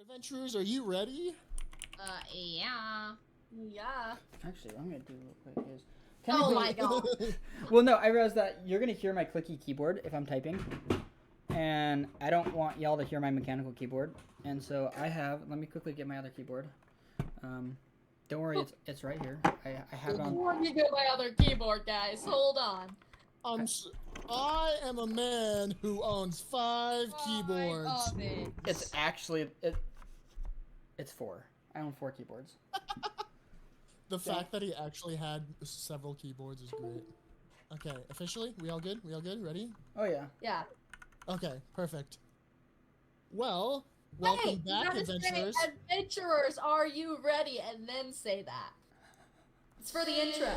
Adventurers, are you ready? Yeah. Yeah. Actually, what I'm gonna do real quick is. Oh my god. Well, no, I realized that you're gonna hear my clicky keyboard if I'm typing, and I don't want y'all to hear my mechanical keyboard. And so I have. Let me quickly get my other keyboard. Don't worry, it's right here. I have it on. Let me get my other keyboard, guys. Hold on. I am a man who owns 5 keyboards. It's actually it's 4. I own 4 keyboards. The fact that he actually had several keyboards is great. Okay, officially, we all good? We all good? Ready? Oh yeah. Yeah. Okay, perfect. Well, welcome back, you gotta adventurers. Say, adventurers, are you ready? And then say that. It's for the intro.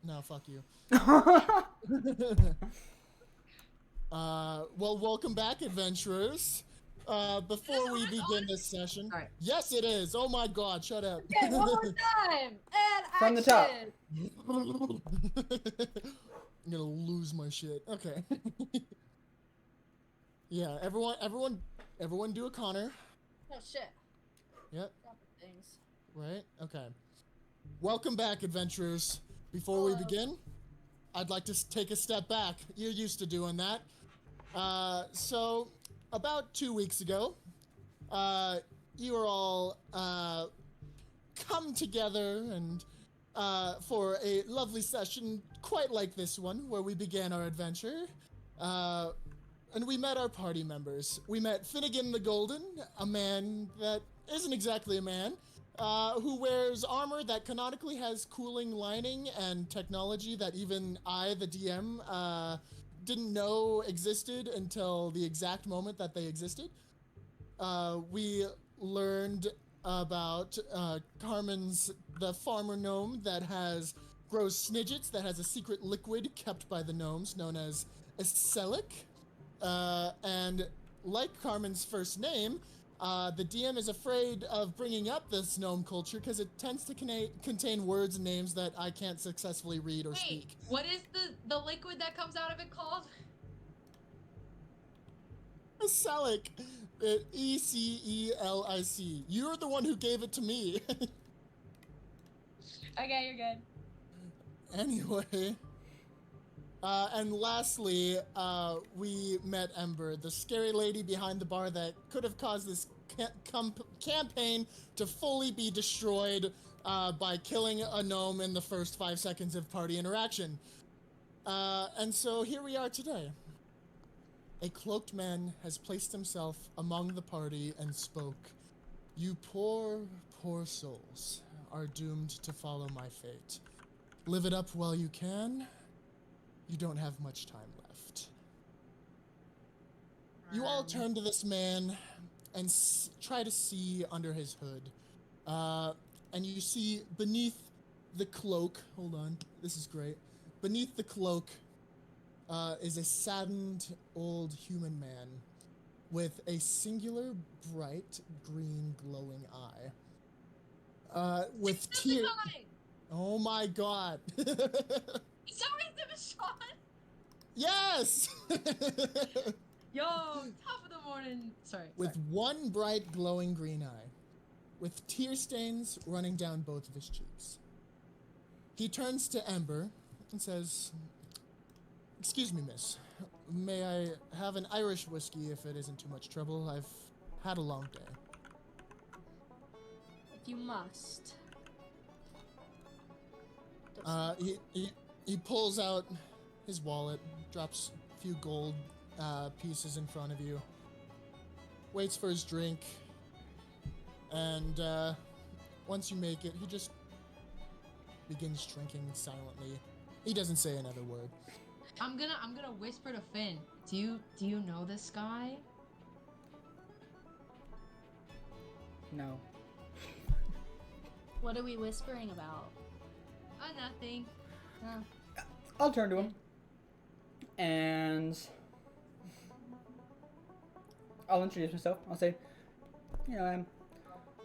No, fuck you. Well, welcome back, adventurers. Before we begin this session, Alright. yes, it is. Oh my God, shut up. Okay, one more time. And From the top. action. I'm gonna lose my shit. Okay. Yeah, everyone, do a Connor. Oh shit. Yep. Dropping things. Right. Okay. Welcome back, adventurers. Before we begin, I'd like to take a step back. You're used to doing that. So, about 2 weeks ago, you were all come together and for a lovely session, quite like this one, where we began our adventure. And we met our party members. We met Finnegan the Golden, a man that isn't exactly a man, who wears armor that canonically has cooling lining and technology that even I, the DM, didn't know existed until the exact moment that they existed. We learned about Carmen's the farmer gnome that grows snidgets, that has a secret liquid kept by the gnomes known as acelic. And like Carmen's first name, the DM is afraid of bringing up this gnome culture because it tends to contain words and names that I can't successfully read or speak. What is the liquid that comes out of it called? Acelic. E-C-E-L-I-C. You're the one who gave it to me. Okay, you're good. Anyway. And lastly, we met Ember, the scary lady behind the bar that could have caused this campaign to fully be destroyed by killing a gnome in the first 5 seconds of party interaction. And so here we are today. A cloaked man has placed himself among the party and spoke. You poor, poor souls are doomed to follow my fate. Live it up while you can. You don't have much time left. You all turn to this man and try to see under his hood. And you see beneath the cloak, hold on, this is great. Beneath the cloak is a saddened old human man with a singular bright green glowing eye. With tears. Oh my God. Sorry, Sean. Yes! Yo, top of the morning. Sorry. With one bright glowing green eye, with tear stains running down both of his cheeks. He turns to Ember and says, "Excuse me, miss. May I have an Irish whiskey if it isn't too much trouble? I've had a long day." If you must. He pulls out his wallet, drops a few gold pieces in front of you, waits for his drink, and once you make it, he just begins drinking silently. He doesn't say another word. I'm gonna whisper to Finn. Do you know this guy? No. What are we whispering about? Oh, nothing. I'll turn to him, and I'll introduce myself. I'll say, my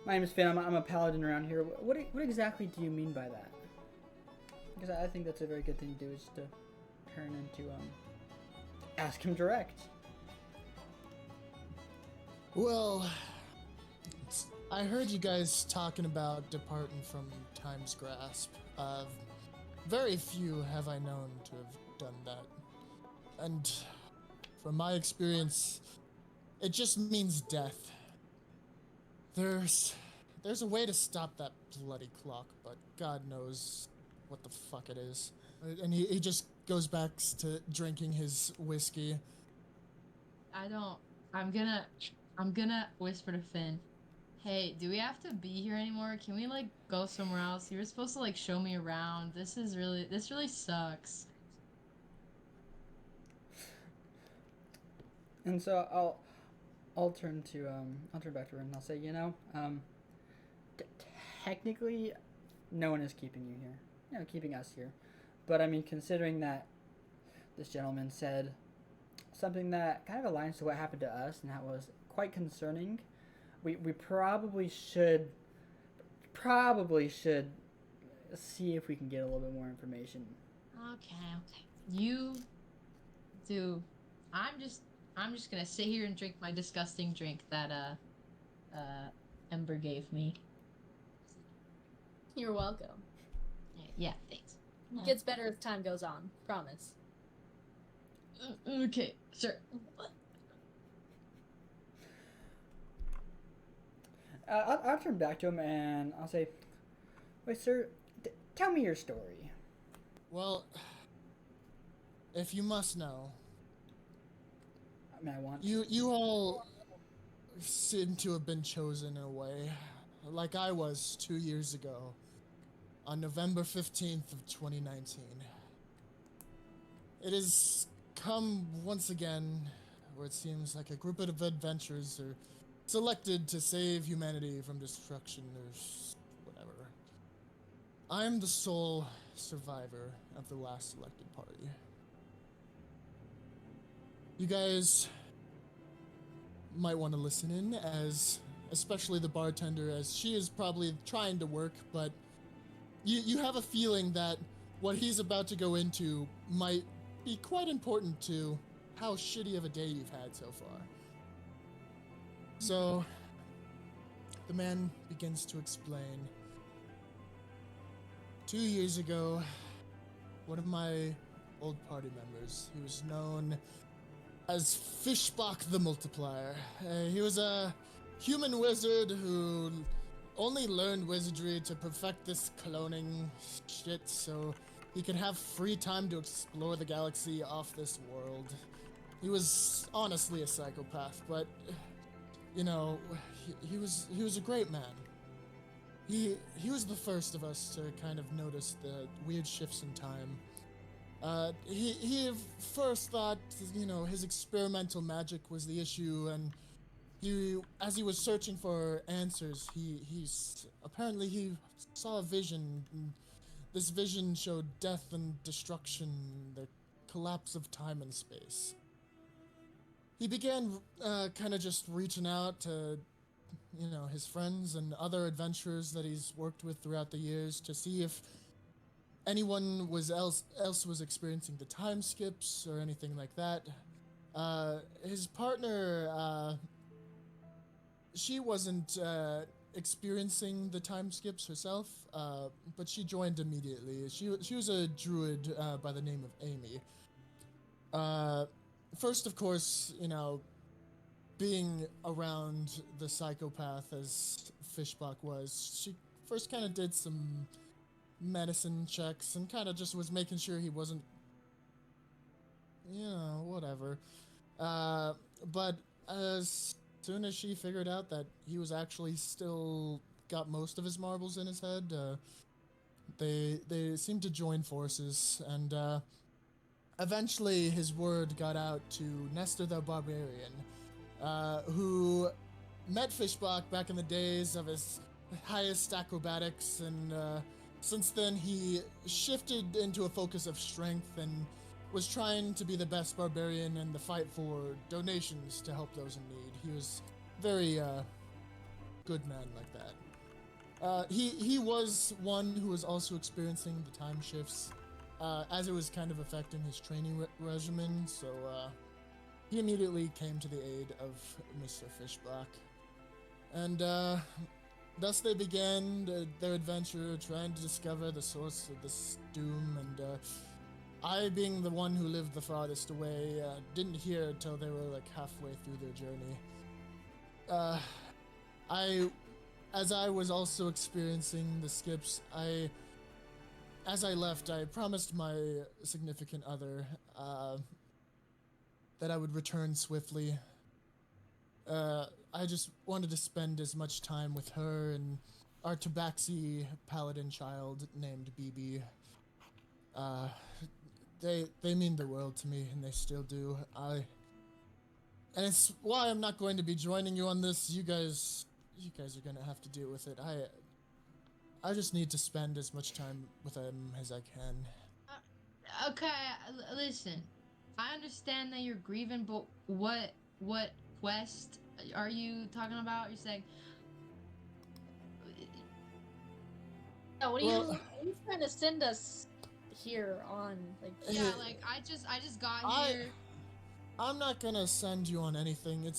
name is Finn. I'm a paladin around here. What exactly do you mean by that? Because I think that's a very good thing to do, is to turn into ask him direct. Well, I heard you guys talking about departing from Time's grasp. Very few have I known to have done that. And from my experience, it just means death. There's a way to stop that bloody clock, but God knows what the fuck it is. And he just goes back to drinking his whiskey. I'm gonna whisper to Finn. Hey, do we have to be here anymore? Can we like go somewhere else? You were supposed to like show me around. This really sucks. And so I'll turn back to her and I'll say, technically, no one is keeping you here. Keeping us here. But I mean, considering that this gentleman said something that kind of aligns to what happened to us, and that was quite concerning, we probably should see if we can get a little bit more information. Okay. You do. I'm just gonna sit here and drink my disgusting drink that Ember gave me. You're welcome. Yeah, thanks. It gets better as time goes on. Promise. Okay, sure. I'll turn back to him and I'll say, wait, sir, tell me your story. Well, if you must know, I mean, I want you all seem to have been chosen in a way, like I was 2 years ago, on November 15th of 2019. It has come once again, where it seems like a group of adventurers are selected to save humanity from destruction or whatever. I'm the sole survivor of the last selected party. You guys might want to listen in, as especially the bartender, as she is probably trying to work, but you have a feeling that what he's about to go into might be quite important to how shitty of a day you've had so far. So, the man begins to explain. 2 years ago, one of my old party members, he was known as Fishbach the Multiplier. He was a human wizard who only learned wizardry to perfect this cloning shit so he could have free time to explore the galaxy off this world. He was honestly a psychopath, but he was a great man. He was the first of us to kind of notice the weird shifts in time. He first thought, his experimental magic was the issue, and as he was searching for answers, he saw a vision. And this vision showed death and destruction, the collapse of time and space. He began kind of just reaching out to, his friends and other adventurers that he's worked with throughout the years to see if anyone else was experiencing the time skips or anything like that. His partner, she wasn't experiencing the time skips herself, but she joined immediately. She was a druid by the name of Amy. First, of course, being around the psychopath as Fishbach was, she first kind of did some medicine checks and kind of just was making sure he wasn't, whatever. But as soon as she figured out that he was actually still got most of his marbles in his head, they seemed to join forces, and eventually his word got out to Nestor the Barbarian, who met Fishbach back in the days of his highest acrobatics, and since then he shifted into a focus of strength and was trying to be the best barbarian in the fight for donations to help those in need. He was very good man like that. He was one who was also experiencing the time shifts, as it was kind of affecting his training regimen, so he immediately came to the aid of Mr. Fishbach. And thus they began their adventure, trying to discover the source of this doom, and I, being the one who lived the farthest away, didn't hear until they were like halfway through their journey. As I was also experiencing the skips, as I left, I promised my significant other that I would return swiftly. I just wanted to spend as much time with her and our Tabaxi paladin child named BB. They mean the world to me, and they still do. And it's why I'm not going to be joining you on this. You guys are gonna have to deal with it. I just need to spend as much time with them as I can. Okay, listen. I understand that you're grieving, but what quest are you talking about? You're saying. Yeah, what are Well, you trying to send us here on? Like, Yeah, like I just got here. I'm not gonna send you on anything.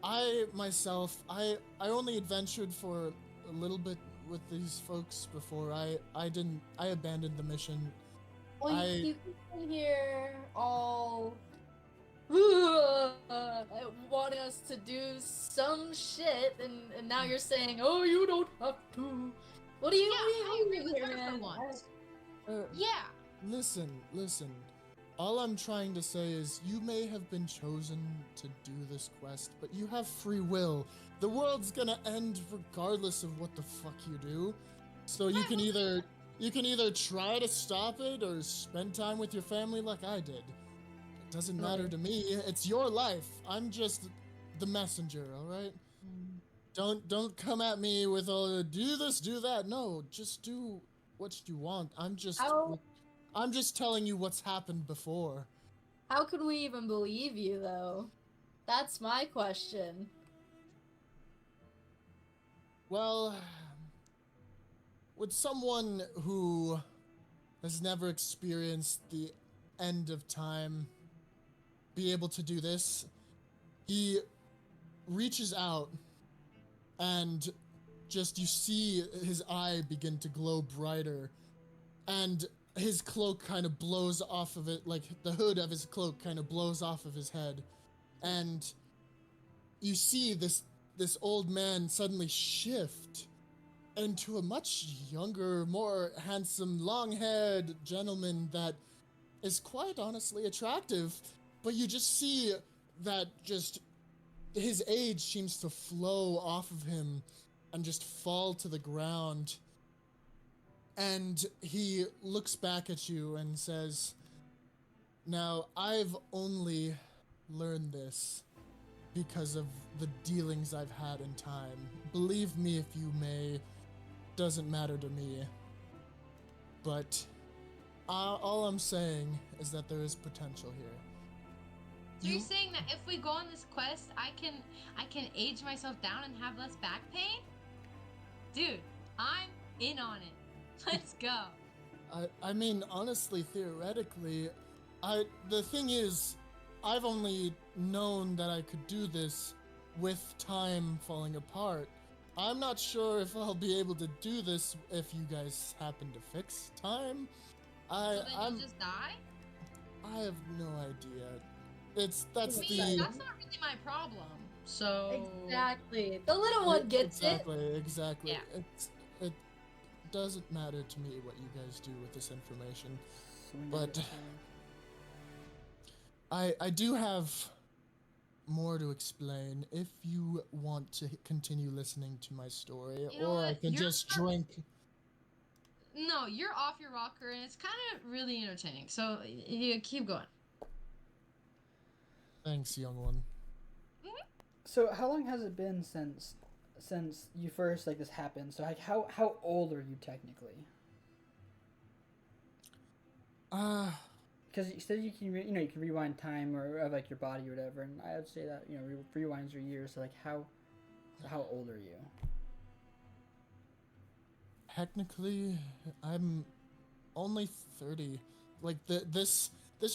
I myself, I only adventured for a little bit with these folks before I abandoned the mission. well, you came here all wanting us to do some shit, and now you're saying, oh, you don't have to. What do you? Yeah, what do I you agree mean with here, her for man? once. Uh, Yeah. Listen. All I'm trying to say is you may have been chosen to do this quest, but you have free will. The world's gonna end regardless of what the fuck you do. So you can either try to stop it or spend time with your family like I did. It doesn't matter to me. It's your life. I'm just the messenger, all right? Don't come at me with all do this, do that. No, just do what you want. I'm just telling you what's happened before. How can we even believe you, though? That's my question. Well, would someone who has never experienced the end of time be able to do this? He reaches out and just you see his eye begin to glow brighter, and his cloak kind of blows off of it, like the hood of his cloak kind of blows off of his head, and you see this old man suddenly shift into a much younger, more handsome, long-haired gentleman that is quite honestly attractive, but you just see that just his age seems to flow off of him and just fall to the ground. And he looks back at you and says, now, I've only learned this because of the dealings I've had in time. Believe me if you may, doesn't matter to me. But all I'm saying is that there is potential here. So you're saying that if we go on this quest, I can age myself down and have less back pain? Dude, I'm in on it. Let's go. I mean, honestly, theoretically, the thing is, I've only known that I could do this with time falling apart. I'm not sure if I'll be able to do this if you guys happen to fix time. So then you'll just die? I have no idea. That's That's not really my problem. So Exactly. The little one gets Exactly. Yeah. It doesn't matter to me what you guys do with this information. Swing But it. I do have more to explain if you want to continue listening to my story, You know or I what? can You're just not- drink. No, you're off your rocker, and it's kind of really entertaining. So you keep going. Thanks, young one. So how long has it been since you first this happened? So like how old are you technically? Because you said you can you can rewind time or of your body or whatever, and I would say that rewinds your years. So how old are you? Technically, I'm only 30. Like this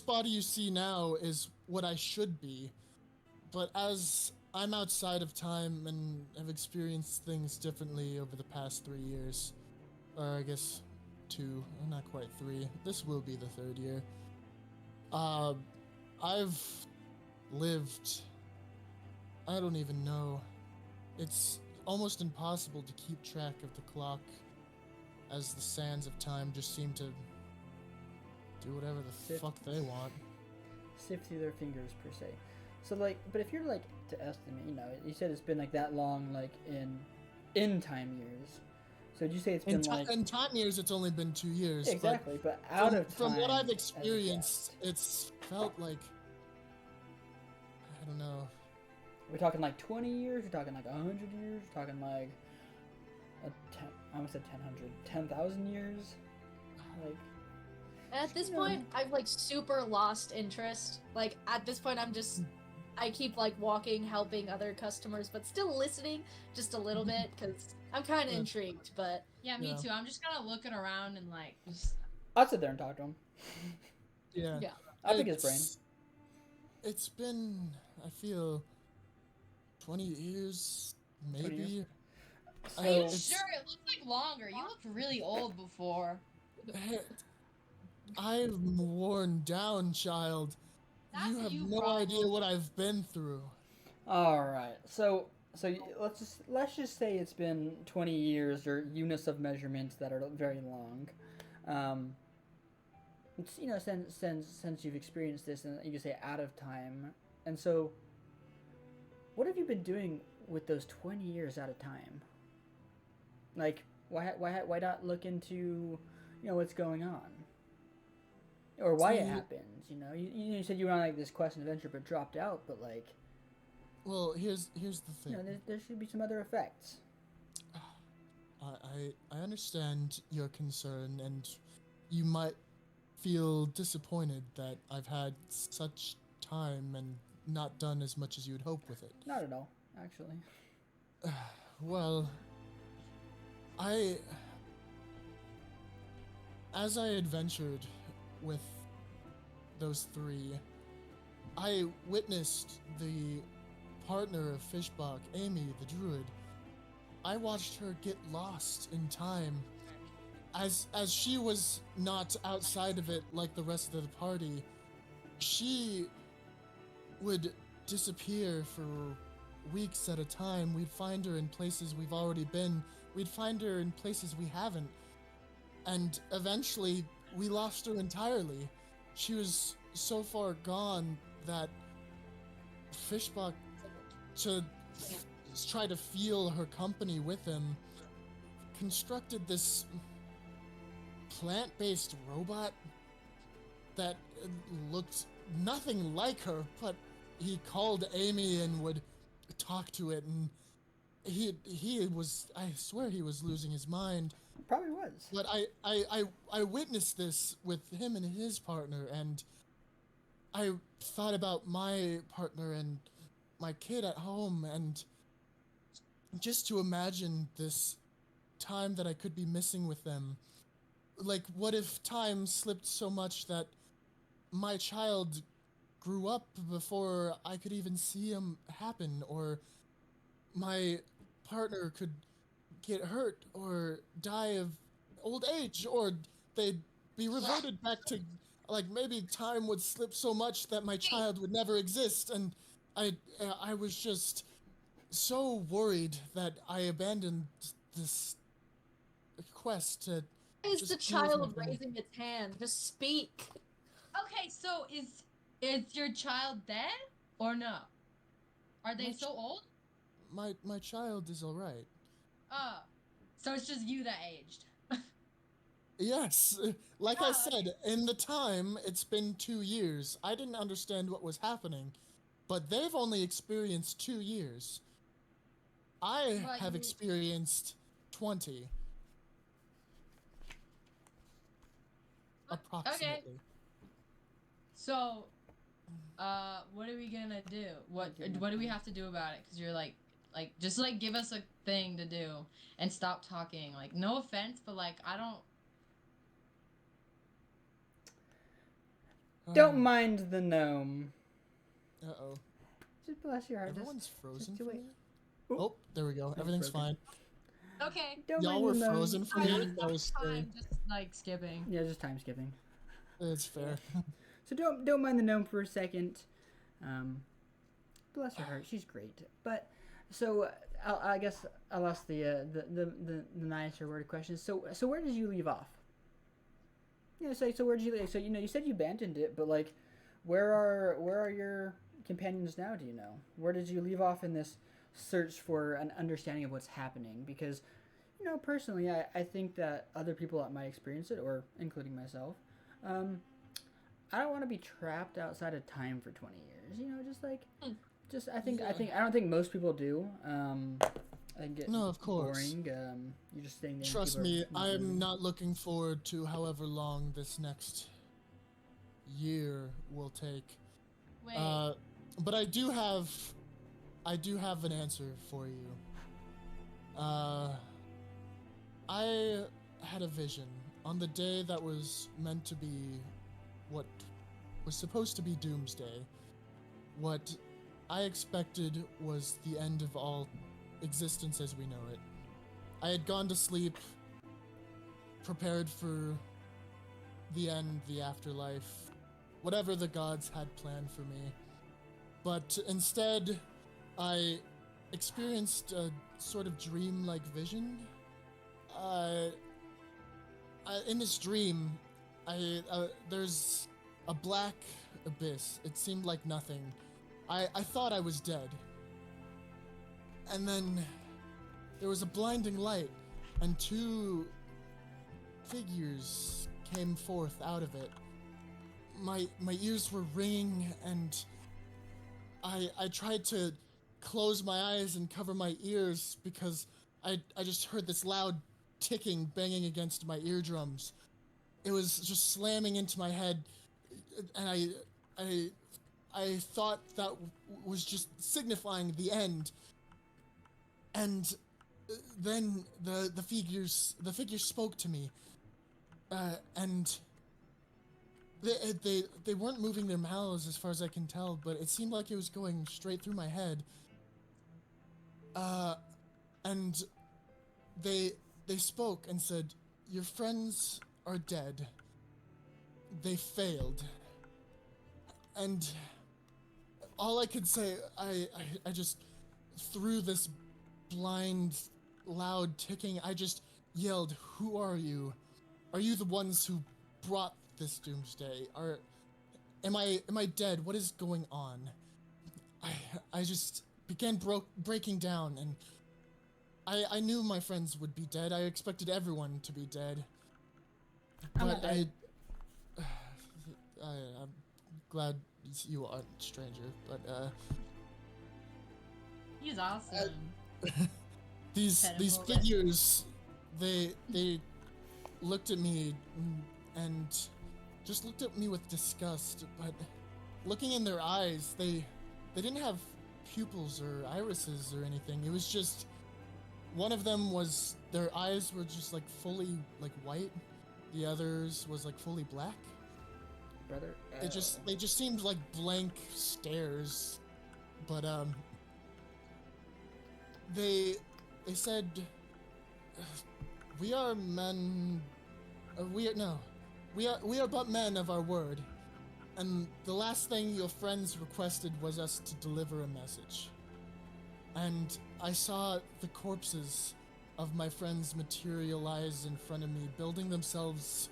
body you see now is what I should be. But as I'm outside of time and have experienced things differently over the past 3 years. Or I guess 2, not quite 3. This will be the 3rd year. I've lived, I don't even know. It's almost impossible to keep track of the clock, as the sands of time just seem to do whatever the Sift. fuck they want. Sift through their fingers per se. So like, but if you're like to estimate, you know, you said it's been like that long, like in time years. So did you say it's been like In time years, it's only been 2 years. exactly, but But out of time. from what I've as a experienced, guest. it's felt like, I don't know. We're talking like 20 years. We're talking like 100 years. We're talking like I almost said 10,000 years. Like. At this Yeah. point, I've like super lost interest. Like at this point, I keep like walking, helping other customers, but still listening just a little bit because I'm kind of Yeah. intrigued. But Yeah, me Yeah. too. I'm just kind of looking around and like just. I'll sit there and talk to him. Yeah. Yeah. I'll pick his brain. It's been, I feel, 20 years, 20 maybe. years? Are you it's- sure? It looked like longer. You looked really old before. I'm worn down, child. You That's have you, no bro. idea what I've been through. All right. So let's just say it's been 20 years or units of measurements that are very long. It's, you know, since you've experienced this, and you can say out of time. And so, what have you been doing with those 20 years out of time? Like, why not look into, you know, what's going on, or why it See- happens? You know, you said you were on like this quest and adventure, but dropped out. But like, Well, here's the you thing. know, there should be some other effects. I understand your concern, and you might feel disappointed that I've had such time and not done as much as you'd hope with it. Not at all, actually. Well, as I adventured with those 3, I witnessed the partner of Fishbach, Amy the Druid. I watched her get lost in time. As she was not outside of it like the rest of the party, she would disappear for weeks at a time. We'd find her in places we've already been. We'd find her in places we haven't. And eventually, we lost her entirely. She was so far gone that Fishbach, to try to feel her company with him, constructed this plant-based robot that looked nothing like her, but he called Amy and would talk to it, and he was, I swear he was losing his mind. Probably was. But I witnessed this with him and his partner, and I thought about my partner and my kid at home, and just to imagine this time that I could be missing with them. Like, what if time slipped so much that my child grew up before I could even see him happen, or my partner could get hurt or die of old age, or they'd be reverted back to, like, maybe time would slip so much that my child would never exist, and I was just so worried that I abandoned this quest to. is Just the deal with child my- raising its hand? Just speak. Okay, so is your child dead or no? Are they My so old? My child is all right. Oh, so it's just you that aged. Yes, like Oh, I said, in the time, it's been 2 years. I didn't understand what was happening, but they've only experienced 2 years. I But have you- experienced 20. Approximately. So, what are we gonna do? What do we have to do about it? Because you're like just like give us a thing to do and stop talking. Like, no offense, but like I don't. Don't mind the gnome. Uh-oh. Just bless your heart. Everyone's frozen do for it. me? Oop. Oh, there we go. Everything's broken. fine. Okay. Don't Y'all mind were them. frozen for I me. was That was scary. time just like skipping. Yeah, just time skipping. It's fair. So don't mind the gnome for a second. Bless her heart, she's great. But so I guess I'll ask the nicer worded question. So where did you leave off? Yeah, so where did you leave? So you said you abandoned it, but like, where are your companions now? Do you know? Where did you leave off in this search for an understanding of what's happening? Because personally, I think that other people that might experience it, or including myself, I don't want to be trapped outside of time for 20 years. I don't think most people do. I think it No, of course. boring. You're just staying there. and Trust people me, are I'm moving. not looking forward to however long this next year will take. Wait. But I do have an answer for you. I had a vision on the day that was meant to be what was supposed to be Doomsday. What I expected was the end of all existence as we know it. I had gone to sleep, prepared for the end, the afterlife, whatever the gods had planned for me. But instead, I experienced a sort of dream-like vision. In this dream, there's a black abyss. It seemed like nothing. I thought I was dead. And then there was a blinding light, and two figures came forth out of it. My ears were ringing, and I tried to close my eyes and cover my ears because I just heard this loud ticking banging against my eardrums. It was just slamming into my head, and I thought that was just signifying the end. And then the figures spoke to me, and they weren't moving their mouths as far as I can tell, but it seemed like it was going straight through my head. And they spoke and said, "Your friends are dead. They failed." And all I could say, I just, through this blind, loud ticking, I just yelled, "Who are you? Are you the ones who brought this doomsday? Am I dead? What is going on?" I just began breaking down, and I knew my friends would be dead. I expected everyone to be dead. I'm not But dead. I'm glad you aren't, stranger, but He's awesome. these Pet him a little bit. figures, they looked at me and just looked at me with disgust, but looking in their eyes, they didn't have pupils or irises or anything. It was just, one of them was, their eyes were just like fully like white, the others was like fully black. Brother. They just seemed like blank stares, but they said, "We are men. We are but men of our word, and the last thing your friends requested was us to deliver a message." And I saw the corpses of my friends materialize in front of me, building themselves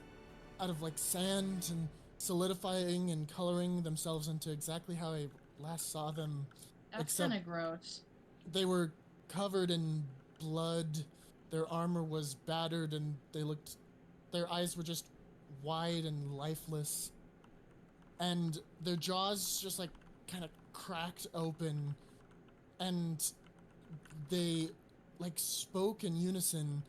out of like sand and solidifying and coloring themselves into exactly how I last saw them. That's except- kind of gross. They were covered in blood, their armor was battered, and their eyes were just wide and lifeless. And their jaws just like kind of cracked open, and they like spoke in unison,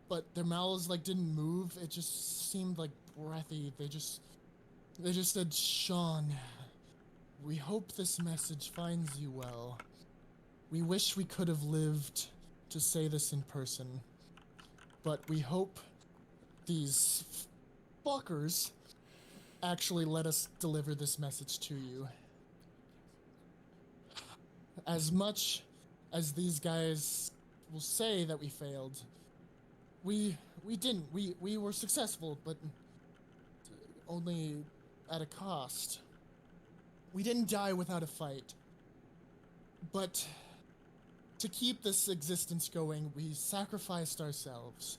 but their mouths like didn't move. It just seemed like breathy. They just said, "Sean, we hope this message finds you well. We wish we could have lived to say this in person, but we hope these fuckers actually let us deliver this message to you." as much as these guys will say that we failed, we didn't. We were successful, but only at a cost. We didn't die without a fight. But to keep this existence going, we sacrificed ourselves.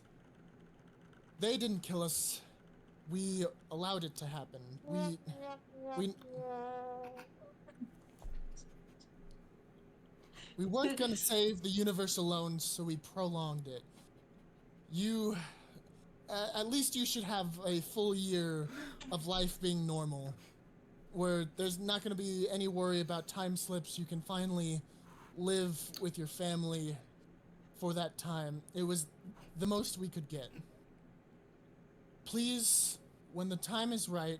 They didn't kill us. We allowed it to happen. We weren't gonna save the universe alone, so we prolonged it. You, at least you should have a full year of life being normal, where there's not gonna be any worry about time slips. You can finally live with your family for that time. It was the most we could get. Please, when the time is right,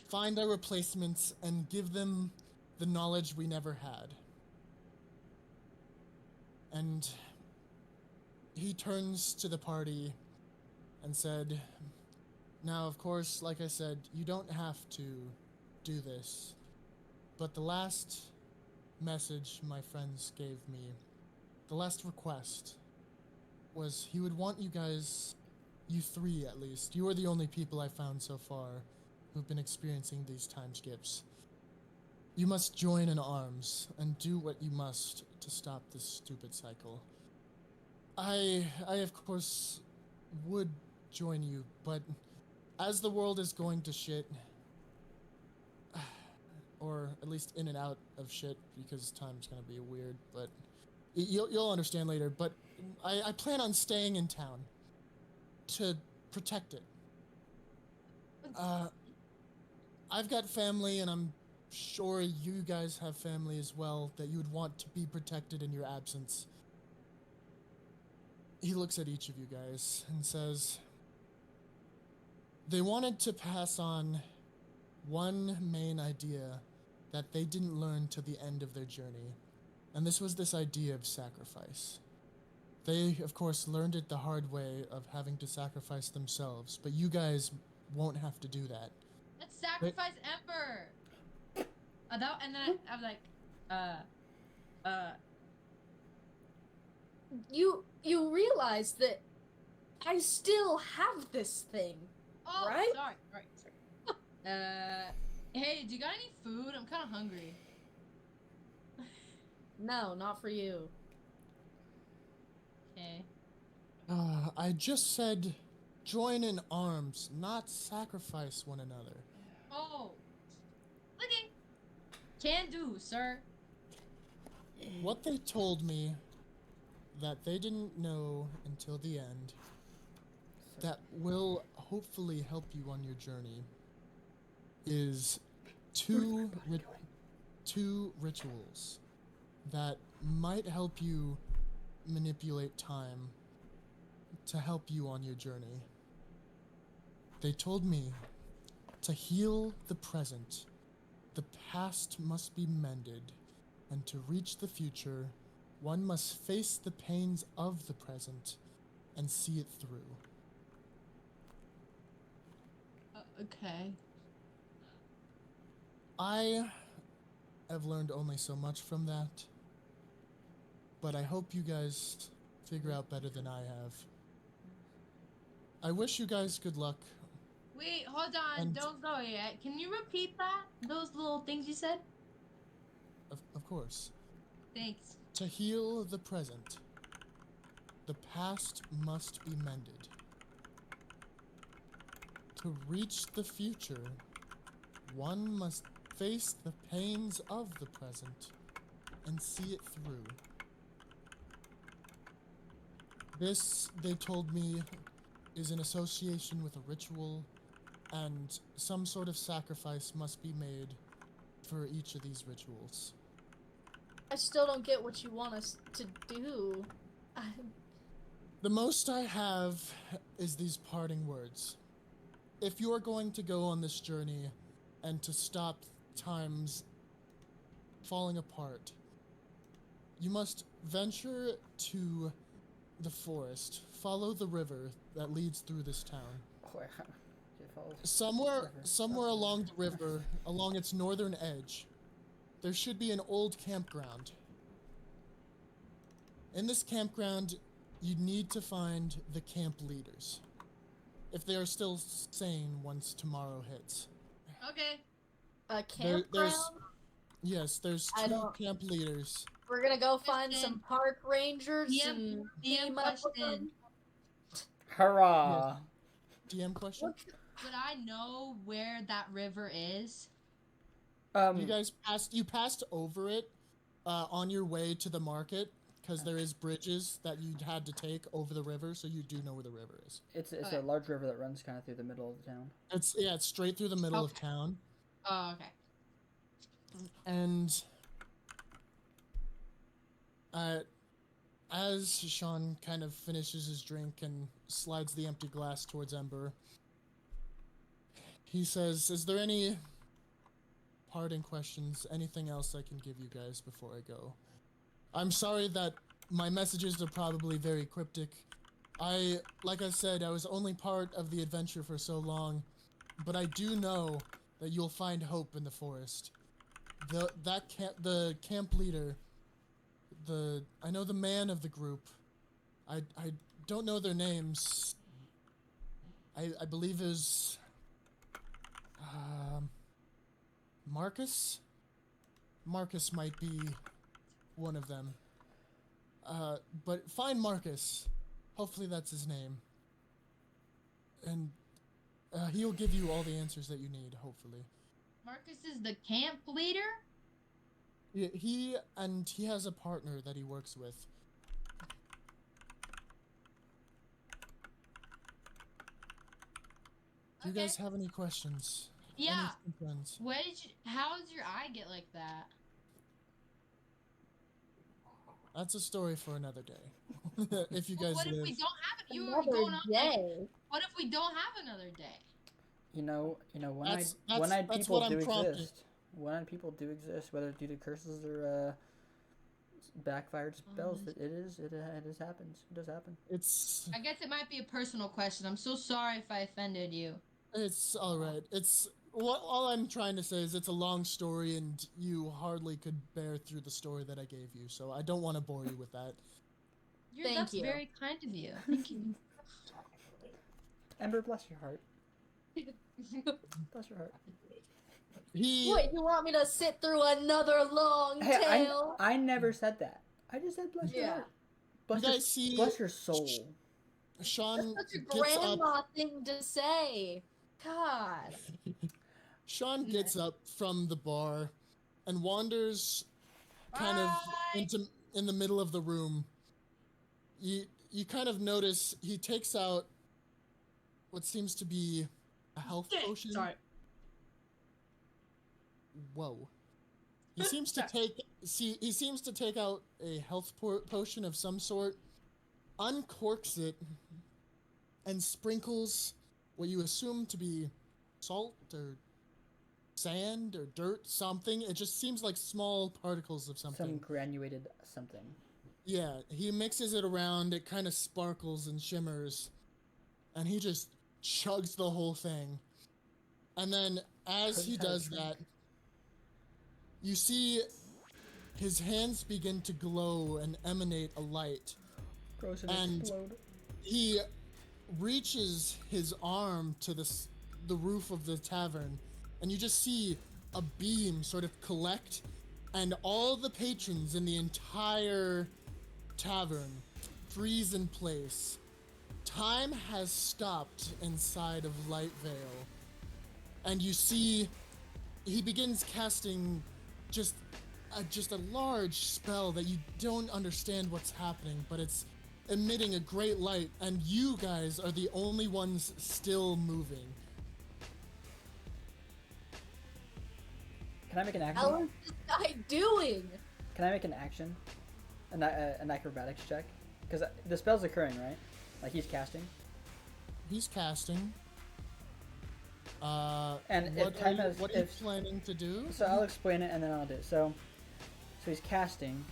find our replacements and give them the knowledge we never had. And he turns to the party and said, now, of course, like I said, you don't have to do this, but the last message my friends gave me, the last request, was he would want you guys, you three at least, you are the only people I found so far who've been experiencing these time skips. You must join in arms and do what you must to stop this stupid cycle. I of course would join you, but as the world is going to shit, or at least in and out of shit, because time's gonna be weird, but you'll understand later, but I plan on staying in town to protect it. I've got family, and I'm sure you guys have family as well that you would want to be protected in your absence. He looks at each of you guys and says, they wanted to pass on one main idea that they didn't learn to the end of their journey, and this was this idea of sacrifice. They, of course, learned it the hard way of having to sacrifice themselves, but you guys won't have to do that. Let's sacrifice Ember. And then I was like, You realize that I still have this thing, oh, right? sorry. Hey, do you got any food? I'm kind of hungry. No, not for you. Okay. I just said join in arms, not sacrifice one another. Oh. Okay. Can do, sir. What they told me that they didn't know until the end, that will hopefully help you on your journey, is two rituals that might help you manipulate time to help you on your journey. They told me to heal the present, the past must be mended, and to reach the future, one must face the pains of the present and see it through. Okay. I have learned only so much from that, but I hope you guys figure out better than I have. I wish you guys good luck. Wait, hold on. And- Don't go yet. Can you repeat that? Those little things you said? Of course. Thanks. To heal the present, the past must be mended. To reach the future, one must face the pains of the present and see it through. This, they told me, is in association with a ritual, and some sort of sacrifice must be made for each of these rituals. I still don't get what you want us to do. The most I have is these parting words. If you are going to go on this journey and to stop times falling apart, you must venture to the forest, follow the river that leads through this town. Somewhere along the river, along its northern edge, there should be an old campground. In this campground, you need to find the camp leaders. If they are still sane once tomorrow hits. Okay. A campground? Yes, there's I 2 don't- camp leaders. We're gonna go find Listen, some park rangers DM and DM team up with question. them. Hurrah! DM question? Would I know where that river is? You guys passed over it on your way to the market because there is bridges that you had to take over the river, so you do know where the river is. It's Okay. a large river that runs kind of through the middle of the town. It's straight through the middle of town. Oh, okay. And as Sean kind of finishes his drink and slides the empty glass towards Ember, he says, "Is there any parting questions? Anything else I can give you guys before I go? I'm sorry that my messages are probably very cryptic. Like I said, I was only part of the adventure for so long, but I do know that you'll find hope in the forest. The camp leader, I know the man of the group. I don't know their names. I believe is Marcus. Marcus might be one of them. But find Marcus. Hopefully that's his name. And he'll give you all the answers that you need, hopefully. Marcus is the camp leader? Yeah, he has a partner that he works with. Do you Okay. guys have any questions? Yeah. Any concerns? How did your eye get like that? That's a story for another day. If you Well, guys what if live. we don't have it? You were Another going on like, day. what if we don't have another day? You know, That's one-eyed what people I'm do prompting. exist. One-eyed people do exist, whether due to curses or backfired spells. It happens. It does happen. It's I guess it might be a personal question. I'm so sorry if I offended you. all right. All I'm trying to say is it's a long story, and you hardly could bear through the story that I gave you. So I don't want to bore you with that. Thank That's you. very kind of you. Thank you. Ember, bless your heart. Bless your heart. What, you want me to sit through another long Hey, tale? I never said that. I just said bless your Yeah. heart. Bless, You your, guys see bless your soul. Sean That's such a gets up. grandma thing to say. God. Sean gets up from the bar and wanders kind of Bye. in the middle of the room. You kind of notice he takes out what seems to be a health potion. Sorry. Whoa. He seems to take out a health potion of some sort, uncorks it, and sprinkles what you assume to be salt or sand or dirt, something. It just seems like small particles of something. Some granulated something. Yeah, he mixes it around, it kind of sparkles and shimmers, and he just chugs the whole thing. And then, as he does that, you see his hands begin to glow and emanate a light. Gross and And- explode. He reaches his arm to the roof of the tavern, and you just see a beam sort of collect, and all the patrons in the entire tavern freeze in place. Time has stopped inside of Light Veil, and you see he begins casting just a large spell that you don't understand what's happening, but it's emitting a great light, and you guys are the only ones still moving. Can I make an action? How is this guy doing? Can I make an action? An acrobatics check? Because the spell's occurring, right? Like he's casting. He's casting. And what if time has, what are you planning to do? so I'll explain it and then I'll do it. So he's casting.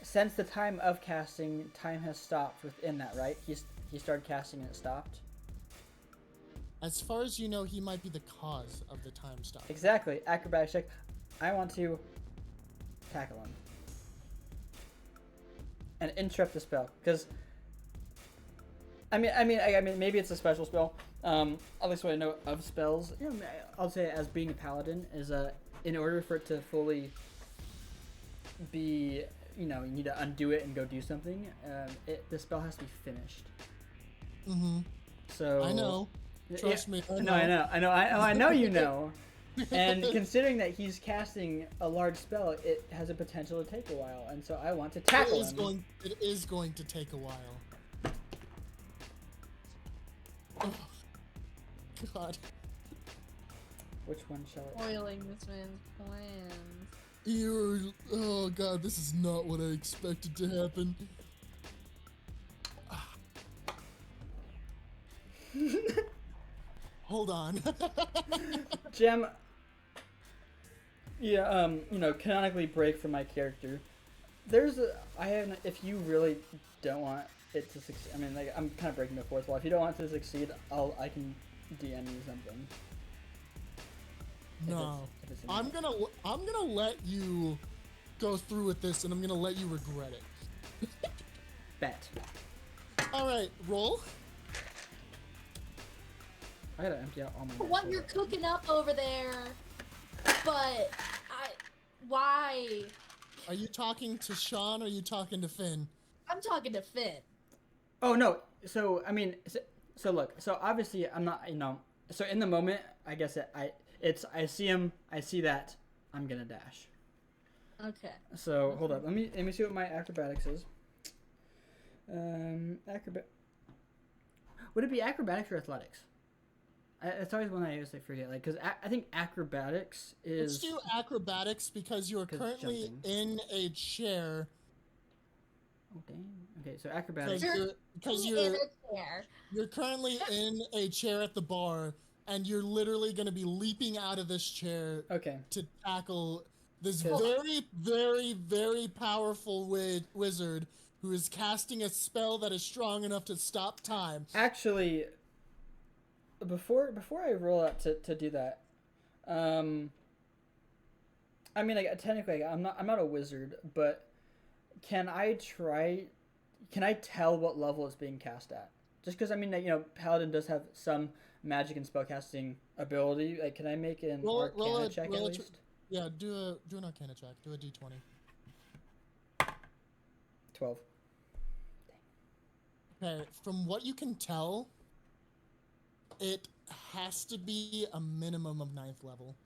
Since the time of casting, time has stopped within that, right? He started casting and it stopped. As far as you know, he might be the cause of the time stop. Exactly. Acrobatics check. I want to tackle him and interrupt the spell because I mean, maybe it's a special spell. At least what I know of spells, you know, I'll say as being a paladin is in order for it to fully be, you know, you need to undo it and go do something. The spell has to be finished. Mm-hmm. So I know. Trust me. I know you know. And considering that he's casting a large spell, it has a potential to take a while, and so I want to tackle him. It is going to take a while. Oh, God. Which one shall it? Spoiling this man's plans. Oh God, this is not what I expected to happen. Hold on. Gem. Yeah, you know, canonically break from my character. If you really don't want it to succeed, I mean, like, I'm kind of breaking the fourth wall. If you don't want it to succeed, I can DM you something. No, I'm gonna let you go through with this, and I'm gonna let you regret it. Bet. All right, roll. I gotta empty out all my. What you're cooking up over there? But why? Are you talking to Sean or are you talking to Finn? I'm talking to Finn. Oh no. So I mean, so look. So obviously I'm not. You know. So in the moment, I guess I see him. I see that. I'm gonna dash. Okay. So hold up. Let me see what my acrobatics is. Would it be acrobatics or athletics? It's always one I always forget. Like, because I think acrobatics is. Let's do acrobatics because you are currently in a chair. Oh dang. Okay, so acrobatics. Because you're currently in a chair at the bar, and you're literally going to be leaping out of this chair. Okay. To tackle this very, very, very powerful wizard who is casting a spell that is strong enough to stop time. Actually, before I roll out to do that, I mean, like, technically, I'm not a wizard, but can I tell what level it's being cast at? Just because, I mean, you know, Paladin does have some magic and spellcasting ability. Like, can I make an Arcana check at least? Yeah, do an Arcana check. Do a D20. 12. Okay, from what you can tell, it has to be a minimum of 9th level.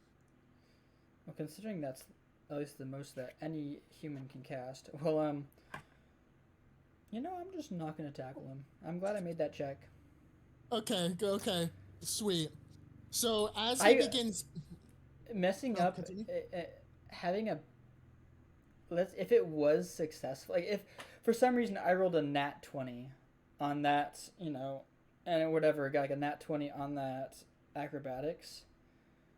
Well, considering that's at least the most that any human can cast, well, you know, I'm just not going to tackle him. I'm glad I made that check. Okay, sweet. So, as he begins... Messing up, having a... if it was successful, like, if for some reason I rolled a nat 20 on that, you know, and whatever, got like a nat 20 on that acrobatics,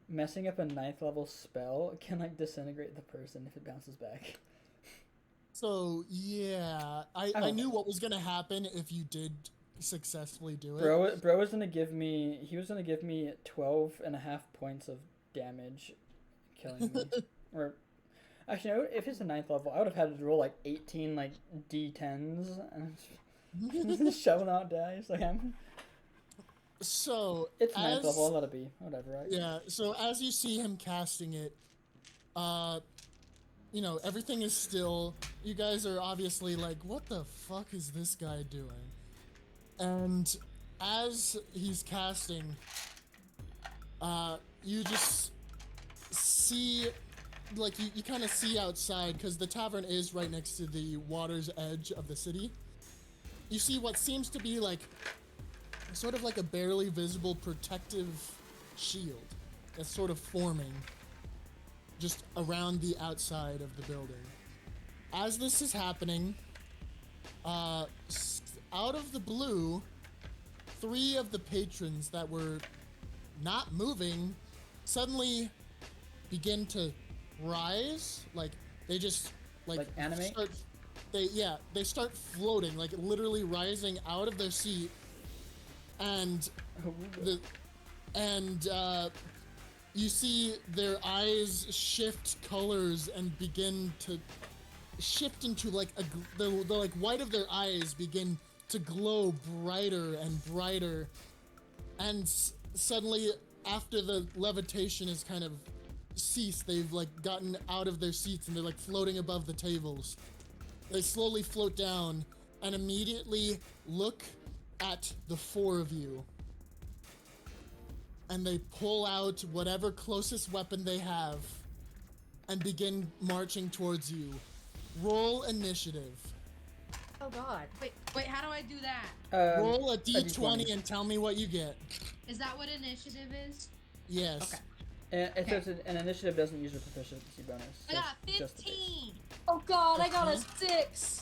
messing up a 9th level spell can, like, disintegrate the person if it bounces back. So, yeah, I knew what was going to happen if you did successfally do it. Bro was going to give me, 12.5 points of damage killing me. Or, actually, no, if it's a 9th level, I would have had to roll, like, 18, like, D10s, and just shoveling out dice. Like, So, it's 9th level, I'll let it be. Whatever, right? Yeah, so as you see him casting it, you know, everything is still. You guys are obviously like, what the fuck is this guy doing? And as he's casting, you just see, like, you kind of see outside, because the tavern is right next to the water's edge of the city. You see what seems to be like sort of like a barely visible protective shield that's sort of forming just around the outside of the building. As this is happening, out of the blue, 3 of the patrons that were not moving suddenly begin to rise. Like, they just like animate? They start floating, like literally rising out of their seat. And you see their eyes shift colors and begin to shift into like the like white of their eyes begin to glow brighter and brighter, and suddenly after the levitation is kind of ceased, they've like gotten out of their seats and they're like floating above the tables. They slowly float down and immediately look at the four of you, and they pull out whatever closest weapon they have and begin marching towards you. Roll initiative. Oh god. Wait, how do I do that? Roll a d20 and tell me what you get. Is that what initiative is? Yes. Okay. And so an initiative doesn't use a proficiency bonus. I got just the base. 15. Oh god, I got a 6.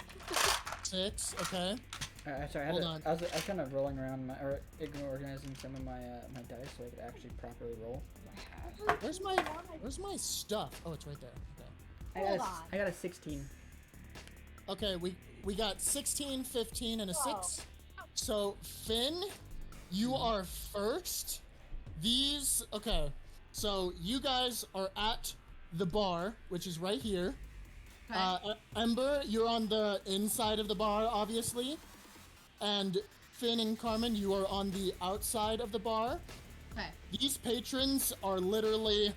6, okay. Sorry, Hold on. I was kind of rolling around or organizing some of my my dice so I could actually properly roll. Where's my stuff? Oh, it's right there. Okay. Hold on. I got a 16. Okay, we got 16, 15, and a 6. So, Finn, you are first. Okay. So, you guys are at the bar, which is right here. Okay. Ember, you're on the inside of the bar, obviously. And Finn and Carmen, you are on the outside of the bar. Okay. These patrons are literally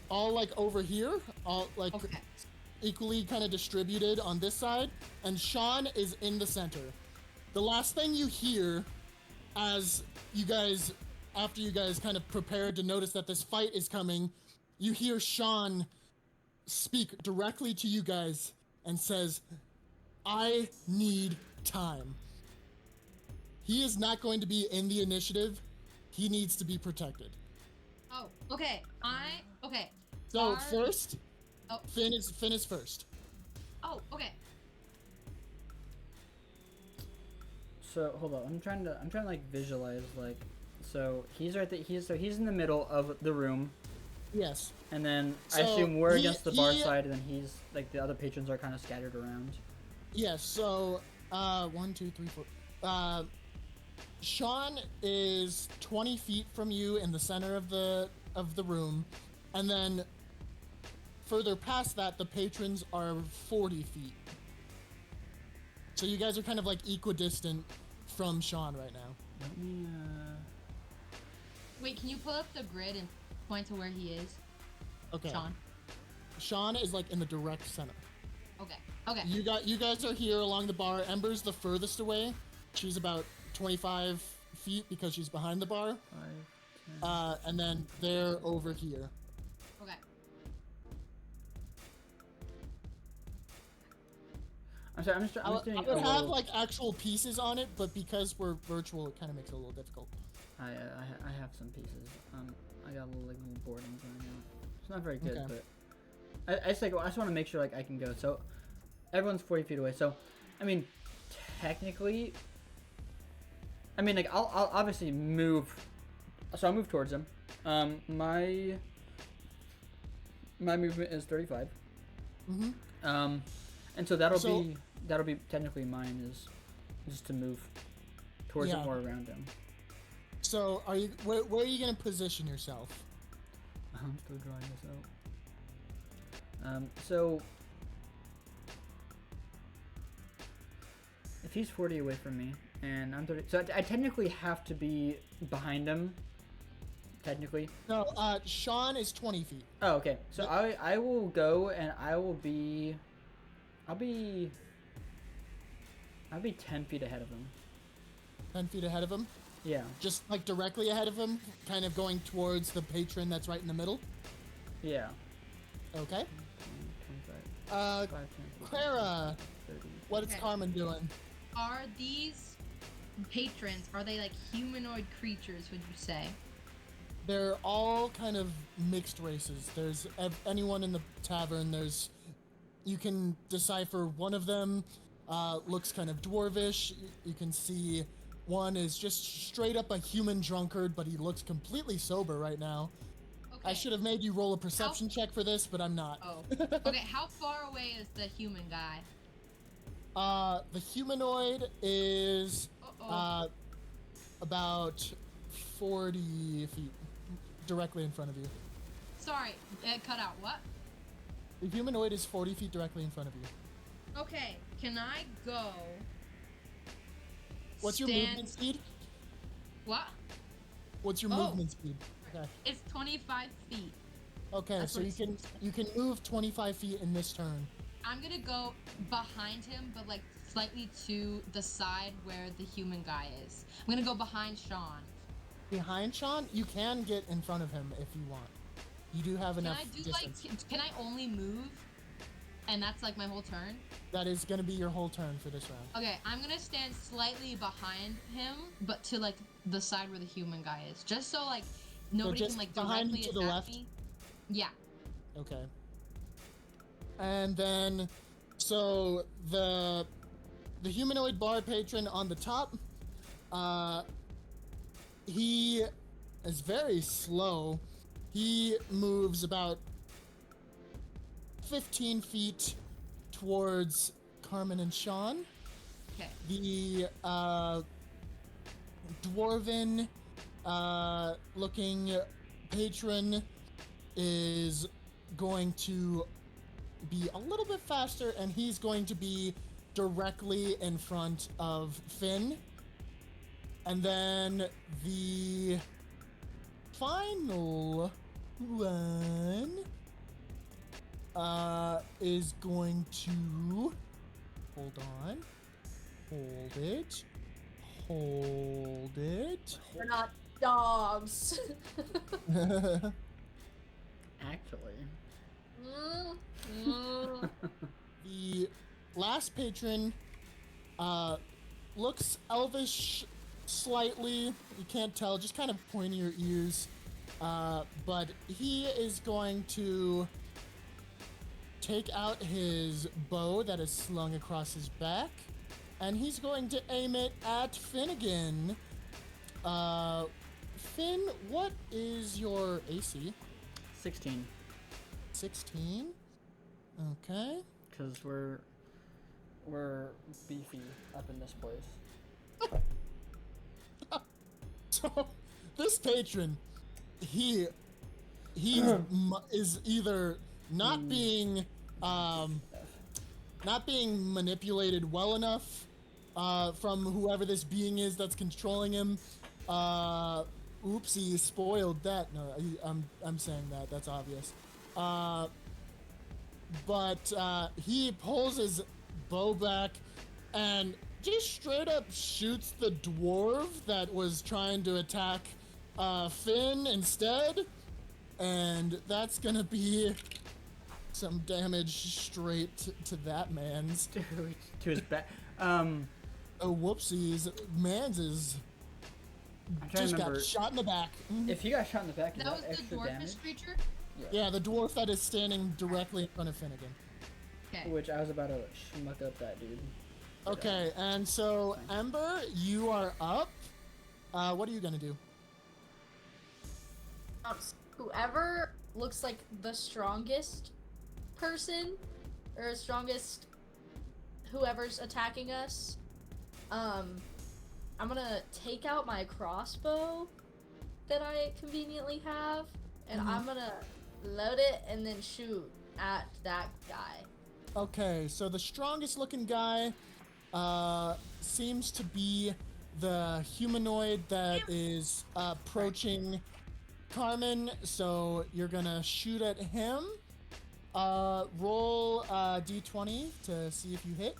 all like over here, all like Okay. equally kind of distributed on this side, and Sean is in the center. The last thing you hear as you guys, after you guys kind of prepared to notice that this fight is coming, you hear Sean speak directly to you guys and says, "I need time." He is not going to be in the initiative. He needs to be protected. Oh, okay. Okay. So Are- first, Oh. Finn is first. Oh, okay. So hold on, I'm trying to like visualize like, so he's right there. He's in the middle of the room, Yes. and then I So assume we're he- against the bar he- side, and then he's like the other patrons are kind of scattered around. Yes. So 1, 2, 3, 4. Sean is 20 feet from you in the center of the room, and then further past that, the patrons are 40 feet. So you guys are kind of like equidistant from Sean right now. Let me Wait, can you pull up the grid and point to where he is, Okay. Sean? Sean is like in the direct center. Okay. Okay. You guys are here along the bar. Ember's the furthest away. She's about 25 feet because she's behind the bar. 5, 10. And then they're over here. Okay. I'm sorry, I'm just I doing would have like actual pieces on it, but because we're virtual, it kind of makes it a little difficult. I have some pieces. I got a little like little boardings right now. It's not very good, Okay. but I just want to make sure like I can go. So everyone's 40 feet away. So I mean, technically, like I'll obviously move. So I'll move towards him. My movement is 35. Mm-hmm. And so that'll be technically mine is just to move towards him Yeah. or around him. So where are you gonna position yourself? I'm still drawing this out. So if he's 40 away from me and I'm 30, so I technically have to be behind him. Technically. No, Sean is 20 feet. Oh, okay. So I will go and I'll be 10 feet ahead of him. 10 feet ahead of him. Yeah. Just like directly ahead of him, kind of going towards the patron that's right in the middle. Yeah. Okay. 25, 5, 10, 15, Clara, 30. what is Okay. Carmen doing? Are these patrons, are they like humanoid creatures, would you say? They're all kind of mixed races. There's anyone in the tavern. You can decipher one of them looks kind of dwarvish. You can see one is just straight up a human drunkard, but he looks completely sober right now. Okay. I should have made you roll a perception check for this, but I'm not. Oh. Okay, how far away is the human guy? The humanoid is Uh-oh. about 40 feet. directly in front of you. Sorry, it cut out. What? The humanoid is 40 feet directly in front of you. Okay, can I go? What's your movement speed? What? What's your movement speed? Okay. It's 25 feet. Okay, That's so what you can move 25 feet in this turn. I'm gonna go behind him, but like slightly to the side where the human guy is. I'm gonna go behind Sean. Behind Sean, you can get in front of him if you want. You do have enough distance. Can I only move? And that's like my whole turn? That is going to be your whole turn for this round. Okay, I'm gonna stand slightly behind him, but to like the side where the human guy is. Just so like nobody just can like behind directly to the attack left? me. Yeah. Okay. And then, so the humanoid bar patron on the top, he is very slow. He moves about 15 feet towards Carmen and Sean. Okay. The dwarven looking patron is going to be a little bit faster, and he's going to be directly in front of Finn. And then the final one is going to hold it. We're not dogs. Actually. The last patron looks elvish slightly. You can't tell, just kind of pointier ears. But he is going to take out his bow that is slung across his back, and he's going to aim it at Finnegan. Finn, what is your AC? 16. 16? Okay. Because we're beefy up in this place. So, this patron, he is either not being manipulated well enough from whoever this being is that's controlling him. Oopsie, spoiled that. No, I'm saying that. That's obvious. But he pulls his bow back and just straight up shoots the dwarf that was trying to attack Finn instead. And that's gonna be some damage straight to that man's. Dude, to his back. Oh, whoopsies. Man's is I'm trying just to remember. got shot in the back. Mhm. If he got shot in the back, is That that was the extra dwarfish damage? creature? Yeah, the dwarf that is standing directly in front of Finnegan. Okay. Which I was about to schmuck up that dude. Okay, and so Ember, you are up. What are you gonna do? Whoever looks like the strongest person, or strongest whoever's attacking us, I'm gonna take out my crossbow that I conveniently have, and I'm gonna load it and then shoot at that guy. Okay, so the strongest looking guy seems to be the humanoid that is approaching Carmen, so you're gonna shoot at him. Roll d20 to see if you hit.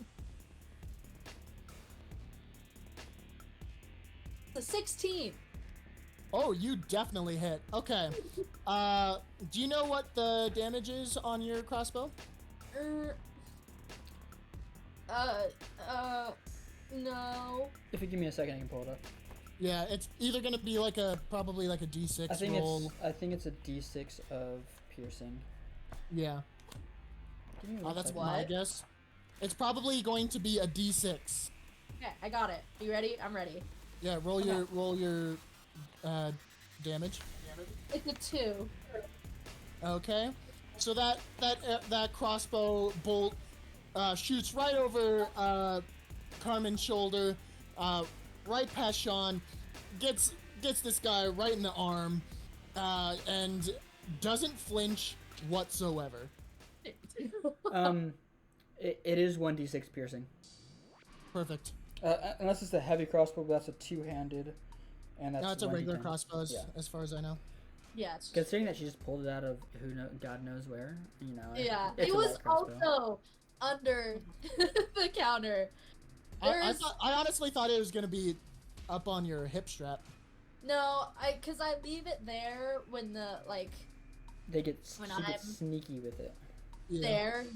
The 16. Oh, you definitely hit. Okay. Do you know what the damage is on your crossbow? No. If you give me a second, I can pull it up. Yeah, it's either gonna be like probably like a d6 I think roll. it's a d6 of piercing. Yeah. Give me one That's second. my What? guess. It's probably going to be a d6. Okay, I got it. You ready? I'm ready. Yeah, roll your damage. It's a 2. Okay. So that crossbow bolt shoots right over Carmen's shoulder, right past Sean, gets this guy right in the arm, and doesn't flinch whatsoever. It is 1d6 piercing. Perfect. Unless it's a heavy crossbow, but that's a two-handed, and that's No, it's a regular 1d10. crossbow, Yeah. as far as I know. Yeah. It's Considering that she just pulled it out of God knows where, you know. yeah. It's It a was light crossbow. also under the counter. I honestly thought it was gonna be up on your hip strap. No, cause I leave it there when the like They get When she gets I'm- sneaky with it. Yeah. there.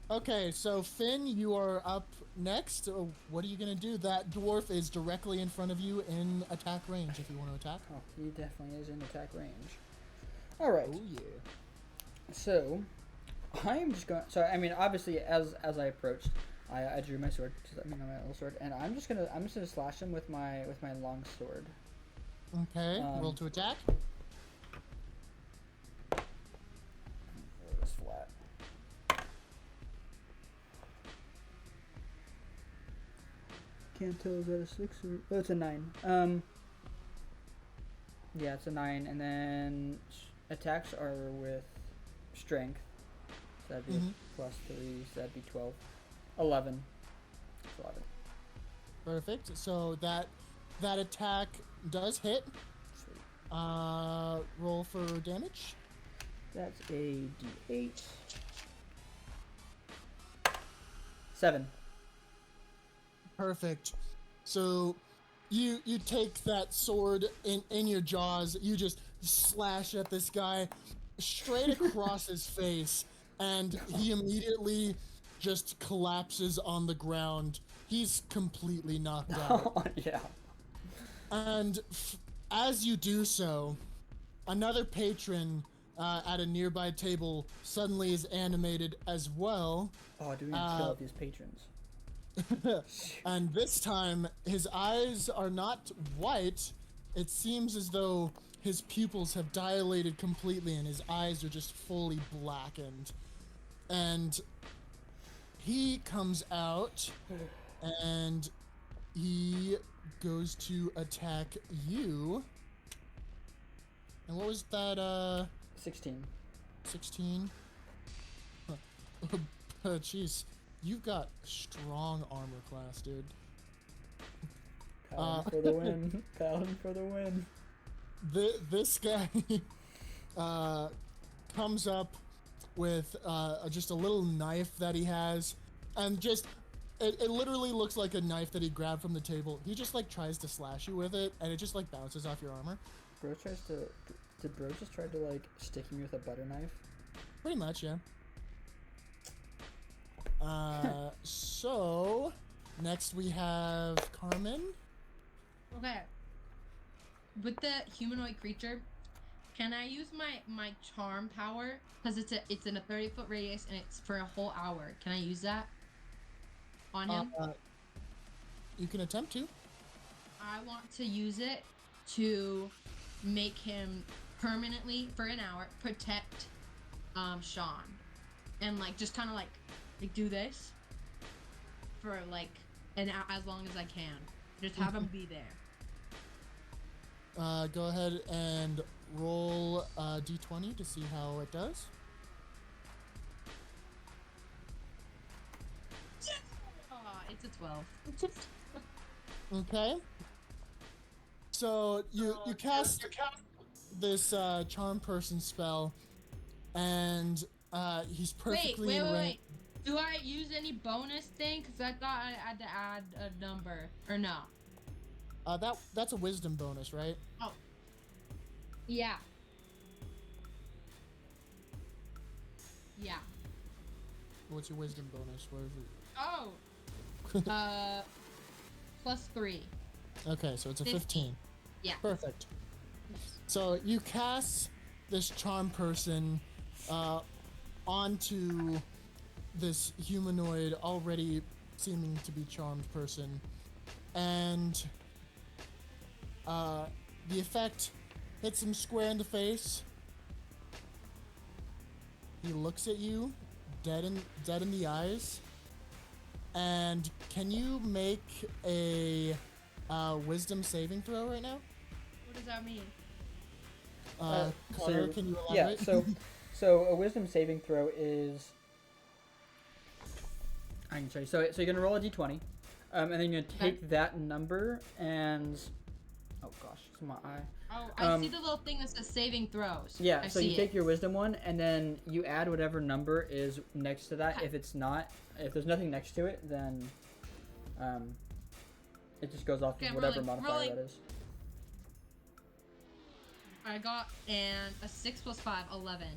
Okay, so Finn, you are up next. What are you gonna do? That dwarf is directly in front of you in attack range. If you want to attack. Oh, he definitely is in attack range. All right. Oh yeah. So, I'm just going. So I mean, obviously, as I approached, I drew my sword. My little sword, and I'm just gonna slash him with my long sword. Okay. Roll to attack. Roll this flat. Can't tell, is that a 6 or... Oh, it's a 9. Yeah, it's a 9, and then attacks are with strength. So that'd be Mhm. plus 3, so that'd be 12. 11. It's 11. Perfect. So that attack does hit. Sweet. Roll for damage. That's a d8. 7. Perfect. So you take that sword in your jaws, you just slash at this guy straight across his face, and he immediately just collapses on the ground. He's completely knocked out. Oh, yeah. And as you do so, another patron at a nearby table suddenly is animated as well. Oh, do we need to kill these patrons? And this time, his eyes are not white. It seems as though his pupils have dilated completely and his eyes are just fully blackened. And he comes out and he goes to attack you. And what was that, 16. 16? Jeez. You've got strong armor class, dude. Paladin for the win. Paladin for the win. This guy comes up with just a little knife that he has, and just it literally looks like a knife that he grabbed from the table. He just like tries to slash you with it, and it just like bounces off your armor. Bro tries to. Did Bro just try to like stick me with a butter knife? Pretty much, yeah. So next we have Carmen. Okay. With the humanoid creature, can I use my charm power? Because it's in a 30-foot radius and it's for a whole hour. Can I use that on him? You can attempt to. I want to use it to make him permanently for an hour protect Sean, and like just kind of like do this for like as long as I can. Just have him be there. Go ahead and roll d20 to see how it does. It's a 12. Okay. So you cast this charm person spell, and he's perfectly Wait. in range. Do I use any bonus thing? Because I thought I had to add a number. Or no? That's a wisdom bonus, right? Oh. Yeah. Yeah. What's your wisdom bonus? Where is it? Oh. +3. Okay, so it's a 15. Yeah. Perfect. So you cast this charm person onto this humanoid, already seeming to be charmed person, and the effect hits him square in the face. He looks at you, dead in the eyes. And can you make a wisdom saving throw right now? What does that mean? So Carter, can you yeah, elaborate? so a wisdom saving throw is. I can show you. So you're gonna roll a d20, and then you're gonna take that number and. Oh gosh, it's my eye. Oh, I see the little thing that says saving throws. Yeah, I so see you take your wisdom one, and then you add whatever number is next to that. Okay. If there's nothing next to it, then it just goes off of whatever modifier that is. I got a 6 + 5, 11.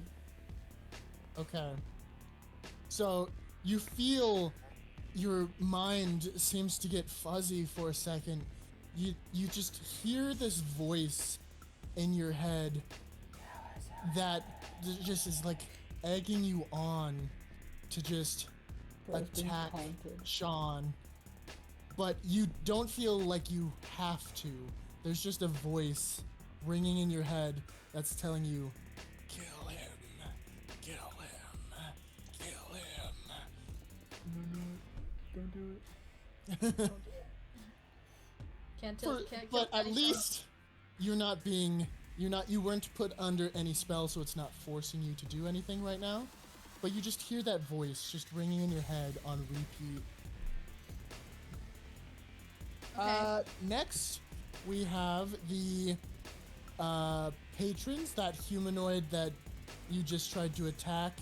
Okay. So you feel your mind seems to get fuzzy for a second. You just hear this voice in your head that just is like egging you on to just attack Sean. But you don't feel like you have to. There's just a voice ringing in your head that's telling you, kill him, kill him, kill him. Don't do it. Can't kill But at myself. least you weren't put under any spell, so it's not forcing you to do anything right now. But you just hear that voice just ringing in your head on repeat. Okay. Next, we have the patrons. That humanoid that you just tried to attack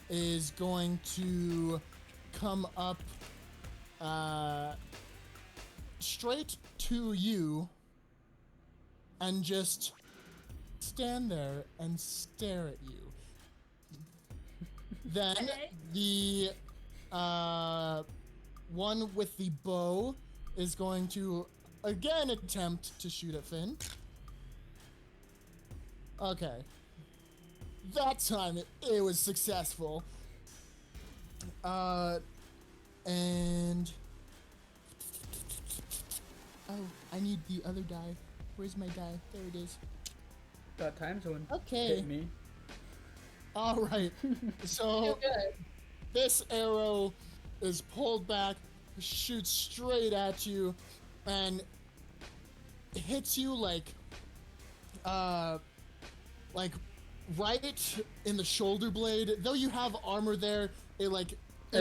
is going to come up straight to you and just stand there and stare at you. Then the one with the bow is going to again attempt to shoot at Finn. Okay. That time it was successful. And oh, I need the other die. Where's my die? There it is. Got time zone. Okay. Hit me. All right. So this arrow is pulled back, shoots straight at you, and hits you like right in the shoulder blade. Though you have armor there, it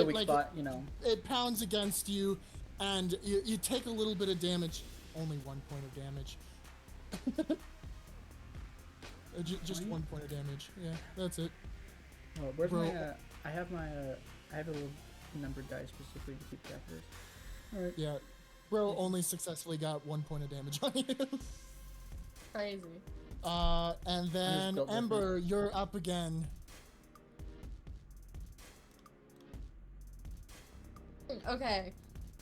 Weak spot, you know. It pounds against you, and you take a little bit of damage. Only 1 point of damage. Just 1 point of damage. Yeah, that's it. Oh, where's Bro. I have a little numbered die specifically to keep track of this. All right. Yeah, bro only successfully got 1 point of damage on you. Crazy. And then built Ember, you're up again. Okay.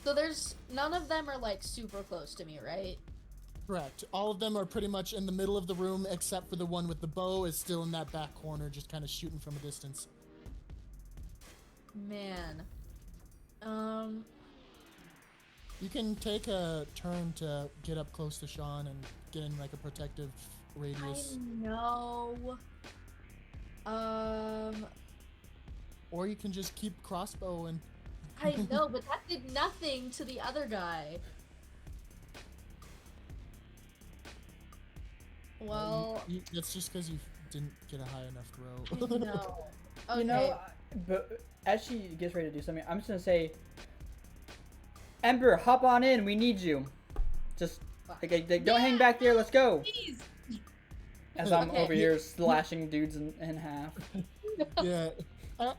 So there's none of them are like super close to me, right? Correct. All of them are pretty much in the middle of the room, except for the one with the bow is still in that back corner, just kind of shooting from a distance. Man. You can take a turn to get up close to Sean and get in like a protective radius. I know. Or you can just keep crossbow and... I know, but that did nothing to the other guy. Well, That's just because you didn't get a high enough I throw. know. Okay. You know, but as she gets ready to do something, I'm just gonna say, Ember, hop on in. We need you. Just don't hang back there. Let's go. Please. As I'm Okay. over here slashing dudes in half. Yeah.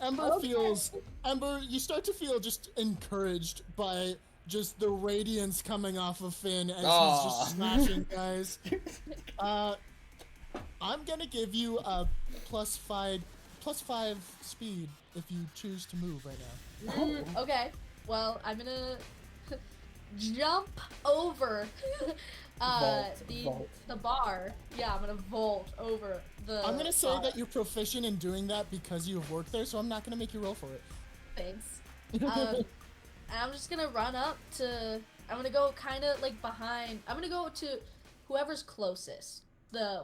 Ember, you start to feel just encouraged by just the radiance coming off of Finn as he's just smashing guys. I'm gonna give you a +5 speed if you choose to move right now. Okay. Well, I'm gonna jump over Vault. the bar. Yeah, I'm gonna vault over the. I'm gonna say bar. that you're proficient in doing that because you have worked there, so I'm not gonna make you roll for it. Thanks. And I'm just gonna run up to. I'm gonna go kind of like behind. I'm gonna go to whoever's closest.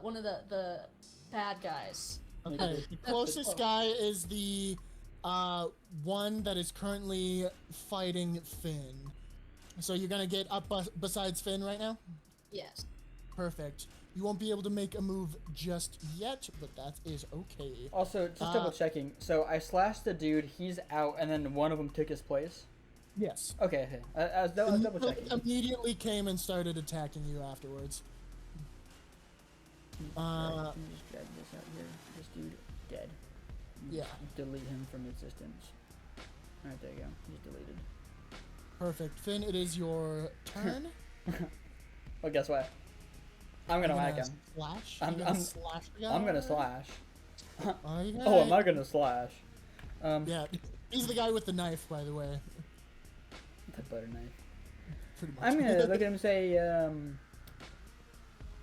One of the bad guys. Okay, the closest guy is the one that is currently fighting Finn. So you're gonna get up besides Finn right now? Yes. Perfect. You won't be able to make a move just yet, but that is okay. Also, just double checking. So I slashed the dude, he's out, and then one of them took his place? Yes. Okay. I was double checking. Immediately came and started attacking you afterwards. Let me just drag this out here. This dude, dead. Yeah. Delete him from existence. Alright, there you go. He's deleted. Perfect. Finn, it is your turn. Well, guess what? I'm gonna whack him. Slash? I'm slash the guy? I'm gonna slash. Okay. Oh, I'm not gonna slash. Yeah, he's the guy with the knife, by the way. The butter knife. Pretty much. I'm gonna look at him and say,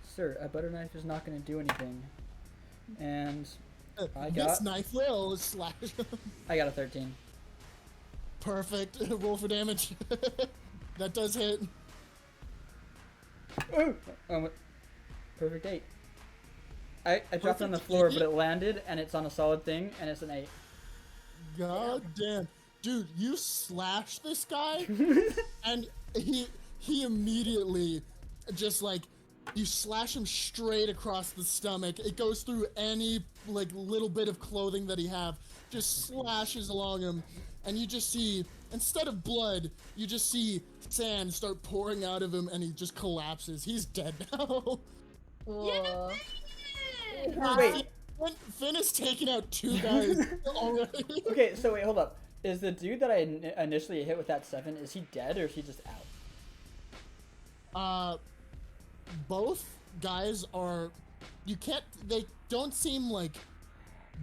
sir, a butter knife is not gonna do anything. And this knife will slash. I got a 13. Perfect. Roll for damage. That does hit. Ooh! Perfect 8. I dropped it on the floor, but it landed, and it's on a solid thing, and it's an 8. God damn. Dude, you slash this guy, and he immediately just like, you slash him straight across the stomach. It goes through any like little bit of clothing that he have, just slashes along him, and you just see, instead of blood, you just see sand start pouring out of him, and he just collapses. He's dead now. Whoa. Wait. Finn has taken out 2 guys already. Okay, so wait, hold up. Is the dude that I initially hit with that 7, is he dead or is he just out? Both guys are. They don't seem like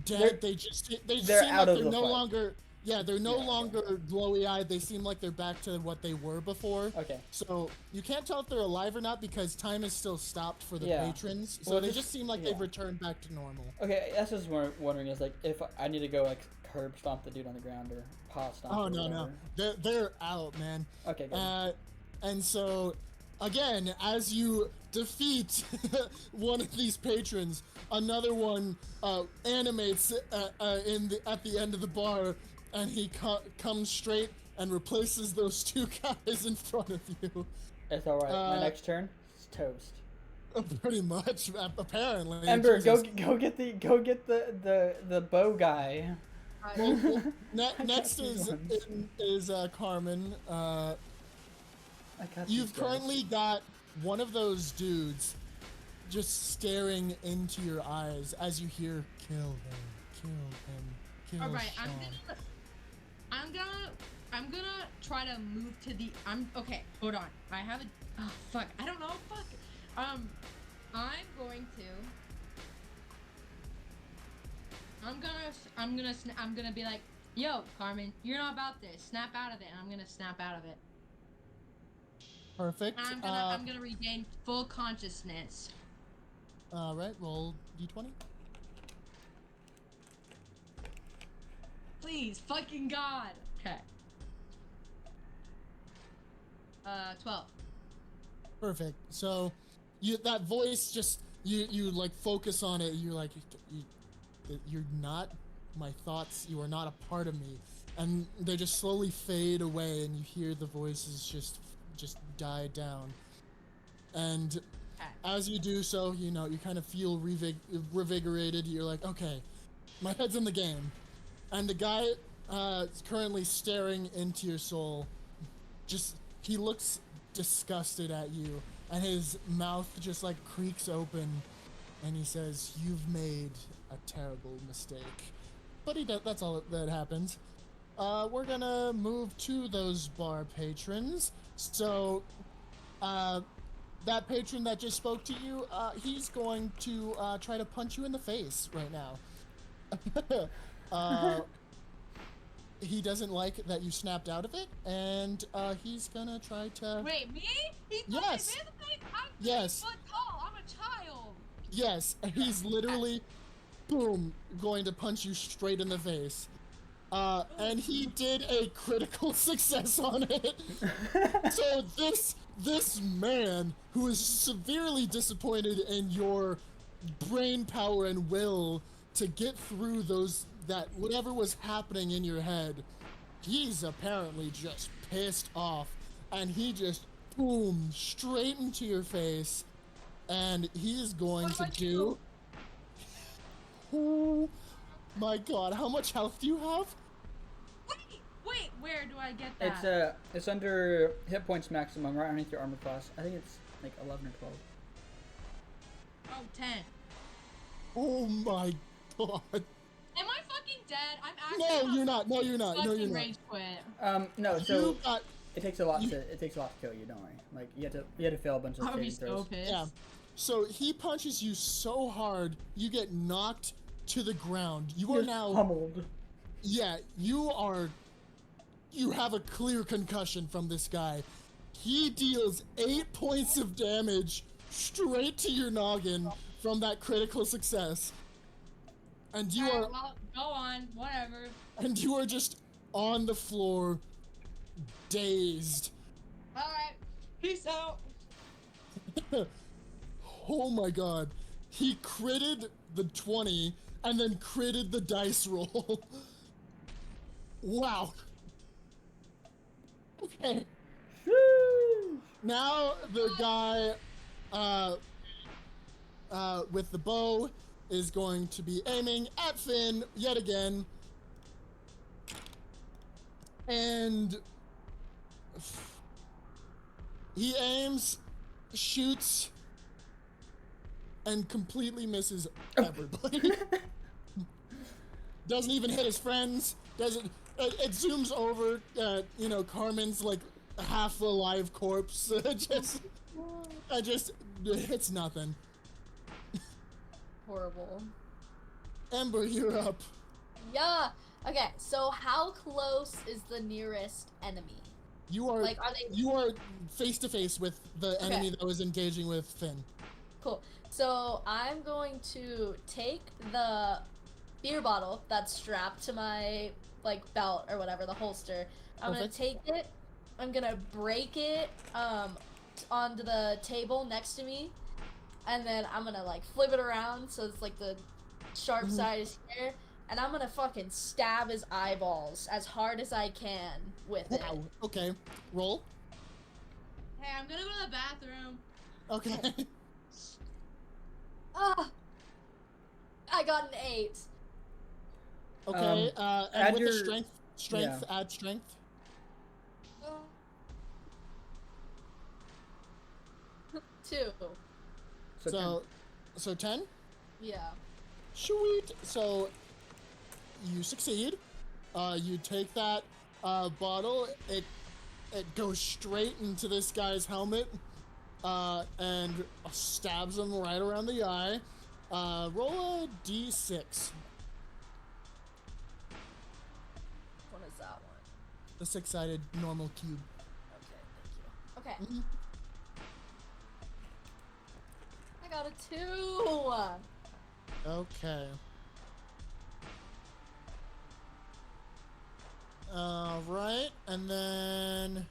dead. They seem out like of they're the no fight. longer. Yeah, they're no longer glowy-eyed. They seem like they're back to what they were before. Okay. So you can't tell if they're alive or not because time is still stopped for the Yeah. patrons. So Well, they just seem like they've returned back to normal. Okay, that's just wondering is like if I need to go like curb stomp the dude on the ground or paw stomp. Oh or no, whatever. they're out, man. Okay, good. And so, again, as you defeat one of these patrons, another one animates at the end of the bar, and he comes straight and replaces those 2 guys in front of you. It's all right. My next turn, it's toast. Pretty much, apparently. Ember, Jesus. go get the bow guy. Well, next is Carmen. You've currently got one of those dudes just staring into your eyes as you hear, "Kill him, kill him, kill him." All right, I'm gonna try to move to the. Okay. Hold on. I have a. Oh fuck! I don't know. Fuck. I'm going to. I'm gonna be like, yo, Carmen, you're not about this. Snap out of it, and I'm gonna snap out of it. Perfect. And I'm gonna regain full consciousness. All right, roll d20. Please, fucking God. Okay. 12. Perfect. So, that voice just you like focus on it. You're like, you're not my thoughts. You are not a part of me, and they just slowly fade away, and you hear the voices just die down. And as you do so, you kind of feel revigorated. You're like, okay, my head's in the game. And the guy is currently staring into your soul. He looks disgusted at you, and his mouth just like creaks open, and he says, "You've made a terrible mistake." But that's all that happens. We're gonna move to those bar patrons. So, that patron that just spoke to you, he's going to try to punch you in the face right now. He doesn't like that you snapped out of it, and he's gonna try to. Wait, me? Yes. I'm Yes. 8 foot tall. I'm a child. Yes, he's literally, boom, going to punch you straight in the face. And he did a critical success on it. So this man, who is severely disappointed in your brain power and will to get through that whatever was happening in your head, he's apparently just pissed off, and he just boom straight into your face, and he is going What to about do. Oh my god! How much health do you have? Wait, where do I get that? It's under hit points maximum, right underneath your armor class. I think it's like 11 or 12. Oh, 10. Oh my god! Am I fucking dead? I'm actually No, you're not. No, you're not. No, you're fucking not. rage quit. No. So You got. it takes a lot to kill you. Don't worry. Like you had to fail a bunch of I would be saving so throws. pissed. Yeah. So he punches you so hard, you get knocked to the ground. You are Just now. pummeled. Yeah, you have a clear concussion from this guy. He deals 8 points of damage straight to your noggin from that critical success. And you Alright, are well, go on, whatever. just on the floor, dazed. Alright, peace out. Oh my god. He critted the 20 and then critted the dice roll. Wow. Okay. Now the guy with the bow is going to be aiming at Finn yet again. And he aims, shoots, and completely misses everybody. Doesn't even hit his friends. Doesn't. It zooms over. Carmen's like half alive corpse. Just hits nothing. Horrible. Ember, you're up. Yeah. Okay. So how close is the nearest enemy? You are. Like, are they? You are face to face with the Okay. enemy that was engaging with Finn. Cool. So I'm going to take the beer bottle that's strapped to my belt or whatever, the holster. I'm gonna Perfect. take it. I'm gonna break it onto the table next to me, and then I'm gonna flip it around so it's like the sharp side is here, and I'm gonna fucking stab his eyeballs as hard as I can with it. Wow. Okay. Roll. Hey, I'm gonna go to the bathroom. Okay. Ah! I got an 8. Okay. add And with your- the strength, add strength. Two. So 10. Yeah. Sweet. So you succeed. You take that bottle. It goes straight into this guy's helmet, and stabs him right around the eye. Roll a d6. What is that one? The 6-sided normal cube. Okay, thank you. Okay. Mhm. I got a 2. Okay. Right, and then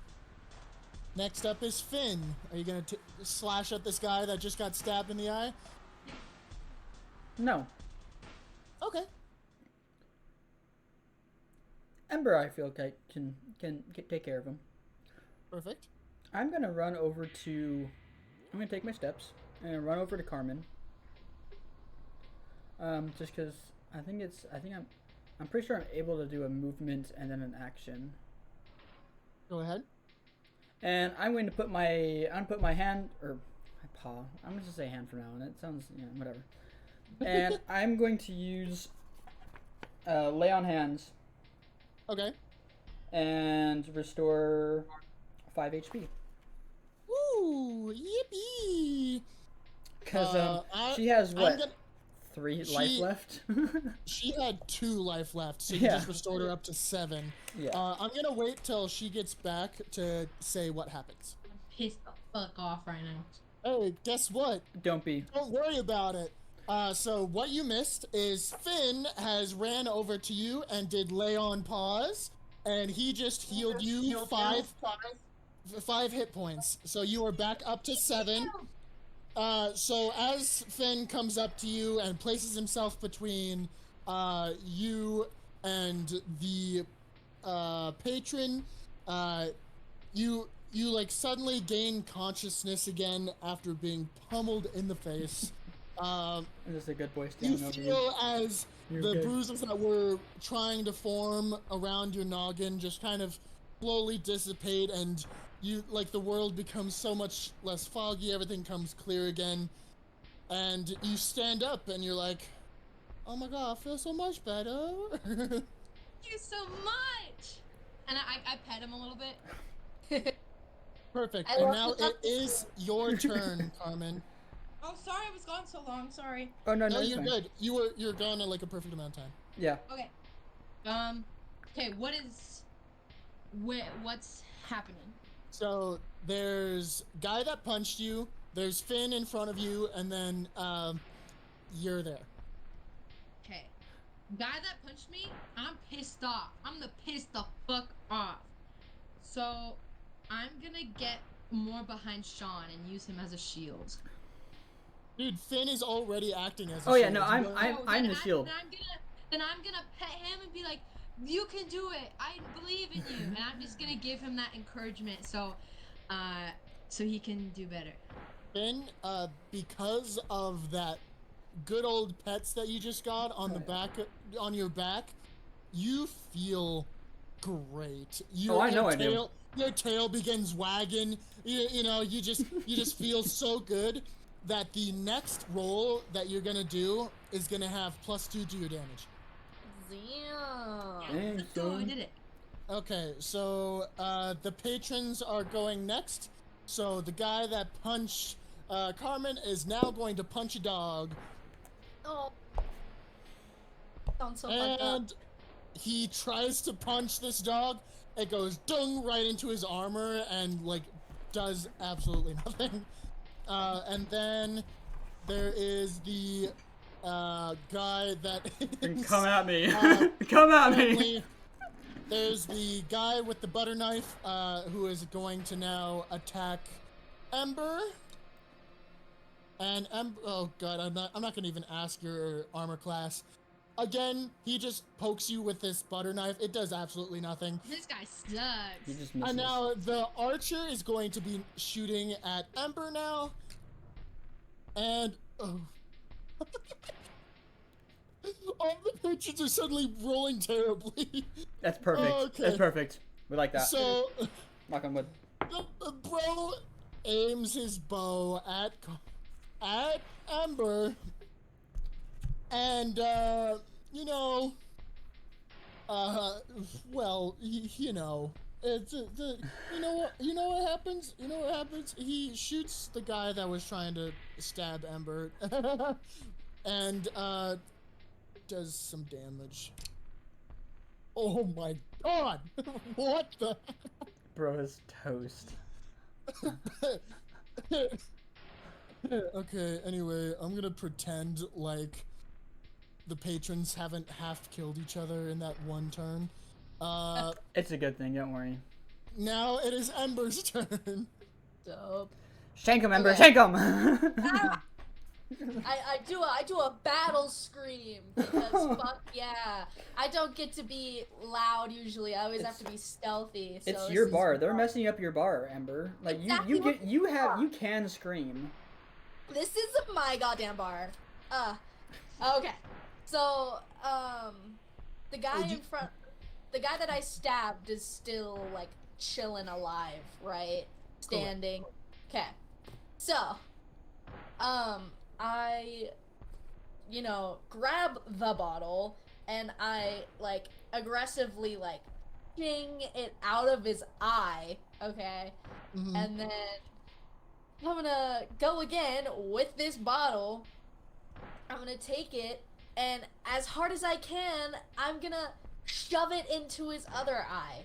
next up is Finn. Are you gonna slash at this guy that just got stabbed in the eye? No. Okay. Ember, I feel like can take care of him. Perfect. I'm gonna run over to. I'm gonna take my steps and run over to Carmen. Just because I'm pretty sure I'm able to do a movement and then an action. Go ahead. And I'm going to put my hand or my paw. I'm gonna just say hand from now on. It sounds whatever. And I'm going to use lay on hands Okay. and restore 5 HP. Woo! Yippee! Because I- she has I'm what gonna- 3 life left. She had 2 life left, so you Yeah. just restored her up to 7. Yeah. I'm gonna wait till she gets back to say what happens. I'm pissed the fuck off right now. Hey, guess what? Don't be. Don't worry about it. So what you missed is Finn has ran over to you and did lay on pause, and he just healed you 5 hit points. So you are back up to 7. So as Finn comes up to you and places himself between you and the patron, you you like suddenly gain consciousness again after being pummeled in the face. This is a good boy You standing over you. feel as You're the good. bruises that were trying to form around your noggin just kind of slowly dissipate, and you like the world becomes so much less foggy. Everything comes clear again, and you stand up and you're like, "Oh my god, I feel so much better." Thank you so much. And I pet him a little bit. Perfect. I And love now the- it is your turn, Carmen. Oh, sorry, I was gone so long. Sorry. Oh no, No, it's you're fine. good. You're gone in like a perfect amount of time. Yeah. Okay. Okay. What's happening? So there's guy that punched you. There's Finn in front of you, and then you're there. Okay. Guy that punched me, I'm pissed off. I'm the pissed the fuck off. So, I'm gonna get more behind Sean and use him as a shield. Dude, Finn is already acting as a Oh yeah, shield. no, You I'm don't- I'm the shield. Then I'm gonna pet him and be like, "You can do it. I believe in you." And I'm just gonna give him that encouragement, so he can do better. Finn, because of that good old pets that you just got on the back, on your back, you feel great. I know I do. Your tail begins wagging. You know, you just feel so good that the next roll that you're gonna do is gonna have +2 to your damage. Damn. Dang, Let's go. I son. did it. Okay, so the patrons are going next. So the guy that punched Carmen is now going to punch a dog, Oh. Sounds so fucked up. and he tries to punch this dog. It goes dung right into his armor and like does absolutely nothing. And then there is the guy that is Come at me. Uh, Come at me. currently- There's the guy with the butter knife who is going to now attack Ember. And oh god, I'm not gonna even ask your armor class. Again, he just pokes you with this butter knife. It does absolutely nothing. This guy sucks. You just missed. And now the archer is going to be shooting at Ember now. And oh. All the patrons are suddenly rolling terribly. That's perfect. Okay. That's perfect. We like that. So Knock on wood. the bro aims his bow at Ember, and you know, well, you know, it's you know what happens. You know what happens. He shoots the guy that was trying to stab Ember, and does some damage. Oh my god! What the? Bro is toast. Okay, anyway, I'm gonna pretend like the patrons haven't half killed each other in that one turn. It's a good thing. Don't worry. Now it is Ember's turn. Dope. Shank him, Ember. Okay. Shank him. I do a battle scream because fuck yeah. I don't get to be loud usually. I always have to be stealthy. So It's this your is bar. They're fun. messing up your bar, Ember. Like Exactly you what you can scream. This is my goddamn bar. Okay. So the guy in front, the guy that I stabbed is still like chilling alive, right? Standing. Okay. So I, grab the bottle and I like aggressively like ding it out of his eye, okay? Mhm. And then I'm gonna go again with this bottle. I'm gonna take it and as hard as I can, I'm gonna shove it into his other eye.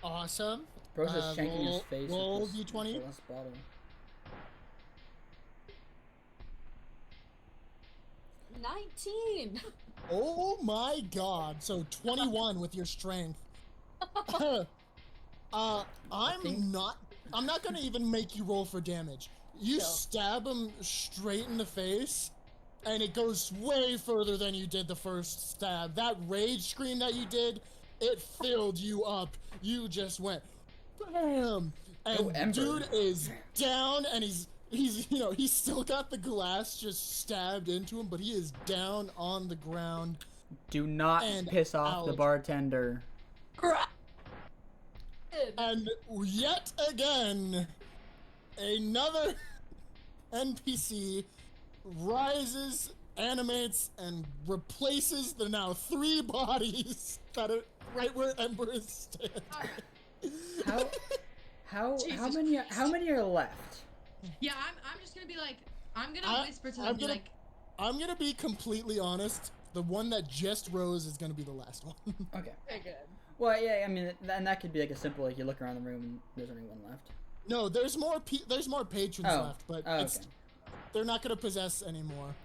Awesome. Bro's just shanking his face roll with this D20. last bottle. 19. Oh my god. So 21 with your strength. I'm not gonna even make you roll for damage. You No. stab him straight in the face, and it goes way further than you did the first stab. That rage scream that you did, it filled you up. You just went, bam! And Ember. dude is down, and he's he's still got the glass just stabbed into him, but he is down on the ground. Do not And piss off the out. bartender. And yet again, another NPC rises, animates, and replaces the now 3 bodies that are right where Ember is standing. How Jesus many are left? Yeah, I'm just gonna be like, I'm gonna whisper to them, be like, I'm gonna be completely honest. The one that just rose is gonna be the last one. Okay. Very good. Well, yeah, I mean, and that could be like a simple, like you look around the room and there's only one left. No, there's more patrons Oh. left, but Oh, it's, okay. they're not gonna possess anymore.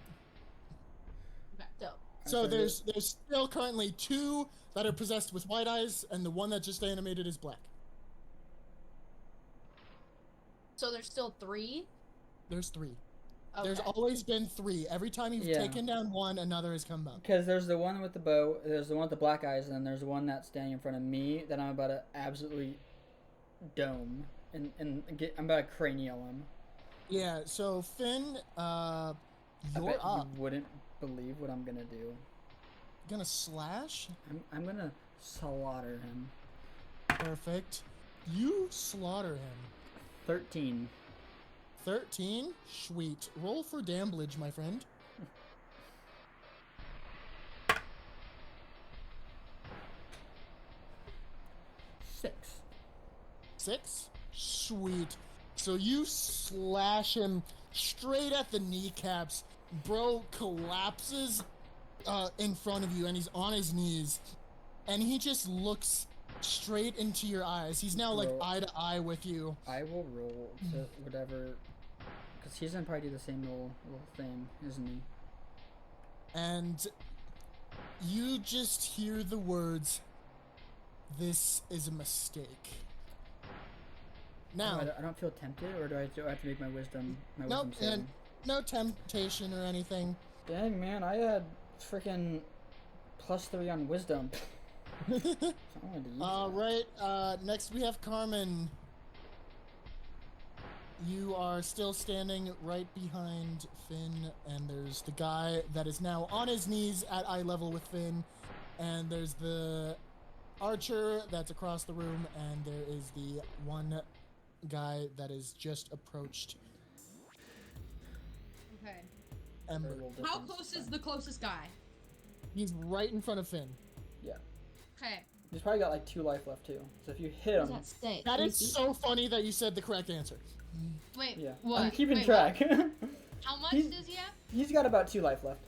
Dope. So there's still currently 2 that are possessed with white eyes, and the one that just animated is black. So there's still 3? There's 3. Okay. There's always been 3. Every time you've Yeah. taken down one, another has come up. Because there's the one with the bow, there's the one with the black eyes, and then there's the one that's standing in front of me that I'm about to absolutely dome and I'm about to cranial him. Yeah. So Finn, I you're bet up. you wouldn't believe what I'm gonna do. Gonna slash. I'm gonna slaughter him. Perfect. You slaughter him. 13. 13. Sweet. Roll for damage, my friend. Six. 6. Sweet. So you slash him straight at the kneecaps. Bro collapses in front of you, and he's on his knees. And he just looks straight into your eyes. He's now like Bro. eye to eye with you. I will roll to whatever, because he's gonna probably do the same little thing, isn't he? And you just hear the words, "This is a mistake." Now, I don't feel tempted, or do I have to make my wisdom nope, saving? and no temptation or anything. Dang, man, I had freaking +3 on wisdom. So I wanted to use that. Right, next we have Carmen. You are still standing right behind Finn, and there's the guy that is now on his knees at eye level with Finn, and there's the archer that's across the room, and there is the one guy that is just approached okay. Ember. Very little How difference, close so. is the closest guy? He's right in front of Finn. Yeah. Okay. He's probably got like 2 life left too. So if you hit What him, does that say? That 3 is feet? so funny that you said the correct answer. Wait. yeah, What? I'm keeping Wait, track. what? How much He's- does he have? He's got about 2 life left.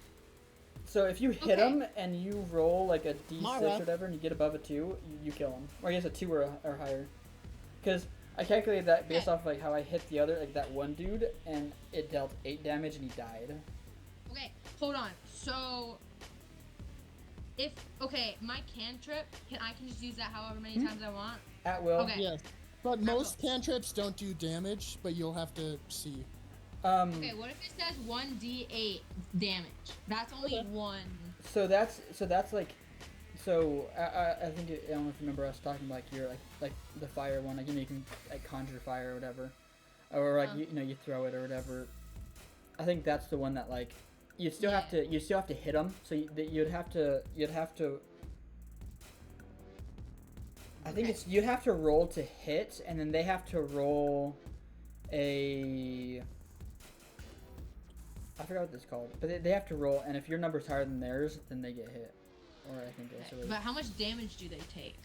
So if you hit Okay. him and you roll like a D6 Mara. or whatever, and you get above a 2, you kill him. Or I guess a 2 or higher. Because I calculated that based Okay. off like how I hit the other, like that one dude, and it dealt 8 damage and he died. Okay, hold on. So, my cantrip, I can just use that however many times I want. At will. Okay. Yes. But most cantrips don't do damage, but you'll have to see. Okay, what if it says 1d8 damage? That's only Okay. one. So that's like, I think I don't know if you remember us talking about like the fire one, like you can like conjure fire or whatever, or like you throw it or whatever. I think that's the one that like you still have to hit them. So you'd have to. I think Okay. you'd have to roll to hit, and then they have to roll a. I forgot what this is called, but they have to roll, and if your number's higher than theirs, then they get hit. Or I think that's But how much damage do they take?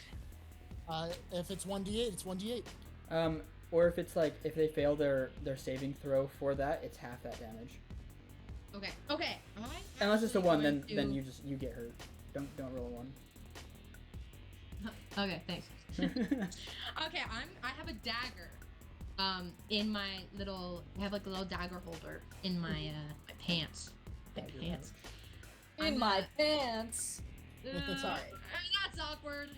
If it's 1d8, it's 1d8. Or if it's like if they fail their saving throw for that, it's half that damage. Okay. Unless it's a 1, then then you get hurt. Don't roll a 1. Okay, thanks. Okay, I have a dagger. In my little, I have like a little dagger holder in my my pants. My Dagger pants. In my pants. Sorry. That's awkward.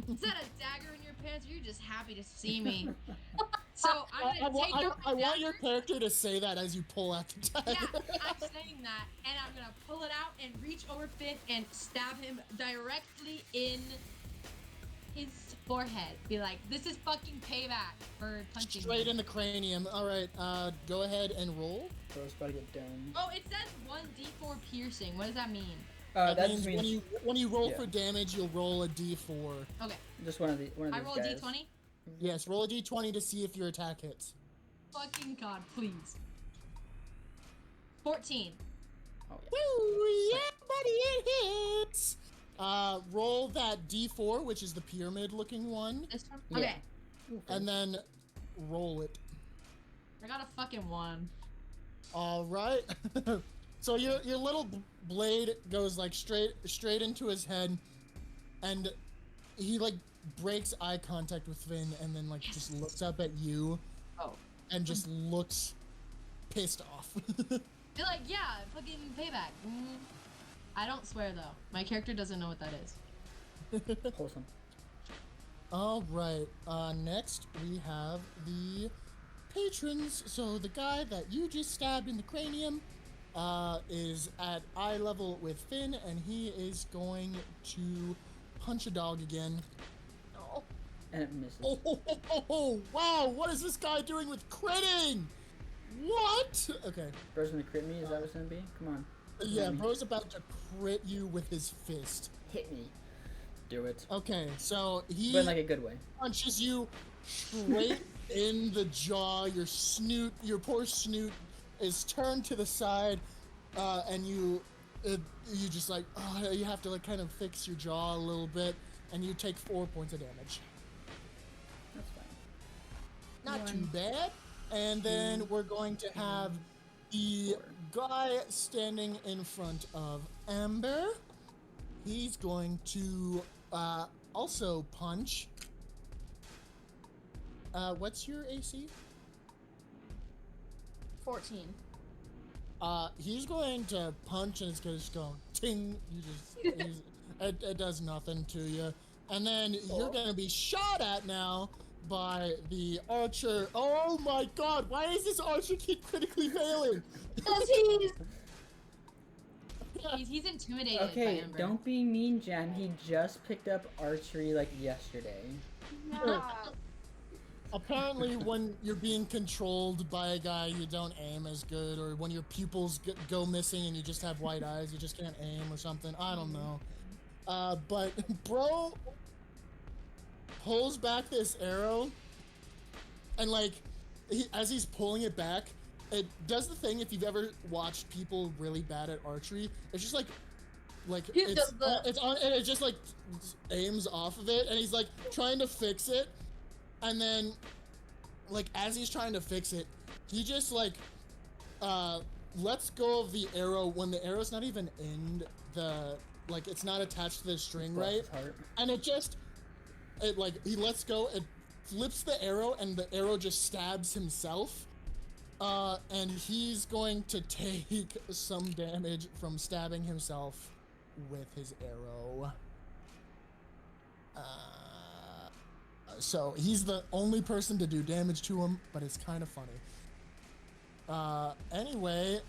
Is that a dagger in your pants? Or are you just happy to see me? So I'm gonna take out I the want your dagger. character to say that as you pull out the dagger. Yeah, I'm saying that, and I'm gonna pull it out and reach over Finn and stab him directly in his forehead. Be like, this is fucking payback for punching Straight me. in the cranium. All right. Go ahead and roll. Bro's about to get domed. Oh, it says 1d4 piercing. What does that mean? That That means just means when you roll yeah. for damage, you'll roll a d4. Okay. just one of these I roll guys. a d20? Yes, roll a d20 to see if your attack hits. Fucking god, please. 14. Oh yeah. Woo! Yeah, buddy, it hits. Roll that d4, which is the pyramid-looking one, This one? Yeah. Okay. Ooh, and then roll it. I got a fucking 1. All right. So your little blade goes like straight into his head, and he like breaks eye contact with Finn, and then like just looks up at you, Oh. and just looks pissed off. Be like, yeah, fucking payback. I don't swear though. My character doesn't know what that is. Wholesome. All right. Next we have the patrons. So the guy that you just stabbed in the cranium is at eye level with Finn, and he is going to punch a dog again. No. And it misses. Oh, wow! What is this guy doing with critting? What? Okay. Bro's gonna crit me, is that what it's gonna be? Come on. Yeah, bro's about to crit you with his fist. Hit me. Do it. Okay, so he But in like a good way. punches you straight in the jaw. Your poor snoot is turned to the side, and you just like, you have to like kind of fix your jaw a little bit, and you take 4 points of damage. That's fine. Not too bad. And then we're going to have the guy standing in front of Amber. He's going to also punch. What's your AC? 14. He's going to punch, and it's going to just go ting. It does nothing to you. And then you're going to be shot at now by the archer. Oh my god, why does this archer keep critically failing? Because He's intimidated by Okay, Ember. don't be mean, Jen. He just picked up archery like yesterday. yeah. Apparently, when you're being controlled by a guy, you don't aim as good, or when your pupils go missing and you just have white eyes, you just can't aim or something. I don't know. But bro pulls back this arrow, and like, as he's pulling it back, it does the thing. If you've ever watched people really bad at archery, it's just like it's on, and it just like aims off of it, and he's like trying to fix it, and then like as he's trying to fix it, he just like lets go of the arrow when the arrow's not even in the, like, it's not attached to the string, right? And it like, he lets go, it flips the arrow, and the arrow just stabs himself. And he's going to take some damage from stabbing himself with his arrow. So he's the only person to do damage to him, but it's kind of funny. Anyway,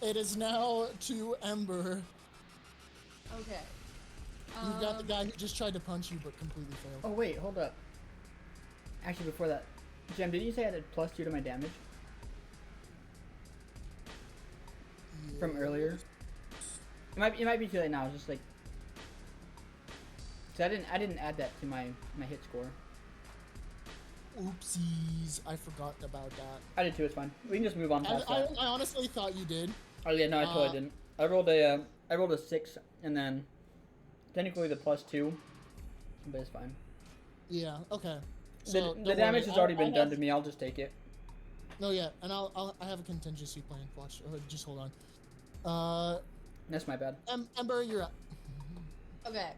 it is now to Ember. Okay. You've got the guy who just tried to punch you but completely failed. Oh wait, hold up. Actually, before that, Jem, did you say I did +2 to my damage from earlier? It might be too late now. It's just like, so I didn't add that to my hit score. Oopsies, I forgot about that. I did too. It's fine. We can just move on past I that. honestly thought you did. Oh yeah, no, I totally didn't. I rolled a 6, and then technically the +2, but it's fine. Yeah. Okay. So The damage has already been done to me. I'll just take it. No, yeah, and I have a contingency plan. Watch. Just hold on. That's my bad. Ember, you're up. Okay.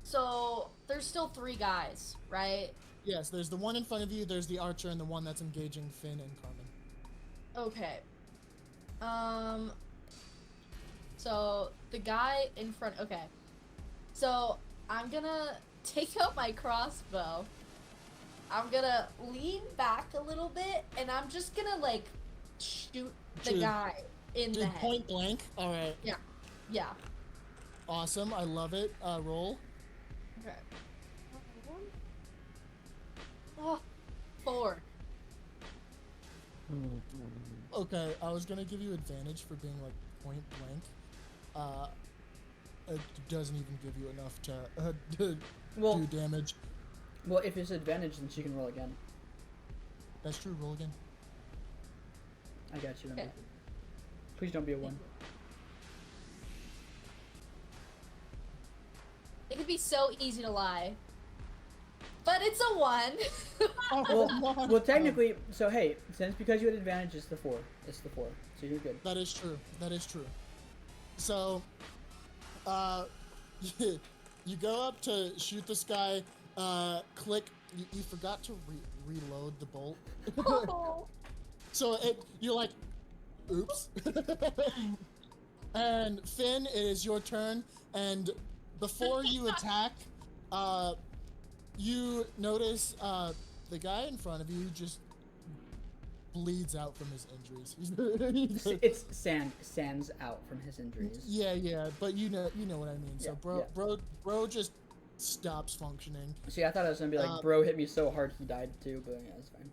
So there's still 3 guys, right? Yes, there's the one in front of you. There's the archer, and the one that's engaging Finn and Carmen. Okay. So the guy in front. Okay. So I'm gonna take out my crossbow. I'm gonna lean back a little bit, and I'm just gonna like shoot the Dude. guy in the Dude, head. point blank. All right. Yeah. Awesome. I love it. Roll. Okay. Oh, 4. Okay, I was gonna give you advantage for being like point blank. It doesn't even give you enough to Well, do damage. well, if it's advantage, then she can roll again. That's true. Roll again. I got you. Ember. Okay. Please don't be a 1. It could be so easy to lie. But it's a 1. Well, technically, so hey, since because you had advantage, it's the 4. It's the 4, so you're good. That is true. That is true. So, you go up to shoot this guy. Click. You forgot to reload the bolt. Oh. So you're like, oops. And Finn, it is your turn. And before you attack, you notice the guy in front of you just bleeds out from his injuries. It's sands out from his injuries. Yeah, but you know what I mean. So Yeah, bro just stops functioning. See, I thought it was gonna be like, bro hit me so hard he died too, but yeah, it's fine.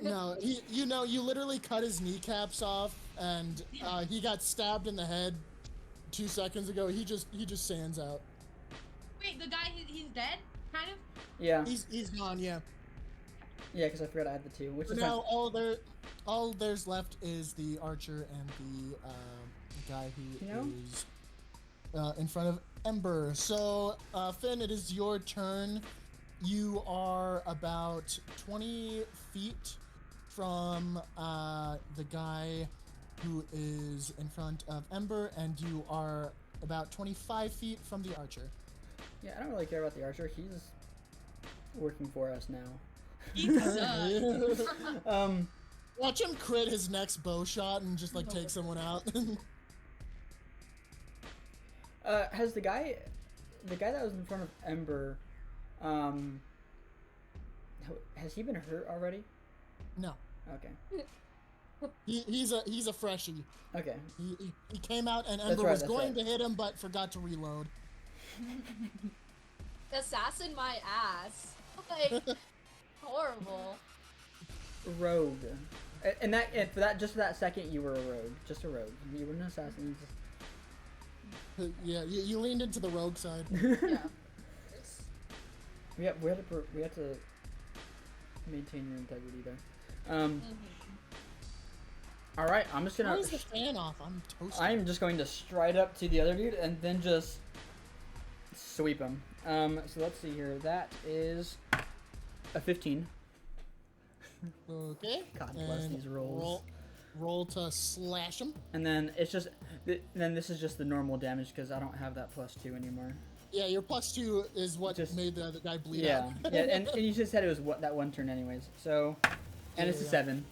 No, you literally cut his kneecaps off, and he got stabbed in the head 2 seconds ago. He just sands out. Wait, the guy he's dead, kind of. Yeah, He's gone. Yeah. yeah, because I forgot I had the 2, which So is now fine. all there's left is the archer and the guy who is in front of Ember. So Finn, it is your turn. You are about 20 feet from the guy who is in front of Ember, and you are about 25 feet from the archer. Yeah, I don't really care about the archer. He's working for us now. He sucks. Watch him crit his next bow shot and just like take someone out. Has the guy that was in front of Ember, has he been hurt already? No, Okay. he's a freshie. Okay. He came out and That's Ember right, was that's going right. to hit him but forgot to reload. Assassin my ass. Like, horrible. Rogue. And for that second, you were a rogue. Just a rogue. You were an assassin. Yeah, you leaned into the rogue side. Yeah. We have to maintain your integrity there. All right, I'm just Why gonna. is the fan off? I'm toasted. I'm just going to stride up to the other dude and then just sweep him. So let's see here. That is a 15. Okay. God bless And these rolls. Roll to slash him. And then it's just. Then this is just the normal damage because I don't have that +2 anymore. Yeah, your +2 is what Just- made the other guy bleed Yeah, out. yeah, and you just said it was that one turn anyways. So, and it's a Yeah. 7.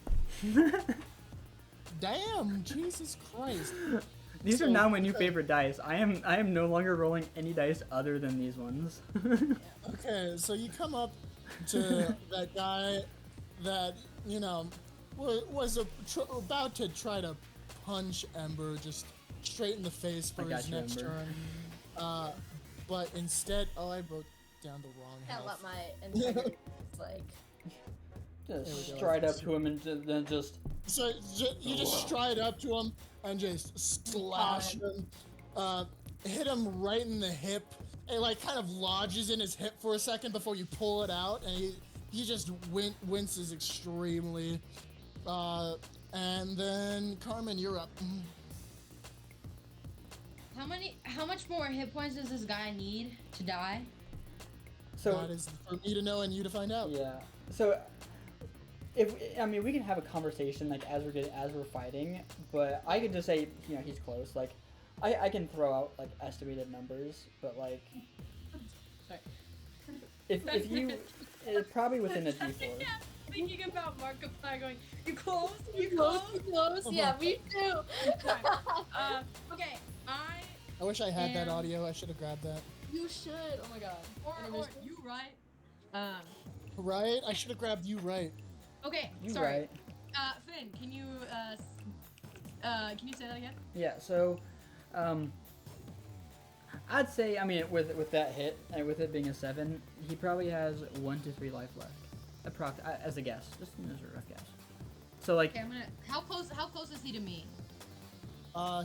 Damn, Jesus Christ. These are So- now my new favorite dice. I am no longer rolling any dice other than these ones. Okay, so you come up to that guy that, you know, was about to try to punch Ember just straight in the face for I got his you, next Ember. turn. But instead, I wrote down the wrong Can't health. let my integrity like. There we Just go. stride up to him and then just. So you just stride up to him and just slash him, hit him right in the hip. It like kind of lodges in his hip for a second before you pull it out, and he just winces extremely. And then Carmen, you're up. How much more hit points does this guy need to die? So That is for me to know and you to find out. yeah. So we can have a conversation like as we're fighting, but I could just say he's close. Like I can throw out like estimated numbers, but like Sorry. if you it's probably within a D4. Yeah, thinking about Markiplier going, you close? Close. Yeah, me too. Okay, I wish I had that And- audio. I should have grabbed that. You should. Oh my god. or you right. Right? I should have grabbed you right. Okay, You sorry. right? Finn, can you say that again? Yeah. So, I'd say with that hit and with it being a 7, he probably has 1 to 3 life left. as a guess, just as a rough guess. So like, Okay, I'm gonna. How close is he to me?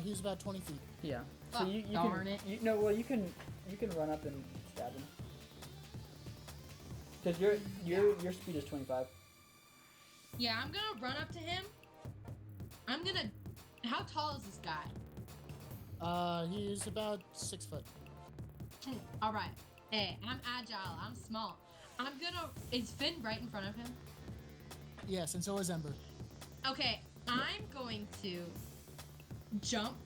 He's about 20 feet. yeah. So Fuck, you darn can, it. you can run up and stab him. Because your speed is 25. Yeah, I'm gonna run up to him. I'm gonna. How tall is this guy? He's about 6 foot. All right. Hey, I'm agile. I'm small. I'm gonna. Is Finn right in front of him? Yes, and so is Ember. Okay, I'm going to jump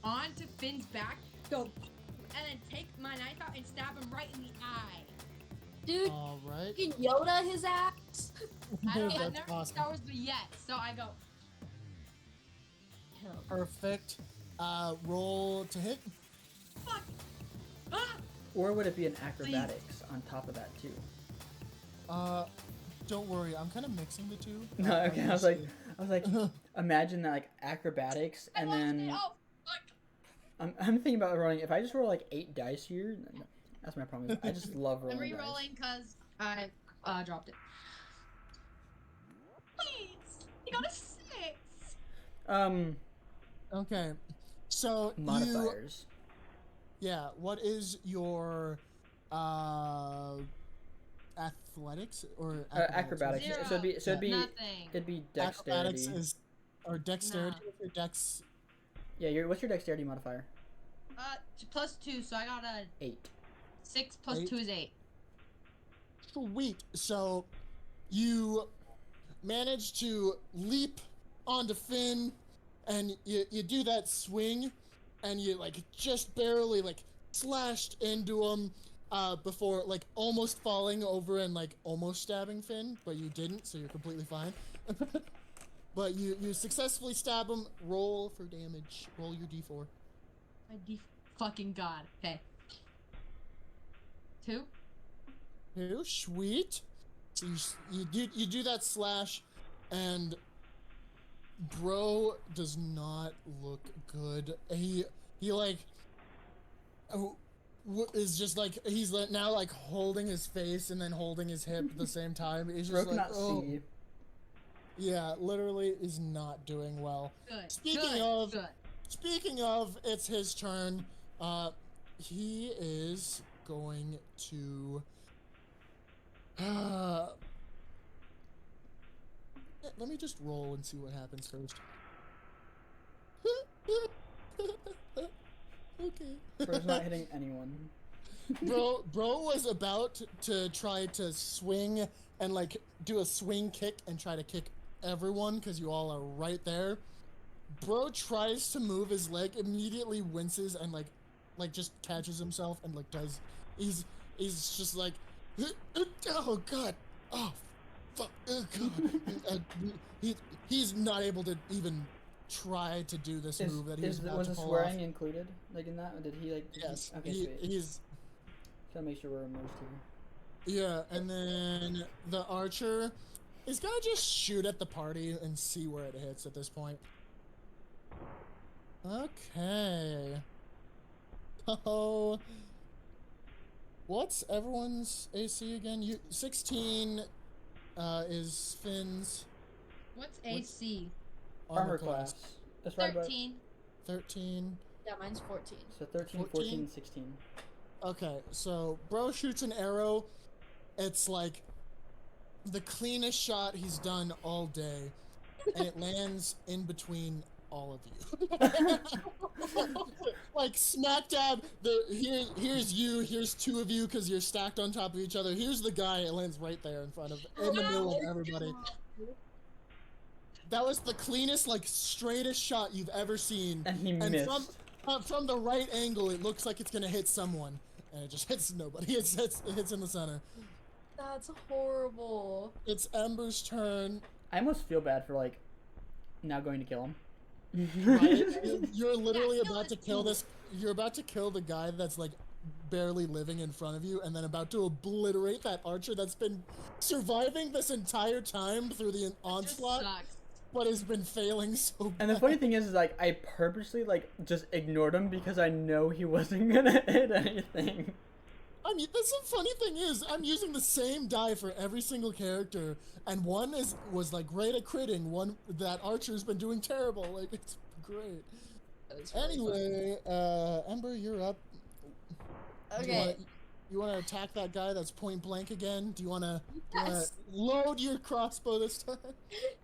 onto Finn's back, go, and then take my knife out and stab him right in the eye. Dude, All right. you can Yoda his ass. I don't. I've That's never seen awesome. Star Wars, but yet, so I go. Perfect. Roll to hit. Fuck. Ah! Or would it be an acrobatics on top of that too? Don't worry. I'm kind of mixing the two. No, okay. I was like, imagine that like acrobatics, and I lost then it. Oh, fuck. I'm thinking about rolling. If I just roll like 8 dice here, that's my problem. I just love rolling I'm dice. re-rolling because I dropped it. Please, you got a 6. Okay. So Modifiers. Yeah. What is your athletics or Acrobatics. Zero. So it'd be Nothing. dexterity. Acrobatics is or dexterity. No. Or dex. Yeah, what's your dexterity modifier? +2, so I got a 8. 6 plus 8. 2 is 8. Sweet. So you manage to leap onto Finn, and you do that swing, and you like just barely like slashed into him before like almost falling over and like almost stabbing Finn, but you didn't, so you're completely fine. But you successfully stab him. Roll for damage. Roll your d4. My fucking god. Okay. 2. Two, sweet. So you do that slash, and bro does not look good. He like is just like he's now like holding his face and then holding his hip at the same time. He's Bro just like, cannot oh, see. yeah, literally is not doing well. Good. Speaking Good. of, it's his turn. He is going to. Let me just roll and see what happens first. Okay. Bro's not hitting anyone. Bro was about to try to swing and like do a swing kick and try to kick everyone because you all are right there. Bro tries to move his leg, immediately winces and like just catches himself and like does. He's just like, oh god, oh fuck, oh god. He's not able to even try to do this move that he was about was to the pull swearing off. included, like in that? Or did he like? Yes, Okay, sweet. he's. Gotta make sure we're immersed here. Yeah, and then the archer is gonna just shoot at the party and see where it hits at this point. Okay. Oh. What's everyone's AC again? 16 is Finn's. What's AC? Armor class. That's right. 13. 13. Yeah, mine's 14. So 13, 14? 14, 16. Okay, so bro shoots an arrow. It's like the cleanest shot he's done all day, and it lands in between all of you. Like smack dab. Here's you. Here's 2 of you because you're stacked on top of each other. Here's the guy. It lands right there in the middle of everybody. That was the cleanest, like straightest shot you've ever seen. And he missed. From the right angle, it looks like it's gonna hit someone, and it just hits nobody. It hits in the center. That's horrible. It's Ember's turn. I almost feel bad for like now going to kill him. Right? You're literally Yeah, kill about to this kill dude. this. You're about to kill the guy that's like barely living in front of you, and then about to obliterate that archer that's been surviving this entire time through the onslaught, Sucks. but has been failing so bad. And the funny thing is like I purposely like just ignored him because I know he wasn't gonna hit anything. I mean, the funny thing is, I'm using the same die for every single character, and one was like great at critting. One that Archer's been doing terrible. Like it's great. That is really Anyway, Ember, you're up. Okay. You want to attack that guy that's point blank again? Do you want to Yes. load your crossbow this time?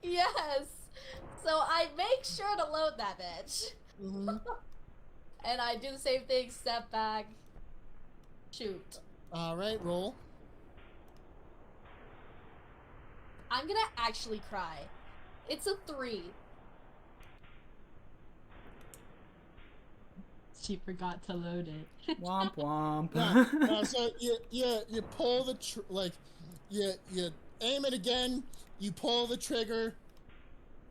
Yes. So I make sure to load that bitch. Mm-hmm. And I do the same thing, step back, shoot. All right, roll. I'm gonna actually cry. It's a 3. She forgot to load it. Womp womp. So you pull the you aim it again. You pull the trigger.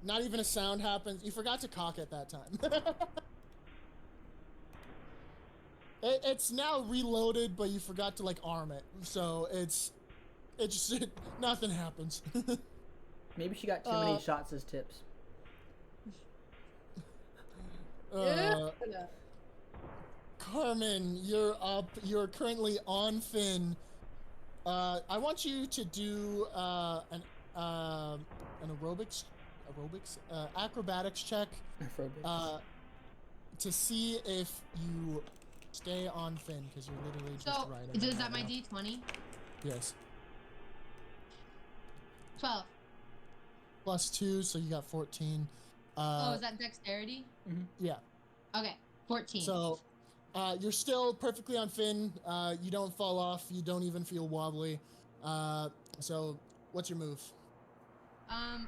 Not even a sound happens. You forgot to cock it that time. It's now reloaded, but you forgot to like arm it. So it's just nothing happens. Maybe she got too many shots as tips. Carmen, you're up. You're currently on Finn. I want you to do an acrobatics check to see if you stay on Finn, because you're literally just So, riding. is him that my right now. D20? Yes. 12. +2, so you got 14. Oh, is that dexterity? Yeah. Okay, 14. So, you're still perfectly on Finn. You don't fall off. You don't even feel wobbly. So, what's your move?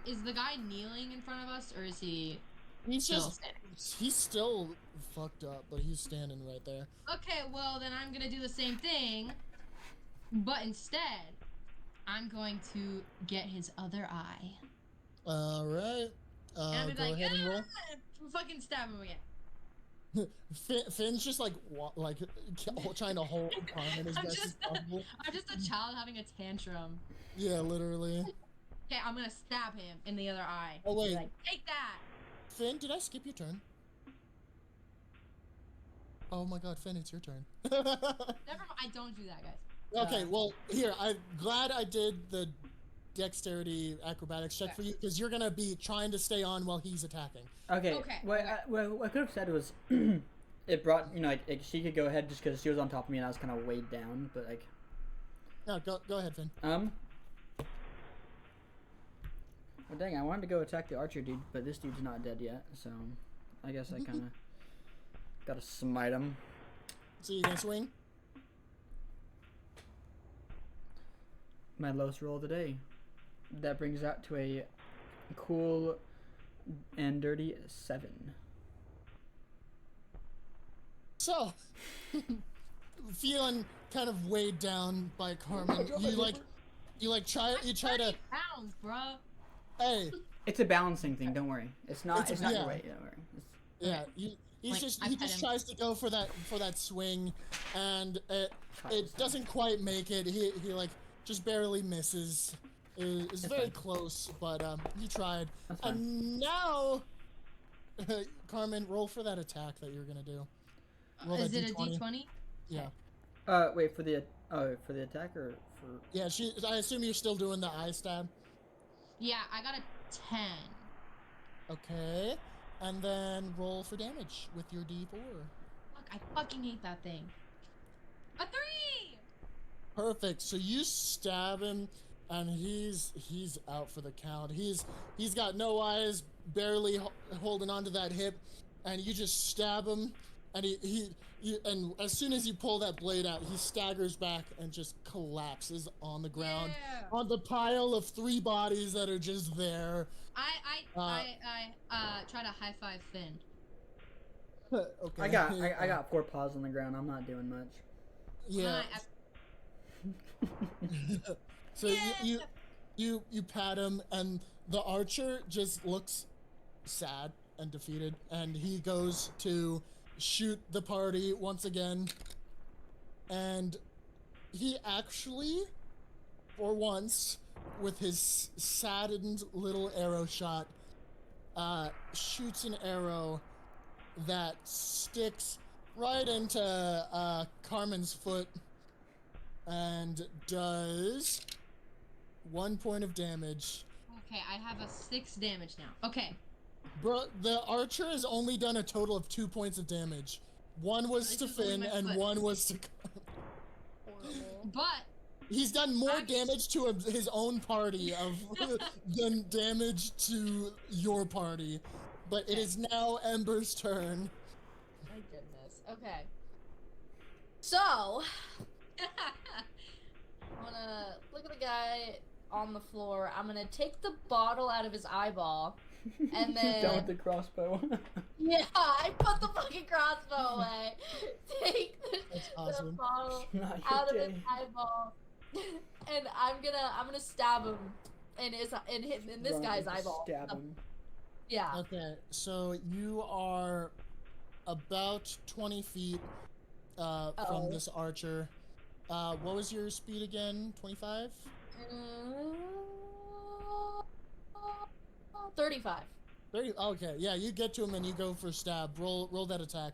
Is the guy kneeling in front of us, or is he He's still just, standing? he's still fucked up, but he's standing right there. Okay, well then I'm gonna do the same thing, but instead, I'm going to get his other eye. All right. And I'll be Go like, ahead and roll. fucking stab him again. Finn's just like trying to hold Carmen as I'm best as just, possible. I'm just a child having a tantrum. Yeah, literally. Okay, I'm gonna stab him in the other eye. Oh, wait. Like, take that. Finn, did I skip your turn? Oh my god, Finn, it's your turn. Never mind. I don't do that, guys. Okay, well, here, I'm glad I did the dexterity acrobatics check for you, because you're gonna be trying to stay on while he's attacking. Okay. Okay, What I could have said was, it brought like she could go ahead just because she was on top of me and I was kind of weighed down, but like. No, go ahead, Finn. Well, dang, I wanted to go attack the archer dude, but this dude's not dead yet, so I guess I kind of gotta smite him. So you gonna swing? My lowest roll of the day. That brings out to a cool and dirty 7. So, feeling kind of weighed down by Carmen, you try to. Pounds, bro. Hey, It's a balancing thing. Don't worry. It's not It's- your yeah. weight. Don't worry. yeah, he Like, just I pet just him. tries to go for that swing, and it It's doesn't quite make it. He like just barely misses. It's very fine. close, but he tried. That's fine. And now, Carmen, roll for that attack that you're gonna do. Roll Is that it a D20? Yeah, Wait for the attack or for. yeah. I assume you're still doing the eye stab. Yeah, I got a 10. Okay, and then roll for damage with your D4. Fuck, I fucking hate that thing. A 3! Perfect. So you stab him, and he's out for the count. He's got no eyes, barely holding onto that hip, and you just stab him, and and as soon as you pull that blade out, he staggers back and just collapses on the ground Yeah. on the pile of 3 bodies that are just there. I try to high five Finn. Okay. I got 4 paws on the ground. I'm not doing much. Yeah. So Yeah. you pat him, and the archer just looks sad and defeated, and he goes to shoot the party once again, and he actually, for once, with his saddened little arrow shot, shoots an arrow that sticks right into Carmen's foot, and does 1 point of damage. Okay, I have a 6 damage now. Okay. Bro, the archer has only done a total of 2 points of damage. One was to This is only Finn, my and foot. one was to. Horrible. But He's done more I'm- damage to his own party than damage to your party. But it is now Ember's turn. My goodness. Okay. So, I'm gonna look at the guy on the floor. I'm gonna take the bottle out of his eyeball. And then- Done with the crossbow. Yeah, I put the fucking crossbow away. Take That's the awesome. bottle Not your out of his day. eyeball, and I'm gonna stab him in this Run, guy's just eyeball. Stab him. Yeah. Okay, so you are about 20 feet from Oh. this archer. What was your speed again? 25? 35. 30? Okay, yeah, you get to him and you go for stab. Roll that attack.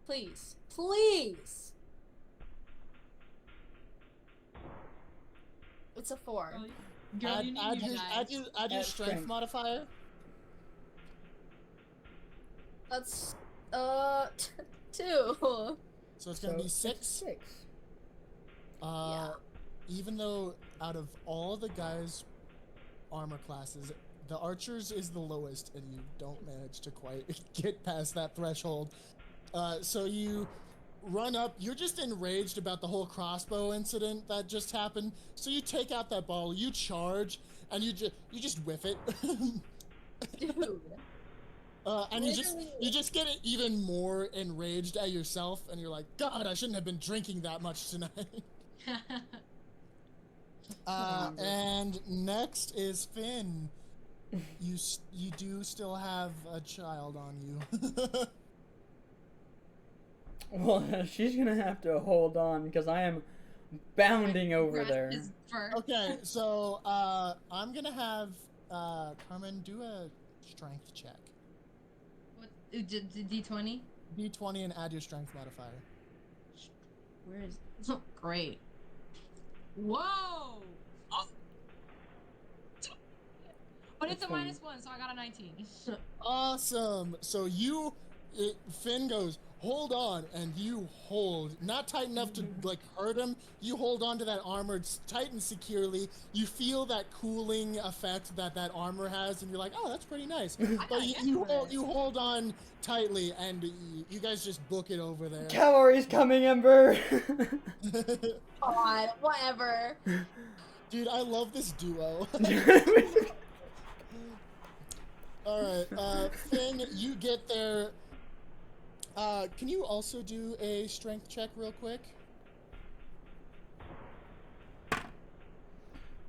Please. Please. It's a 4. Girl, you need add you your, guys. add your Add strength strength. modifier. That's 2. So it's gonna So be 6. 6. Uh, Even though out of all the guys' armor classes, the archers is the lowest, and you don't manage to quite get past that threshold. So you run up. You're just enraged about the whole crossbow incident that just happened. So you take out that bottle, you charge, and you just whiff it. Dude. And you just get even more enraged at yourself, and you're like, God, I shouldn't have been drinking that much tonight. And next is Finn. You do still have a child on you. Well, she's gonna have to hold on because I am bounding over Grasp there. his fur. Okay, so I'm gonna have Carmen do a strength check. What, D20? D20 and add your strength modifier. Where is? Great. Whoa! Oh. But it's a Which one? -1, so I got a 19. Awesome. So Finn goes, hold on, and you hold. Not tight enough to like hurt him. You hold on to that armor tight and securely. You feel that cooling effect that armor has, and you're like, oh, that's pretty nice. But gotta get for this. you hold on tightly, and you guys just book it over there. Cavalry's coming, Ember. God, whatever. Dude, I love this duo. All right, Finn, you get there. Can you also do a strength check real quick?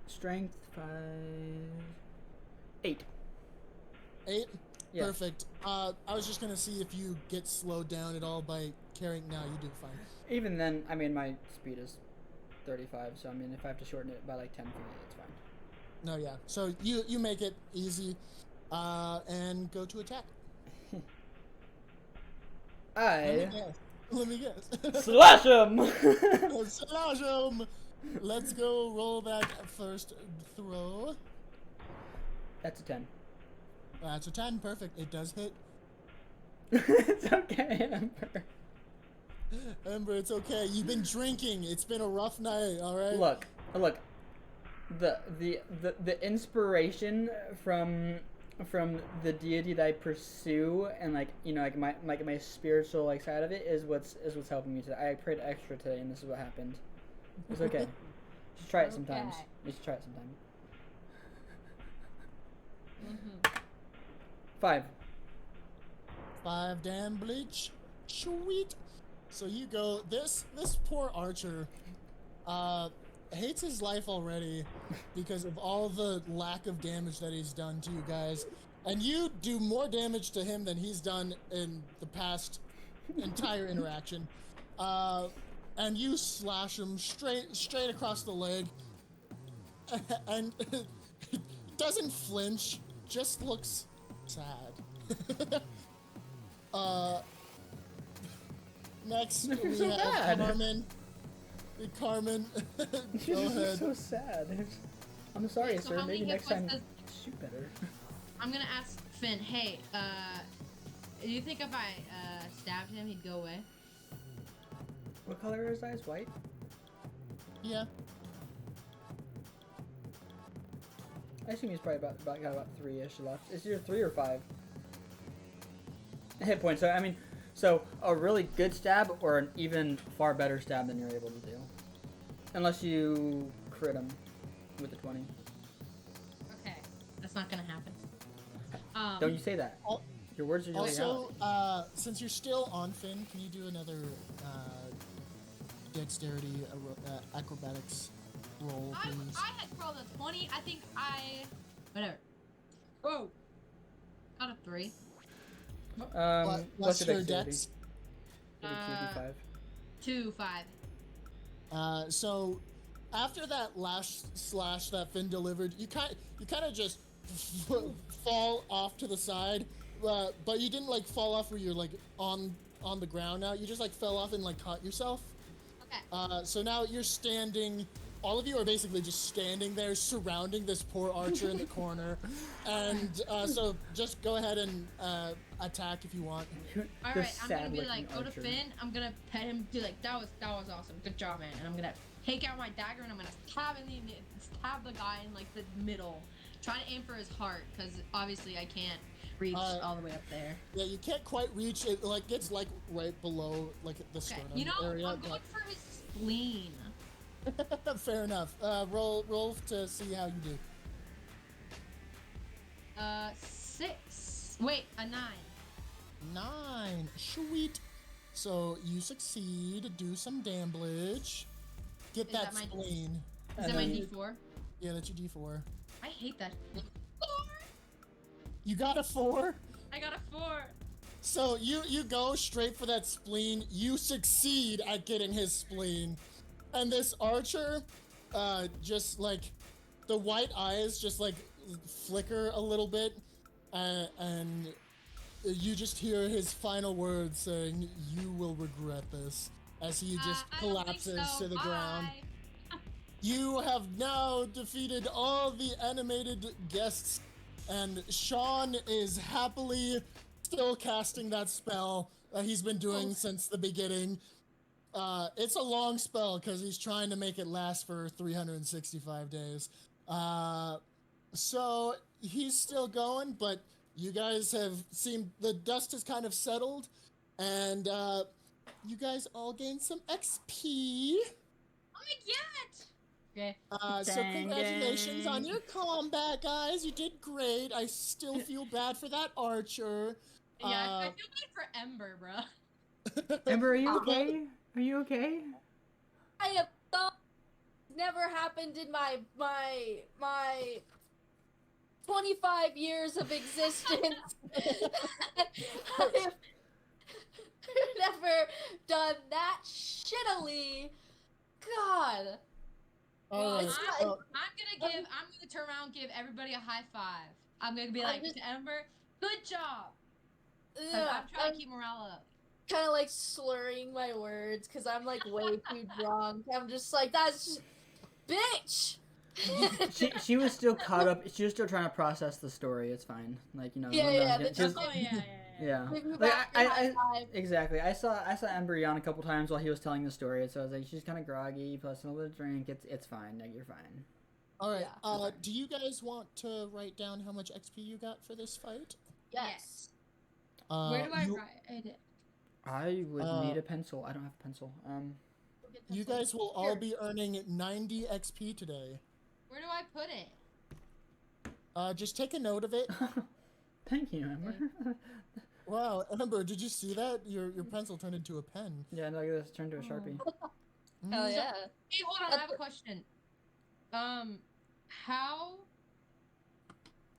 Strength 5. 8. 8? Yeah. Perfect. I was just gonna see if you get slowed down at all by carrying. No, you do fine. Even then, I mean, my speed is 35, so I mean, if I have to shorten it by like 10 feet, it's fine. No, yeah. So you make it easy, and go to attack. Let me guess. Slash him! Slash him. Let's go roll that first throw. That's a 10. That's a 10. Perfect. It does hit. It's okay, Ember. Ember, it's okay. You've been drinking. It's been a rough night. All right. Look. The inspiration from the deity that I pursue and like my spiritual like side of it is what's helping me today. I prayed extra today, and this is what happened. It's okay. Just try it sometimes. Okay. You should try it sometime. Mm-hmm. 5. 5 damn bleach. Sweet. So you go. This poor archer hates his life already because of all the lack of damage that he's done to you guys. And you do more damage to him than he's done in the past entire interaction. And you slash him straight across the leg. And doesn't flinch, just looks sad. Next we So have bad. Carmen. Carmen, You're go ahead. so sad. I'm sorry, So sir. how many Maybe hit next time points shoot better. I'm gonna ask Finn. Hey, do you think if I stabbed him, he'd go away? What color are his eyes? White? Yeah. I assume he's probably got about 3-ish left. Is there 3 or 5 hit points? So I mean, so a really good stab or an even far better stab than you're able to do, unless you crit him with the 20. Okay, that's not gonna happen. Don't you say that? Al- Your words are just Also, since you're still on Finn, can you do another dexterity acrobatics roll, I please? had rolled a 20. I think whatever. Whoa. Got a 3. What's What's your your dexterity? dex? Maybe 2d5. 2, 5. So after that last slash that Finn delivered, you kind of just fall off to the side, but you didn't like fall off where you're like on the ground now. You just like fell off and like caught yourself. Okay. So now you're standing. All of you are basically just standing there, surrounding this poor archer in the corner, and so just go ahead and attack if you want. All right, I'm gonna be like, go to Finn. I'm gonna pet him. Be like, that was awesome. Good job, man. And I'm gonna take out my dagger and I'm gonna stab the guy in like the middle. Try to aim for his heart, because obviously I can't reach all the way up there. Yeah, you can't quite reach it. Like gets like right below like the sternum Okay, area. I'm going for his spleen. Fair enough. Roll to see how you do. 6. Wait, a 9. 9. Sweet. So you succeed. Do some damage. Get Is that that my- spleen. Is that my D4? Yeah, that's your D4. I hate that. 4. You got a 4? I got a 4. So you go straight for that spleen. You succeed at getting his spleen. And this archer, just like the white eyes just like flicker a little bit, and you just hear his final words saying, "You will regret this," as he just I don't think collapses so. to the ground. Bye. You have now defeated all the animated guests, and Sean is happily still casting that spell that he's been doing since the beginning. It's a long spell because he's trying to make it last for 365 days. So he's still going, but you guys have seen the dust has kind of settled, and you guys all gained some XP. Oh my god! Okay. So congratulations on your combat, guys. You did great. I still feel bad for that archer. Yeah, I feel bad for Ember, bro. Ember, are you okay? Are you okay? I have thought never happened in my 25 years of existence. I have never done that shittily. God. All right. I'm gonna turn around and give everybody a high 5. I'm gonna be like, Ember, good job. 'Cause I'm trying to keep morale up. Kind of like slurring my words because I'm like way too drunk. I'm just like, that's just, bitch. She was still caught up. She was still trying to process the story. It's fine. Like, you know. Yeah. Just, Oh yeah. yeah. Give me Like, back your high five. exactly. I saw Ember yawn a couple times while he was telling the story. So I was like, she's kind of groggy. Plus a little bit of drink. It's fine. Like, you're fine. All right. Yeah. Do you guys want to write down how much XP you got for this fight? Yes. Where do I you, write it? I would need a pencil. I don't have a pencil. You guys will all be earning 90 XP today. Where do I put it? Just take a note of it. Thank you, Ember. Wow, Ember, did you see that? Your pencil turned into a pen. Yeah, no, this turned to a Sharpie. Hell yeah. Hey, hold on. I have a question. How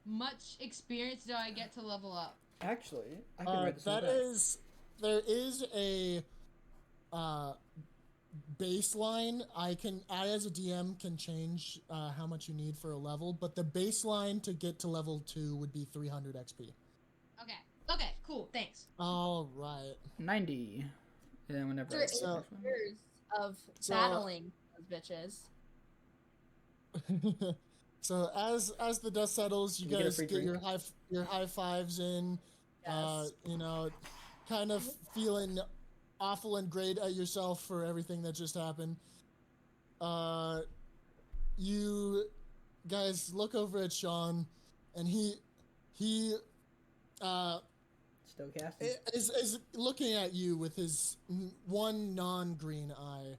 much experience do I get to level up? Actually, I can write this one That down. there is a baseline. I as a DM can change how much you need for a level, but the baseline to get to level 2 would be 300 XP. Okay, cool. Thanks. All right. 90. And then whenever I After So- 8 years of So- battling those bitches. So as the dust settles, you Can we get a guys free get drink? your high fives in. Yes. You know, kind of feeling awful and great at yourself for everything that just happened. You guys look over at Sean, and he Still casting. is looking at you with his one non-green eye,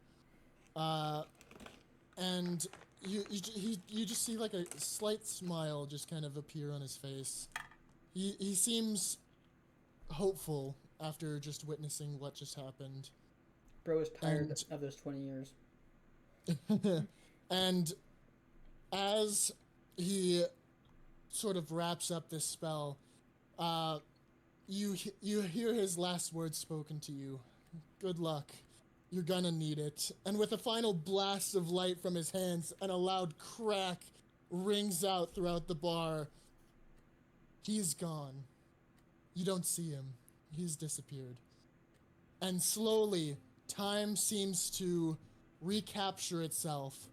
and you just see like a slight smile just kind of appear on his face. He seems hopeful after just witnessing what just happened. Bro is tired And- of those 20 years. And as he sort of wraps up this spell, you hear his last words spoken to you. Good luck. You're gonna need it. And with a final blast of light from his hands, and a loud crack rings out throughout the bar. He's gone. You don't see him. He's disappeared. And slowly, time seems to recapture itself.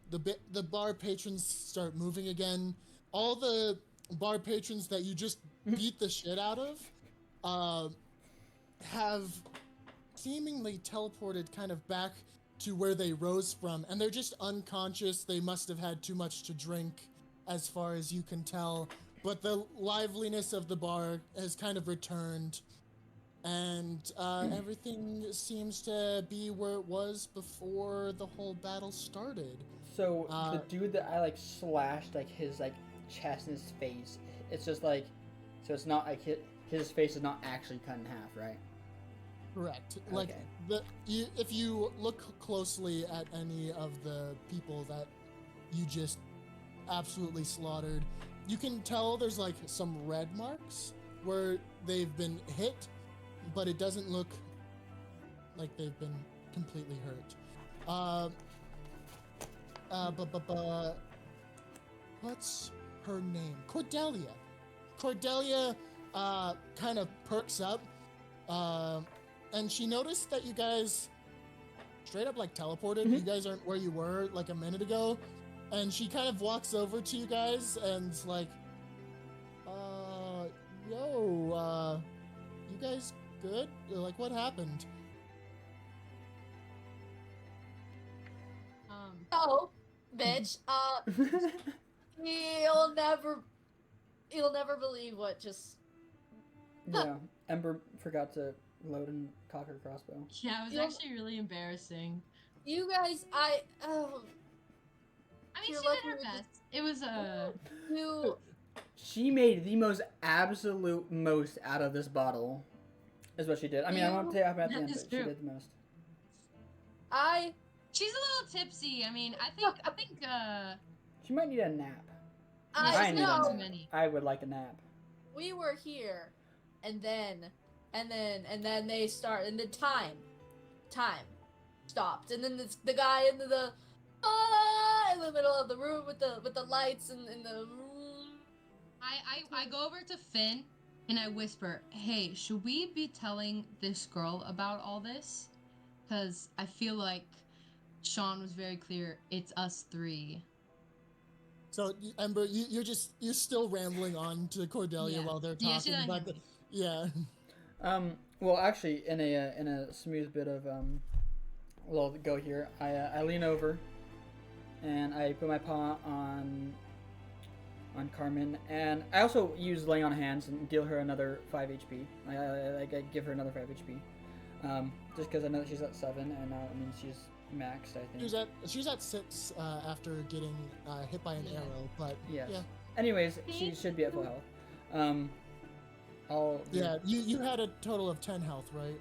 The bar patrons start moving again. All the bar patrons that you just beat the shit out of have seemingly teleported kind of back to where they rose from, and they're just unconscious. They must have had too much to drink, as far as you can tell. But the liveliness of the bar has kind of returned, and everything seems to be where it was before the whole battle started. So the Uh, dude that I like slashed like his like chest and his face, it's just like, so it's not like his face is not actually cut in half, right? Correct. Like Okay. if you look closely at any of the people that you just absolutely slaughtered, you can tell there's like some red marks where they've been hit, but it doesn't look like they've been completely hurt. What's her name? Cordelia. Cordelia kind of perks up, and she noticed that you guys straight up like teleported. You guys aren't where you were like a minute ago, and she kind of walks over to you guys and's like, yo, you guys good? Like, what happened? Oh, bitch. You'll never believe what just. Yeah. Ember forgot to load and cock her crossbow. Yeah, it was You- actually really embarrassing. You guys, I mean, You're she lucky did her we just- best. It was you. She made the most absolute most out of this bottle, is what she did. I mean, I won't say I'm at the That end, is but she true. did the most. She's a little tipsy. I mean, I think She might need a nap. I need know. too many. I would like a nap. We were here, and then they start, and then time stopped, and then the guy in the middle of the room with the lights and the. I go over to Finn and I whisper, "Hey, should we be telling this girl about all this? Because I feel like Sean was very clear. It's us three." So Ember, you're still rambling on to Cordelia Yeah. while they're Yeah, she talking, doesn't but hear me. yeah. Well, actually, in a smooth bit of little go here, I lean over, and I put my paw on Carmen, and I also use lay on hands and deal her another 5 HP. I give her another 5 HP, just because I know that she's at 7, and I mean she's maxed. I think. She's at 6 after getting hit by an Yeah. arrow, but Yes. yeah. Anyways, she should be at full health. I'll. Yeah, you had a total of 10 health, right?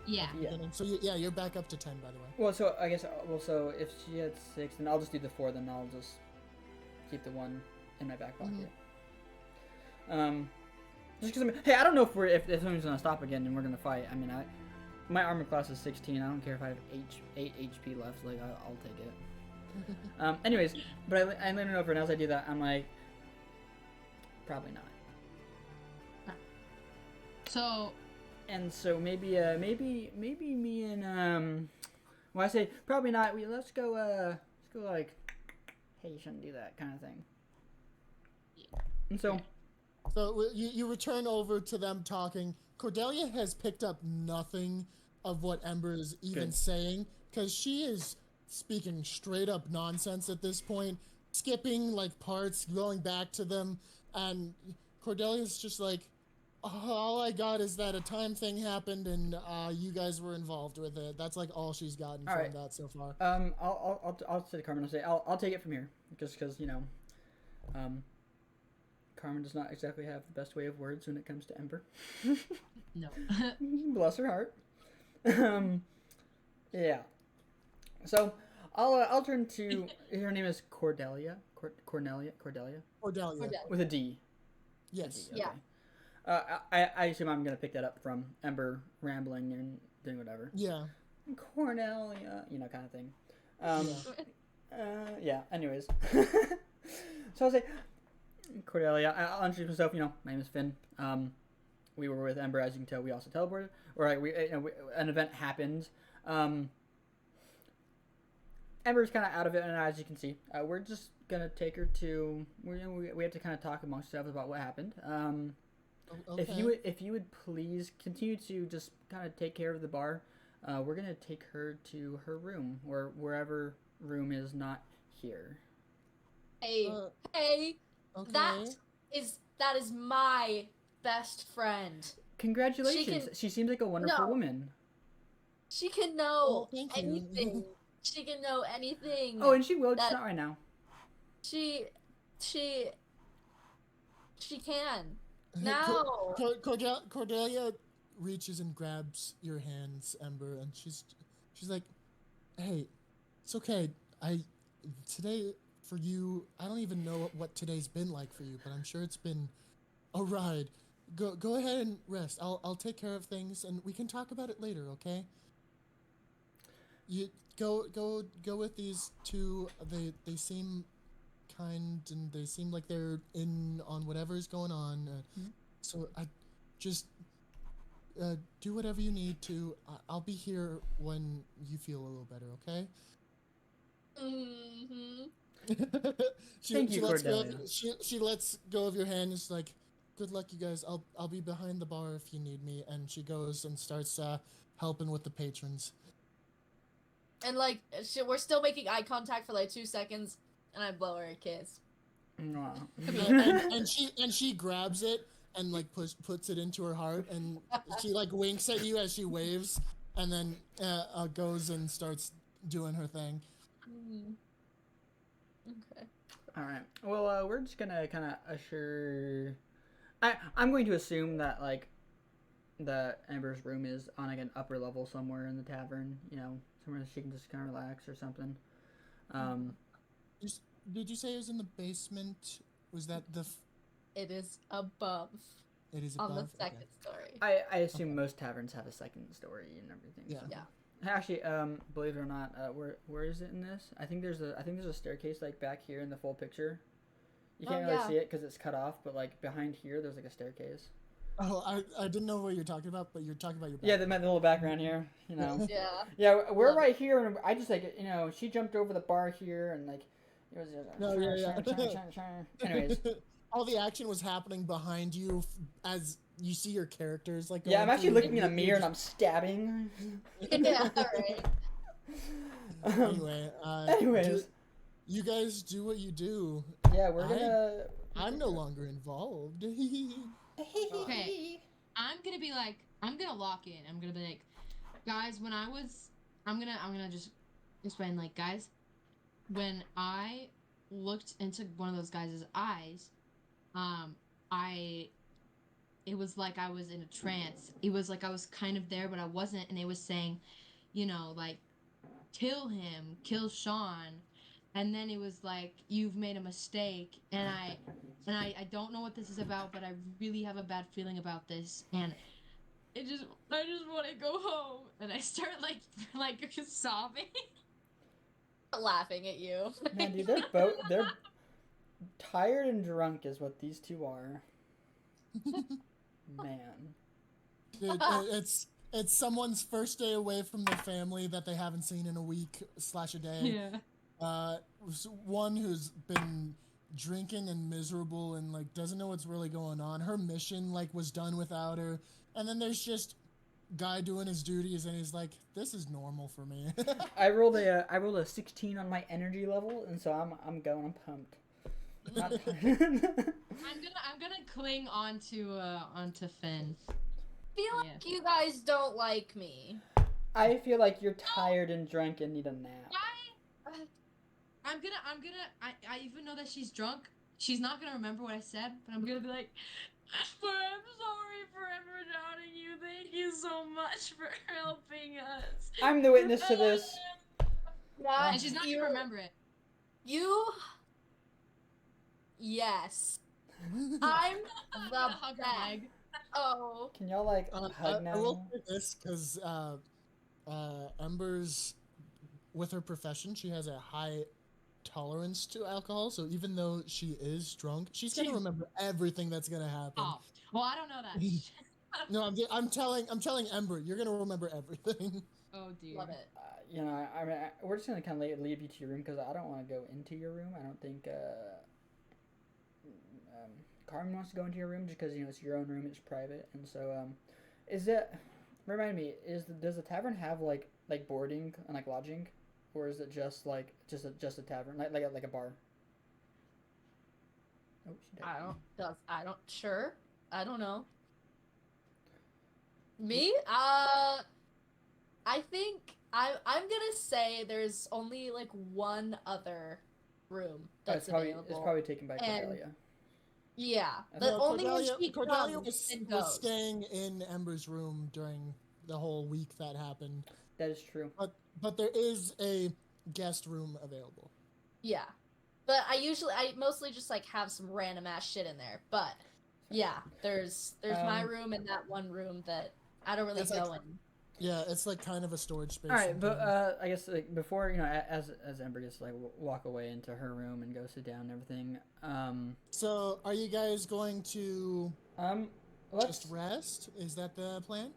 Yeah. Yeah. So you're back up to 10, by the way. Well, so I guess so if she had 6, then I'll just do the 4. Then I'll just keep the 1 in my back pocket. Just because hey, I don't know if something's gonna stop again and we're gonna fight. I mean, my armor class is 16. I don't care if I have 8 HP left. Like I'll take it. Anyways, but I lean it over, and as I do that, I'm like, probably not. So And so maybe me and Well, I say probably not. Let's go like, hey, you shouldn't do that kind of thing. And so, So you return over to them talking. Cordelia has picked up nothing of what Ember is even Good. saying, because she is speaking straight up nonsense at this point, skipping like parts, going back to them, and Cordelia's just like, all I got is that a time thing happened and you guys were involved with it. That's like all she's gotten All from right. that so far. I'll say to Carmen. I'll take it from here, just because Carmen does not exactly have the best way of words when it comes to Ember. No. Bless her heart. Yeah. So I'll turn to her name is Cordelia. Cordelia Cordelia. with a D. Yes. Okay. I assume I'm gonna pick that up from Ember rambling and doing whatever. Yeah. Cornelia, kind of thing. Yeah. Yeah. Anyways, so I'll say Cordelia. I'll introduce myself. My name is Finn. We were with Ember, as you can tell. We also teleported. An event happened. Ember's kind of out of it, and as you can see, we're just gonna take her to. We have to kind of talk amongst ourselves about what happened. Okay. If you would please continue to just kind of take care of the bar, we're gonna take her to her room or wherever room is not here. Hey, Okay. that is my best friend. Congratulations! She seems like a wonderful woman. She can know Oh, thank you. anything. She can know anything. Oh, and she will, just not right now. She can. Now. Cordelia reaches and grabs your hands, Ember, and she's like, "Hey, it's okay. Today for you. I don't even know what today's been like for you, but I'm sure it's been a ride. Go ahead and rest. I'll take care of things, and we can talk about it later. Okay? You go with these two. They seem kind, and they seem like they're in on whatever's going on. So I just do whatever you need to. I'll be here when you feel a little better. Okay?" Mm-hmm. Thank you, Cordelia. She lets go of your hand. And she's like, "Good luck, you guys. I'll be behind the bar if you need me." And she goes and starts helping with the patrons. And we're still making eye contact for like 2 seconds, and I blow her a kiss. and she grabs it and like puts it into her heart, and she like winks at you as she waves, and then goes and starts doing her thing. Okay. All right. Well, we're just gonna kind of assure. I'm going to assume that the Ember's room is on like an upper level somewhere in the tavern. Somewhere she can just kind of relax or something. Did you say it was in the basement? Was that the? It is above. It is above. On the second story. I assume most taverns have a second story and everything. Yeah. So. Yeah. Actually, believe it or not, where is it in this? I think there's a staircase like back here in the full picture. You can't really see it because it's cut off, but like behind here, there's like a staircase. Oh, I didn't know what you're talking about, but you're talking about your. Yeah, the little background here. Yeah. Yeah, we're right here, and I just she jumped over the bar here, and like it was. No, yeah. Anyways. All the action was happening behind you as you see your characters like. Yeah, I'm actually through, looking in a mirror and I'm stabbing. Yeah. All right. Anyways, you guys do what you do. Yeah, we're gonna. I'm no longer involved. Okay. I'm gonna lock in. I'm gonna be like, guys, I'm gonna just explain, like, guys, when I looked into one of those guys' eyes, it was like I was in a trance. It was like I was kind of there, but I wasn't, and it was saying, like, kill him, kill Sean. And then it was like, you've made a mistake, and I don't know what this is about, but I really have a bad feeling about this, and I just want to go home. And I start like sobbing. Laughing at you. Man, dude, they're tired and drunk is what these two are. Man. Dude, it's someone's first day away from their family that they haven't seen in a week / a day. Yeah. One who's been drinking and miserable and like doesn't know what's really going on. Her mission like was done without her. And then there's just guy doing his duties and he's like, this is normal for me. I rolled a 16 on my energy level, and so I'm pumped. Not- I'm gonna cling onto Finn. Feel like you guys don't like me. I feel like you're tired and drunk and need a nap. I even know that she's drunk. She's not gonna remember what I said, but I'm gonna be like, but I'm sorry for ever doubting you. Thank you so much for helping us. I'm the witness to this. Not And she's not gonna remember it. You. Yes. I'm the Hug her best. leg. Oh. Can y'all like hug now? I will say this because Ember's, with her profession, she has a high tolerance to alcohol. So even though she is drunk, she's gonna remember everything that's gonna happen. Oh, well, I don't know that. No, I'm telling Ember, you're gonna remember everything. Oh dear. Love it. You know, I mean, we're just gonna kind of leave you to your room because I don't want to go into your room. I don't think Carmen wants to go into your room just because it's your own room, it's private, and so is it? Remind me, does the tavern have like boarding and like lodging, or is it just a tavern like a bar? Oh, she died. I don't know. Me? I think I'm gonna say there's only like one other room that's available. It's probably taken by And- Cordelia. Yeah, I but thought only when she Cordelia comes and was goes. staying in Ember's room during the whole week that happened. That is true. But there is a guest room available. Yeah, but I mostly just like have some random ass shit in there. But yeah, there's my room and that one room that I don't really It's go like- in. Yeah, it's like kind of a storage space. All right, but sometimes. I guess like before as Ember gets to, like walk away into her room and go sit down and everything. So, are you guys going to Let's just rest? Is that the plan?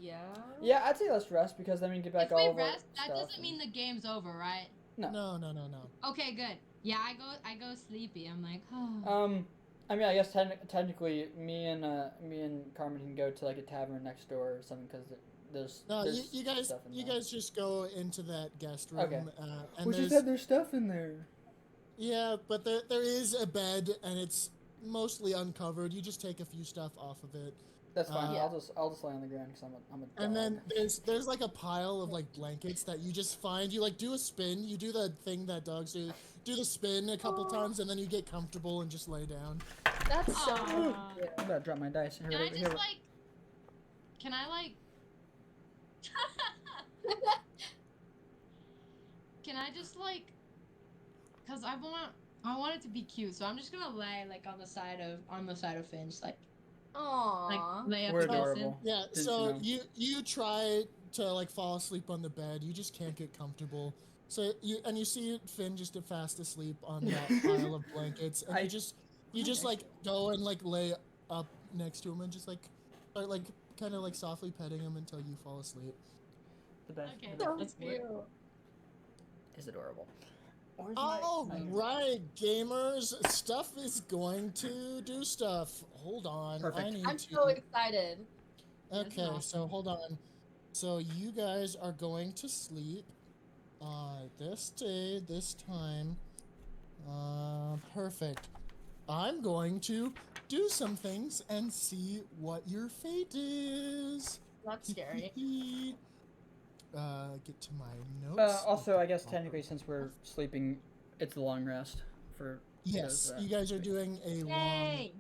Yeah. Yeah, I'd say let's rest because then we can get back If all we of our rest, that stuff doesn't mean the game's over, right? No. No. Okay, good. Yeah, I go sleepy. I'm like, oh. I mean, I guess technically, me and Carmen can go to like a tavern next door or something because there's You guys stuff in there. just go into that guest room. Okay. And Well, she there's, said there's stuff in there. yeah, but there is a bed and it's mostly uncovered. You just take a few stuff off of it. That's fine. Yeah. I'll just lay on the ground because I'm a dog. And then there's like a pile of like blankets that you just find. You like do a spin. You do the thing that dogs do. Do the spin a couple times, and then you get comfortable and just lay down. That's so. Aw. cute. I'm about to drop my dice. Can I just like? Can I like? Can I just like? Cause I want it to be cute, so I'm just gonna lay like on the side of Finn, just like Aww. lay up We're against him. adorable. Yeah. Didn't So you know? you try to like fall asleep on the bed. You just can't get comfortable. So you see Finn just fast asleep on that pile of blankets, and you just like go and like lay up next to him and just like start like kind of like softly petting him until you fall asleep. The best. Okay, So that's cute. Is adorable. All right, gamers, stuff is going to do stuff. Hold on, Perfect. I need I'm to. so excited. Okay, That's so awesome. hold on. So you guys are going to sleep. This day, this time. Perfect. I'm going to do some things and see what your fate is. That's scary. Get to my notes. Also, I guess technically, since we're sleeping, it's a long rest for. Yes, because, you guys are doing a long Yay!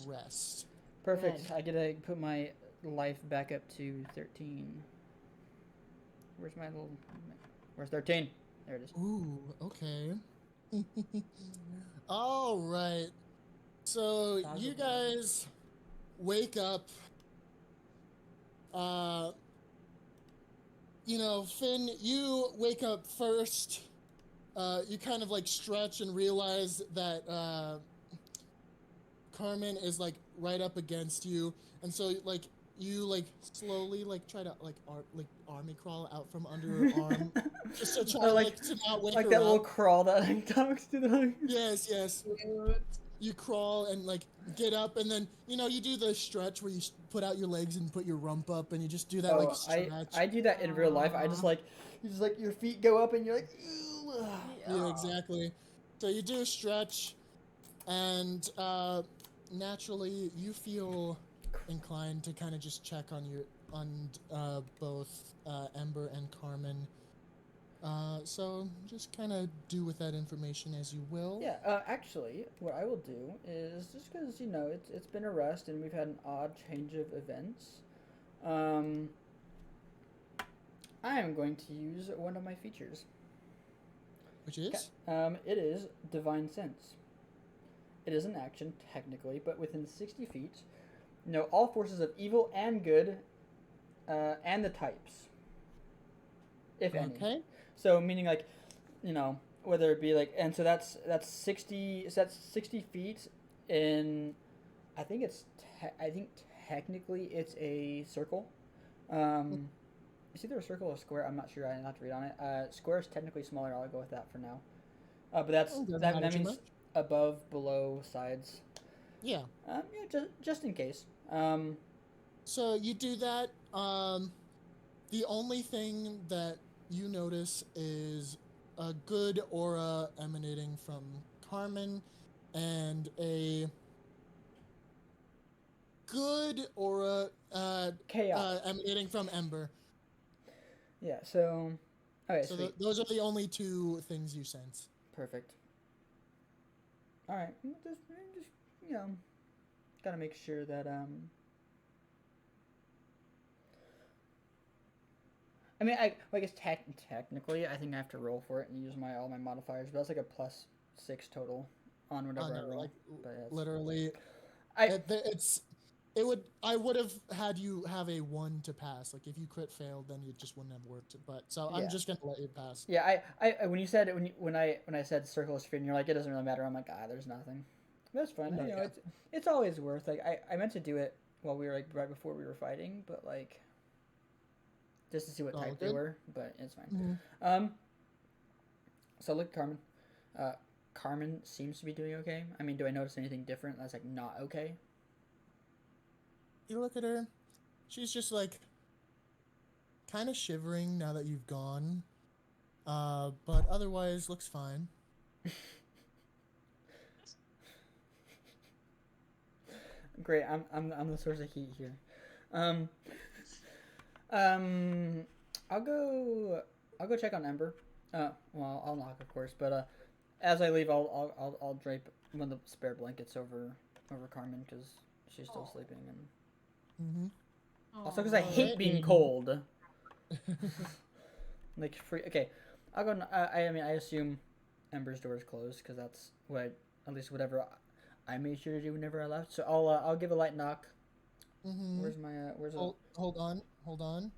rest. Perfect. Good. I get to put my life back up to 13. Where's my little? Where's 13? There it is. Ooh, okay. All right. So How's you it going? guys wake up. Finn, you wake up first. You kind of like stretch and realize that Carmen is like right up against you, and so like you like slowly like try to like army crawl out from under her arm, just to try to not wake like her that up. little crawl that like talks to the. Yes. You crawl and like get up, and then you do the stretch where you put out your legs and put your rump up, and you just do that like stretch. I do that in real life. I just like your feet go up and you're like. Ew. Yeah, exactly. So you do a stretch, and naturally you feel inclined to kind of just check on both Ember and Carmen. So just kind of do with that information as you will. Yeah, actually, what I will do is just because it's been a rest and we've had an odd change of events. I am going to use one of my features. Which is? It is Divine Sense. It is an action technically, but within 60 feet, know all forces of evil and good, and the types, if any. Okay. So meaning like, whether it be like, and so that's 60. So that's 60 feet in. I think technically it's a circle. It's either a circle or a square. I'm not sure. I have to read on it. Square is technically smaller. I'll go with that for now. But that means above, below, sides. Yeah. Just in case. So you do that. The only thing that you notice is a good aura emanating from Carmen, and a good aura Chaos emanating from Ember. Yeah. So. Okay. So sweet. those are the only two things you sense. Perfect. All right. Just gotta make sure that I mean, I guess technically, I think I have to roll for it and use all my modifiers, but that's like a +6 total on whatever I roll. Literally, I would have had you have a 1 to pass. Like if you crit failed, then it just wouldn't have worked. But so I'm just gonna let you pass. Yeah, I when you said when I said circle is sphere, and you're like, it doesn't really matter. I'm like, there's nothing. That's fine. No, it's always worth. Like I meant to do it while we were like right before we were fighting, but like just to see what type they were. But it's fine. Mm-hmm. So look, Carmen. Carmen seems to be doing okay. I mean, do I notice anything different that's like not okay? You look at her. She's just like kind of shivering now that you've gone. But otherwise looks fine. Great. I'm the source of heat here. I'll go check on Ember. Well, I'll knock, of course, but as I leave, I'll drape one of the spare blankets over Carmen because she's still sleeping, and also because I hate being cold. Like free. Okay, I'll go. I mean, I assume Ember's door is closed because that's what at least whatever I made sure to do whenever I left. So I'll give a light knock. Mm-hmm. Where's my Hold on.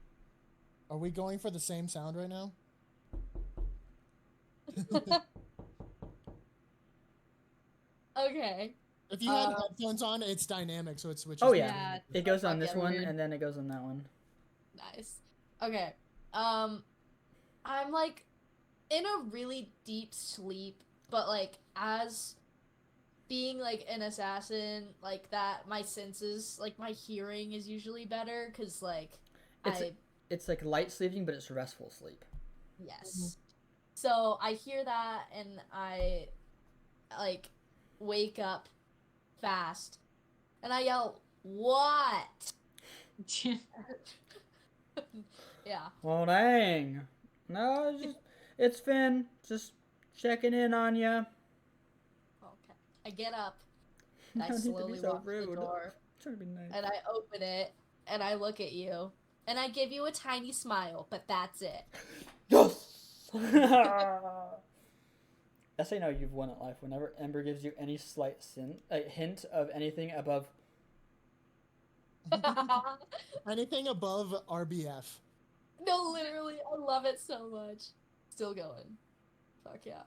Are we going for the same sound right now? Okay. If you had headphones on, it's dynamic, so it switches. Oh yeah, it goes on this one weird. and then it goes on that one. Nice. Okay. I'm like in a really deep sleep, but like as being like an assassin like that, my senses, like my hearing is usually better because like it's like light sleeping, but it's restful sleep. Yes. Mm-hmm. So I hear that and I like wake up fast and I yell, "What?" Yeah. Well, dang. No, it's Finn. Just checking in on you. Okay. I get up and I slowly walk to the door. Trying to be nice. And I open it and I look at you and I give you a tiny smile, but that's it. Yes. That's how you know you've won at life. Whenever Ember gives you any slight hint of anything above. Anything above RBF. No, literally, I love it so much. Still going. Fuck yeah.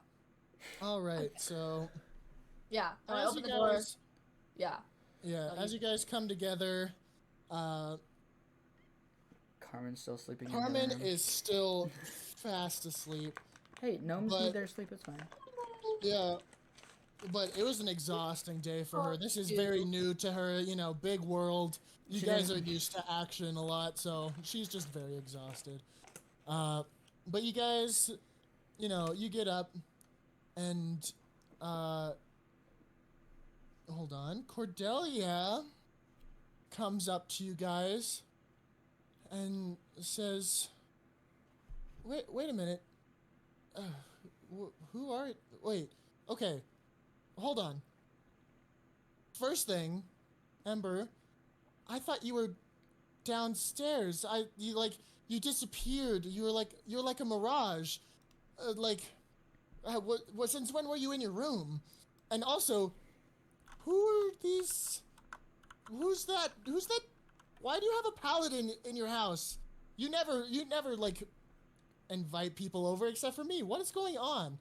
All right, so. Yeah. I As open you the door. guys, Yeah. yeah, as you guys come together, Carmen's still sleeping. in the Carmen other room. is still fast asleep. Hey, gnomes but- need their sleep. It's fine. Yeah, but it was an exhausting day for her. This is very new to her, big world. You She guys are didn't- used to action a lot, so she's just very exhausted. But you guys, you get up and, hold on. Cordelia comes up to you guys and says, wait a minute. Who are you? Wait, okay. Hold on. First thing, Ember, I thought you were downstairs. You disappeared. You're like a mirage. Since when were you in your room? And also, who are these? Who's that? Why do you have a paladin in your house? You never invite people over except for me. What is going on?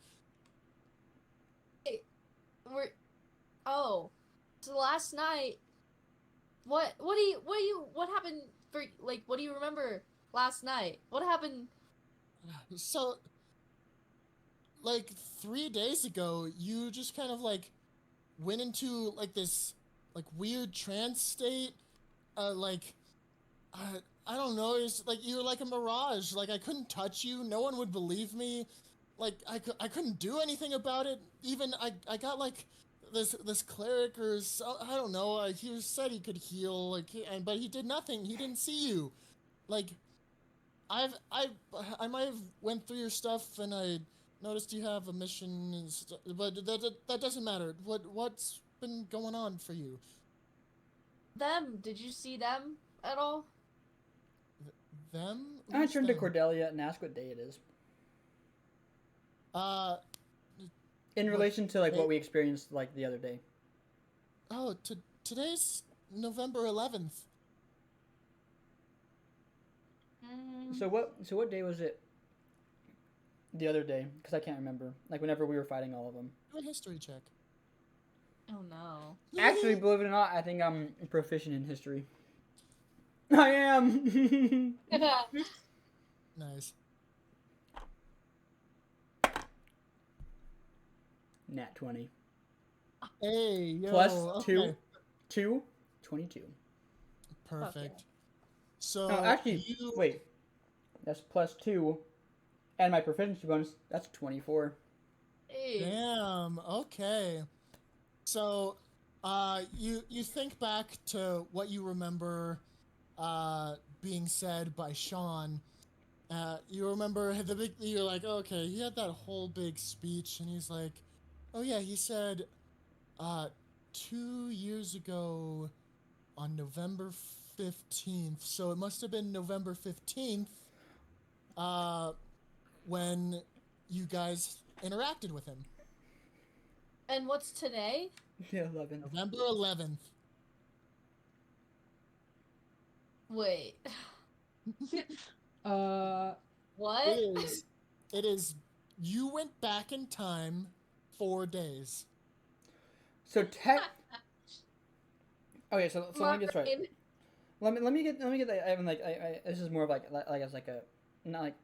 So last night, what happened what do you remember last night? What happened? So, 3 days ago, you just kind of went into this weird trance state. I don't know. It's you were like a mirage. I couldn't touch you. No one would believe me. I couldn't do anything about it. Even I got this cleric or so, I don't know. He said he could heal. But he did nothing. He didn't see you. I might have went through your stuff and I noticed you have a mission and but that doesn't matter. What's been going on for you? Them? Did you see them at all? Them? I Who's turned to them? Cordelia and asked what day it is. In What relation to day? what we experienced the other day. Oh, today's November 11th. So what day was it? The other day, because I can't remember. Whenever we were fighting all of them. Do a history check. Oh no. Actually, believe it or not, I think I'm proficient in history. I am. Nice. Nat 20. Hey, yo. Plus okay. 2, 22. Perfect. Okay. So No, actually, you, wait. That's plus 2. And my proficiency bonus, that's 24. Hey. damn. Okay. So, you think back to what you remember, being said by Sean. You remember you're like, okay, he had that whole big speech, and he's like, oh yeah, he said, 2 years ago on November 15th, so it must have been November 15th, when you guys interacted with him. And what's today? Yeah, 11. November 11th. Wait. What? It is, you went back in time 4 days. So okay, so let me get this right. Let me get that. I mean, this is more of as a not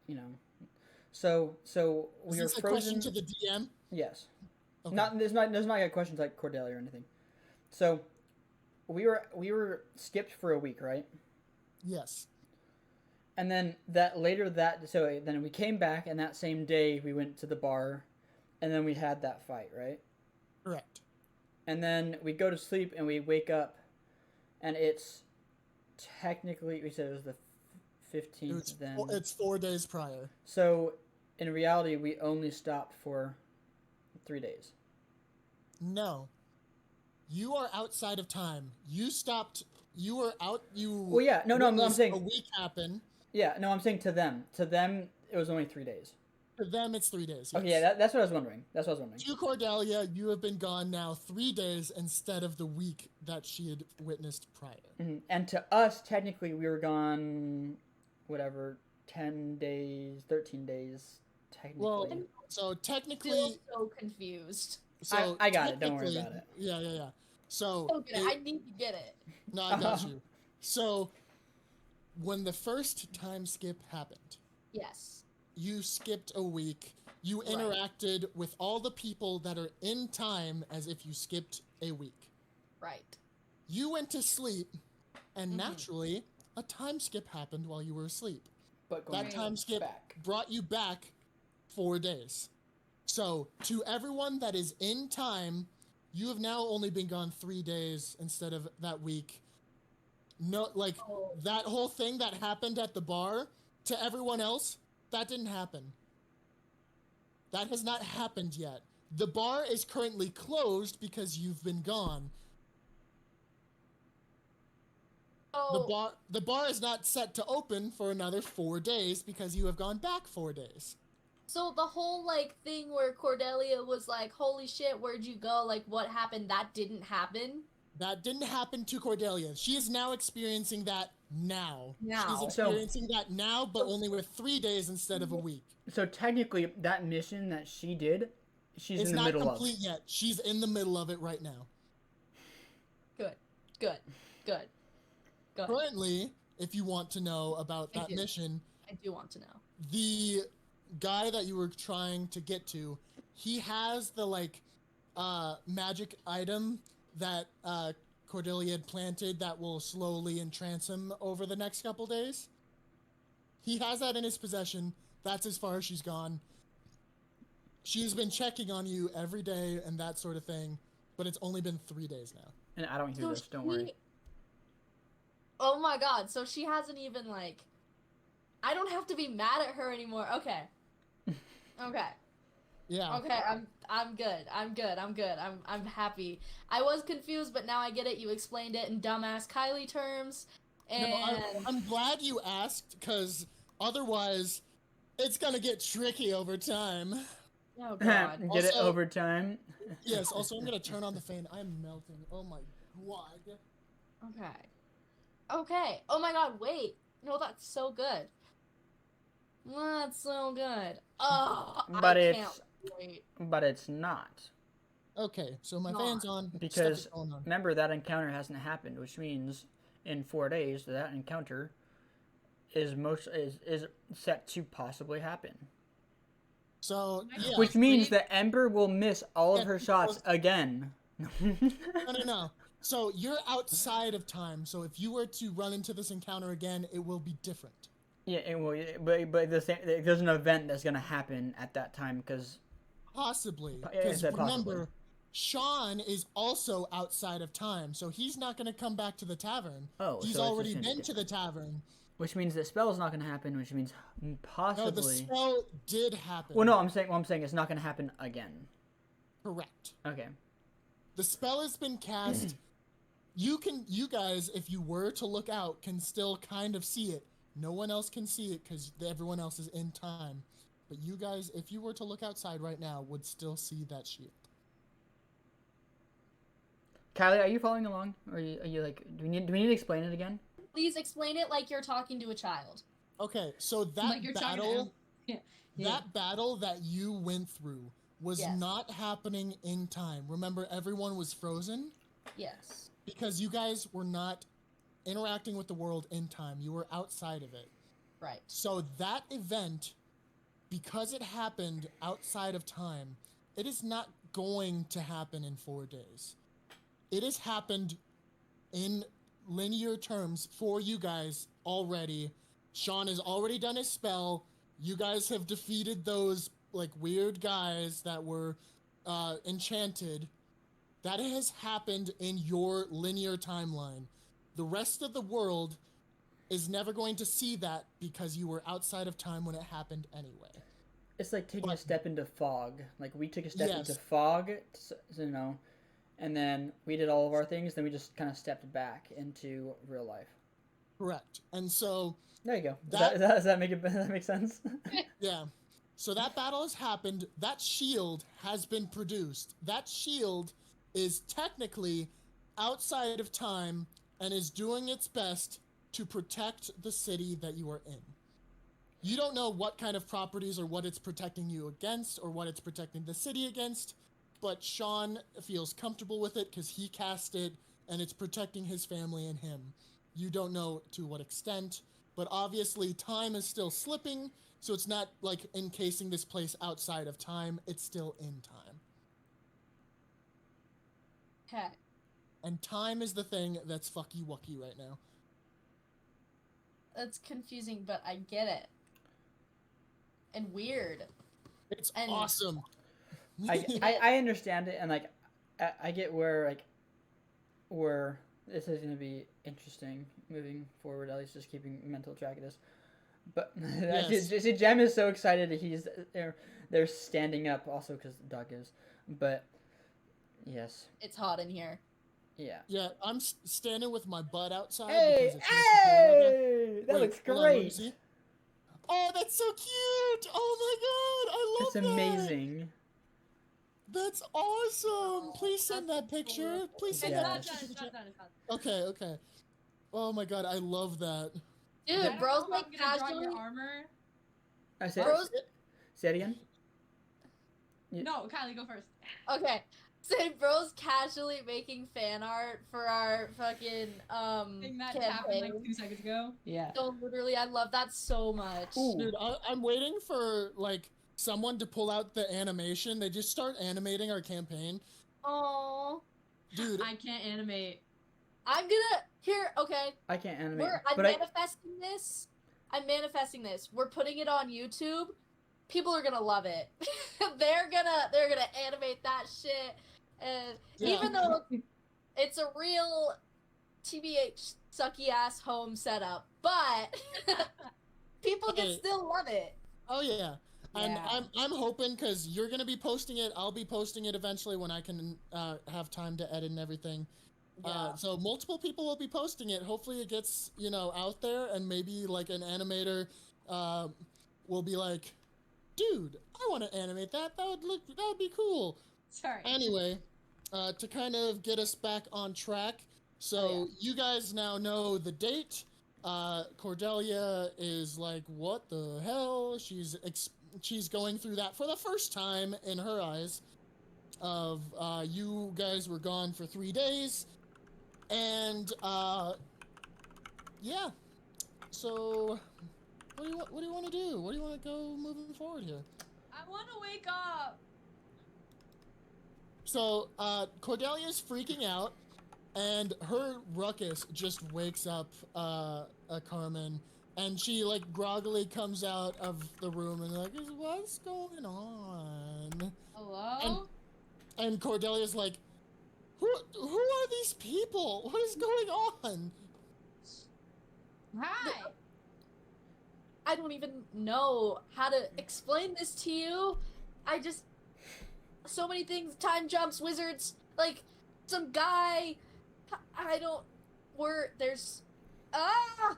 So we Is were this a frozen. question to the DM? Yes. Okay. There's not like questions like Cordelia or anything. So we were skipped for a week, right? Yes. And then so then we came back, and that same day we went to the bar, and then we had that fight, right? Correct. And then we go to sleep and we wake up, and it's technically, we said it was the 15th then. It's 4 days prior. So in reality, we only stopped for 3 days. No. You are outside of time. You stopped. You were out. You. Well, yeah, no, I'm witnessed saying a week happen. Yeah, no, I'm saying to them. To them, it was only 3 days. For them, it's 3 days. Okay, yes. yeah, that's what I was wondering. To Cordelia, you have been gone now 3 days instead of the week that she had witnessed prior. Mm-hmm. And to us, technically, we were gone, 10 days, 13 days, technically. Well, so technically, Still so confused. so I got it. Don't worry technically- about it. Yeah. So Okay, I need to get it. no, I got you. So when the first time skip happened, Yes. you skipped a week. You Right. interacted with all the people that are in time as if you skipped a week. Right. You went to sleep, and Mhm. naturally, a time skip happened while you were asleep. But That time skip back. brought you back 4 days. So, to everyone that is in time, you have now only been gone 3 days instead of that week. No, like, Oh. that whole thing that happened at the bar, to everyone else, that didn't happen. That has not happened yet. The bar is currently closed because you've been gone. Oh. The bar is not set to open for another 4 days because you have gone back 4 days. So the whole like thing where Cordelia was like, "Holy shit, where'd you go? Like, what happened?" That didn't happen. That didn't happen to Cordelia. She is now experiencing that now. Now. She's experiencing that now, but only with 3 days instead of a week. So technically, that mission that she did, she's It's in the not middle complete yet. She's in the middle of it right now. Good. Good. Good. Good. Currently, if you want to know about I that do. mission, I do want to know. the guy that you were trying to get to, he has the like magic item that Cordelia had planted that will slowly entrance him over the next couple days. He has that in his possession. That's as far as she's gone. She's been checking on you every day and that sort of thing, but it's only been 3 days now. And I don't hear So this. Don't worry. Oh my god, so she hasn't even like I don't have to be mad at her anymore. Okay. Okay. Yeah. Okay, I'm good. I'm good. I'm happy. I was confused, but now I get it. You explained it in dumbass Kylie terms. And No, I'm glad you asked, because otherwise it's going to get tricky over time. oh god. Get it Also- over time. Yes, also I'm going to turn on the fan. I'm melting. Oh my god. Okay. Okay. Oh my god, wait. No, that's so good. That's so good. Oh, But I it's can't wait. but it's not, Okay, so my Not. fan's on. because Stuff is going on. remember that encounter hasn't happened, which means in 4 days that encounter is set to possibly happen. So, yeah. Which means Sleep. that Ember will miss all of Yeah, her shots again. No. So you're outside of time. So if you were to run into this encounter again, it will be different. Yeah, it will, but the same, there's an event that's gonna happen at that time because Possibly. Yeah, Because is that remember, Sean is also outside of time. So he's not going to come back to the tavern. Oh, He's so it's already just been to the tavern. which means the spell is not gonna happen, which means No, the possibly. spell did happen. Well, no, I'm saying it's not gonna happen again. Correct. Okay. The spell has been cast. You guys, if you were to look out, can still kind of see it. No one else can see it because everyone else is in time. But you guys, if you were to look outside right now, would still see that shield. Kylie, are you following along, or are you like? Do we need to explain it again? Please explain it like you're talking to a child. Okay, so that Like you're talking to battle, him. Yeah. that battle that you went through was Yes. not happening in time. Remember, everyone was frozen Yes. because you guys were not interacting with the world in time. You were outside of it. Right. So that event, because it happened outside of time, it is not going to happen in 4 days. It has happened in linear terms for you guys already. Sean has already done his spell. You guys have defeated those like weird guys that were enchanted. That has happened in your linear timeline. The rest of the world is never going to see that because you were outside of time when it happened anyway. It's like taking a But- step into fog. Like we took a step Yes. into fog, and then we did all of our things. Then we just kind of stepped back into real life. Correct. And so, There you go. That- Does that make sense? yeah. So that battle has happened. That shield has been produced. That shield is technically outside of time and is doing its best to protect the city that you are in. You don't know what kind of properties or what it's protecting you against or what it's protecting the city against, but Sean feels comfortable with it because he cast it and it's protecting his family and him. You don't know to what extent, but obviously time is still slipping, so it's not like encasing this place outside of time. It's still in time. Okay. And time is the thing that's fucky wucky right now. That's confusing, but I get it. And weird. It's And- awesome. I understand it, and like I get where this is gonna be interesting moving forward. At least just keeping mental track of this. But Yes. see, Jem is so excited that they're standing up, also because the dog is. But yes, It's hot in here. yeah. Yeah, I'm standing with my butt outside. Hey, because it's nice and cool out there. hey, that Wait, looks hold on, let me great. see. Oh, that's so cute! Oh my god, I love It's that. amazing. That's awesome. Please send that picture. Please send Yeah. that picture. to the chat. Okay, okay. Oh my god, I love that. Dude, I don't bro's know if like I'm gonna draw casually. your armor. I say, Bro's say it again. Yeah. No, Kylie, go first. okay. Say bro's casually making fan art for our fucking Thing that happened like campaign. 2 seconds ago. Yeah. So literally, I love that so much. Ooh. Dude, I'm waiting for like someone to pull out the animation. They just start animating our campaign. Aww. Dude, I can't animate. I'm gonna here. Okay, I can't animate, I'm but manifesting this. I'm manifesting this. We're putting it on YouTube. People are gonna love it. they're gonna animate that shit. And Yeah. even though it's a real TBH sucky ass home setup, but people can Hey. still love it. oh yeah. And Yeah. I'm hoping because you're gonna be posting it. I'll be posting it eventually when I can have time to edit and everything. So multiple people will be posting it. Hopefully it gets out there, and maybe like an animator will be like, dude, I want to animate that. That would be cool. Sorry. Anyway, to kind of get us back on track, so you guys now know the date. Cordelia is like, what the hell? She's going through that for the first time in her eyes. Of you guys were gone for 3 days, and yeah. So what do you want to do? What do you want to go moving forward here? I want to wake up. So, Cordelia's freaking out, and her ruckus just wakes up, Carmen, and she, like, groggily comes out of the room and, like, what's going on? Hello? And Cordelia's like, who are these people? What is going on? Hi. I don't even know how to explain this to you. So many things, time jumps, wizards, like, some guy, there's, I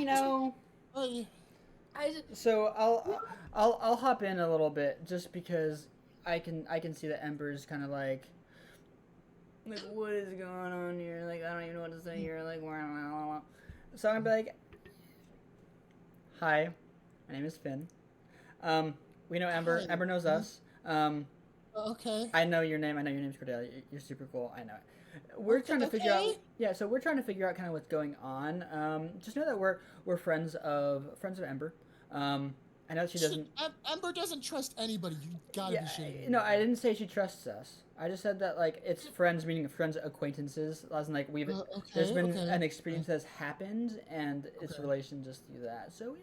know. I- So I'll hop in a little bit just because I can see that Ember's kind of like what is going on here? Like I don't even know what to say here. Like so I'm gonna be like, hi, my name is Finn. We know Ember. Hi. Ember knows us. okay. I know your name. I know your name's Cordelia. You're super cool. I know it. We're trying to figure out. Okay. Yeah, so we're trying to figure out kind of what's going on. Just know that we're friends of Ember. I know she doesn't. Ember doesn't trust anybody. You gotta be shitting me. No, I didn't say she trusts us. I just said that like it's friends, meaning friends, acquaintances. As in, like there's been an experience that's happened, and it's relation just to that. So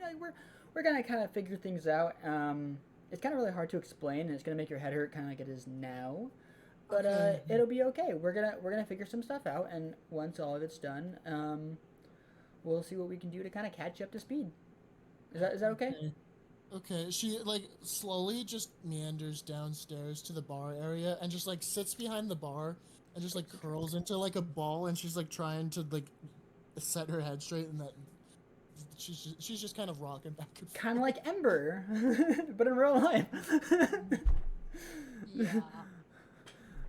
we're gonna kind of figure things out. It's kind of really hard to explain, and it's gonna make your head hurt, kind of like it is now. But it'll be okay. We're gonna figure some stuff out, and once all of it's done, we'll see what we can do to kind of catch you up to speed. Is that okay? Okay, she like slowly just meanders downstairs to the bar area and just like sits behind the bar and just like curls into like a ball, and she's like trying to like set her head straight, and that she's just kind of rocking back and forth. Kind of like Ember, but in real life. Yeah.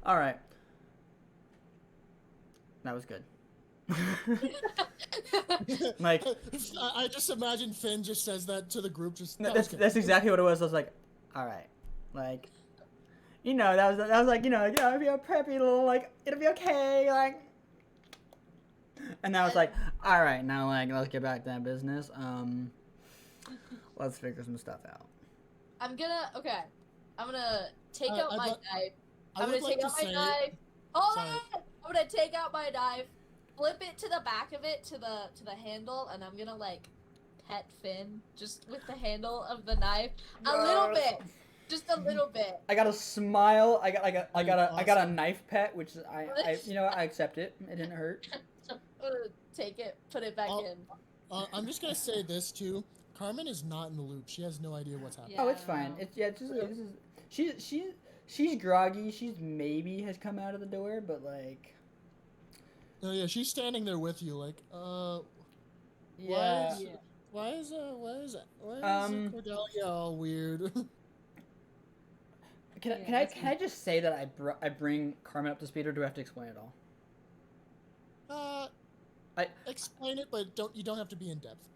All right. That was good. Like I just imagine Finn just says that to the group. Just that's exactly what it was. I was like, all right, like, that was like, it'll be a preppy little like, it'll be okay, like. And I was like, all right, now like let's get back to that business. Let's figure some stuff out. I'm gonna take out I'd my li- knife. I I'm would gonna like take to out my say. knife. Hold Sorry. on! I'm gonna take out my knife, flip it to the back of it to the handle, and I'm gonna like pet Finn just with the handle of the knife a little bit, just a little bit. I got a smile. I got a Awesome. knife pet, which is I you know what, I accept it. It didn't hurt. I'm gonna take it, put it back Oh. in. I'm just gonna say this too. Carmen is not in the loop. She has no idea what's happening. Oh, it's fine. It's she's groggy. She's maybe has come out of the door, but like. Oh yeah, she's standing there with you, like, Yeah. why is Cordelia all weird? Can I just say that I bring Carmen up to speed, or do I have to explain it all? Explain it, but you don't have to be in depth.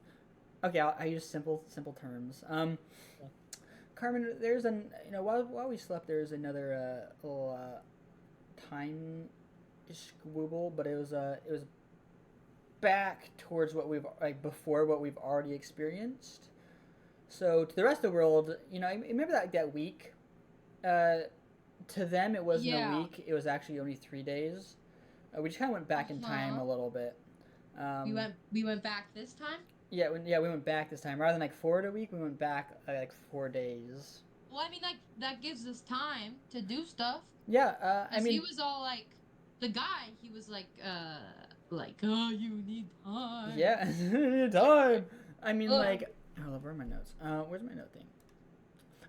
Okay, I use simple terms. Carmen, there's while we slept, there's another little time squibble, but it was back towards what we've before what we've already experienced. So to the rest of the world, remember that week. To them, it wasn't a week. It was actually only 3 days. We just kind of went back in time a little bit. We went back this time. Yeah, we went back this time. Rather than like 4 a week, we went back like 4 days. Well, I mean, like that gives us time to do stuff. Yeah, I mean, he was all like, the guy. He was like, oh, you need time. Yeah, time. I mean, like, oh, where are my notes? Where's my note thing?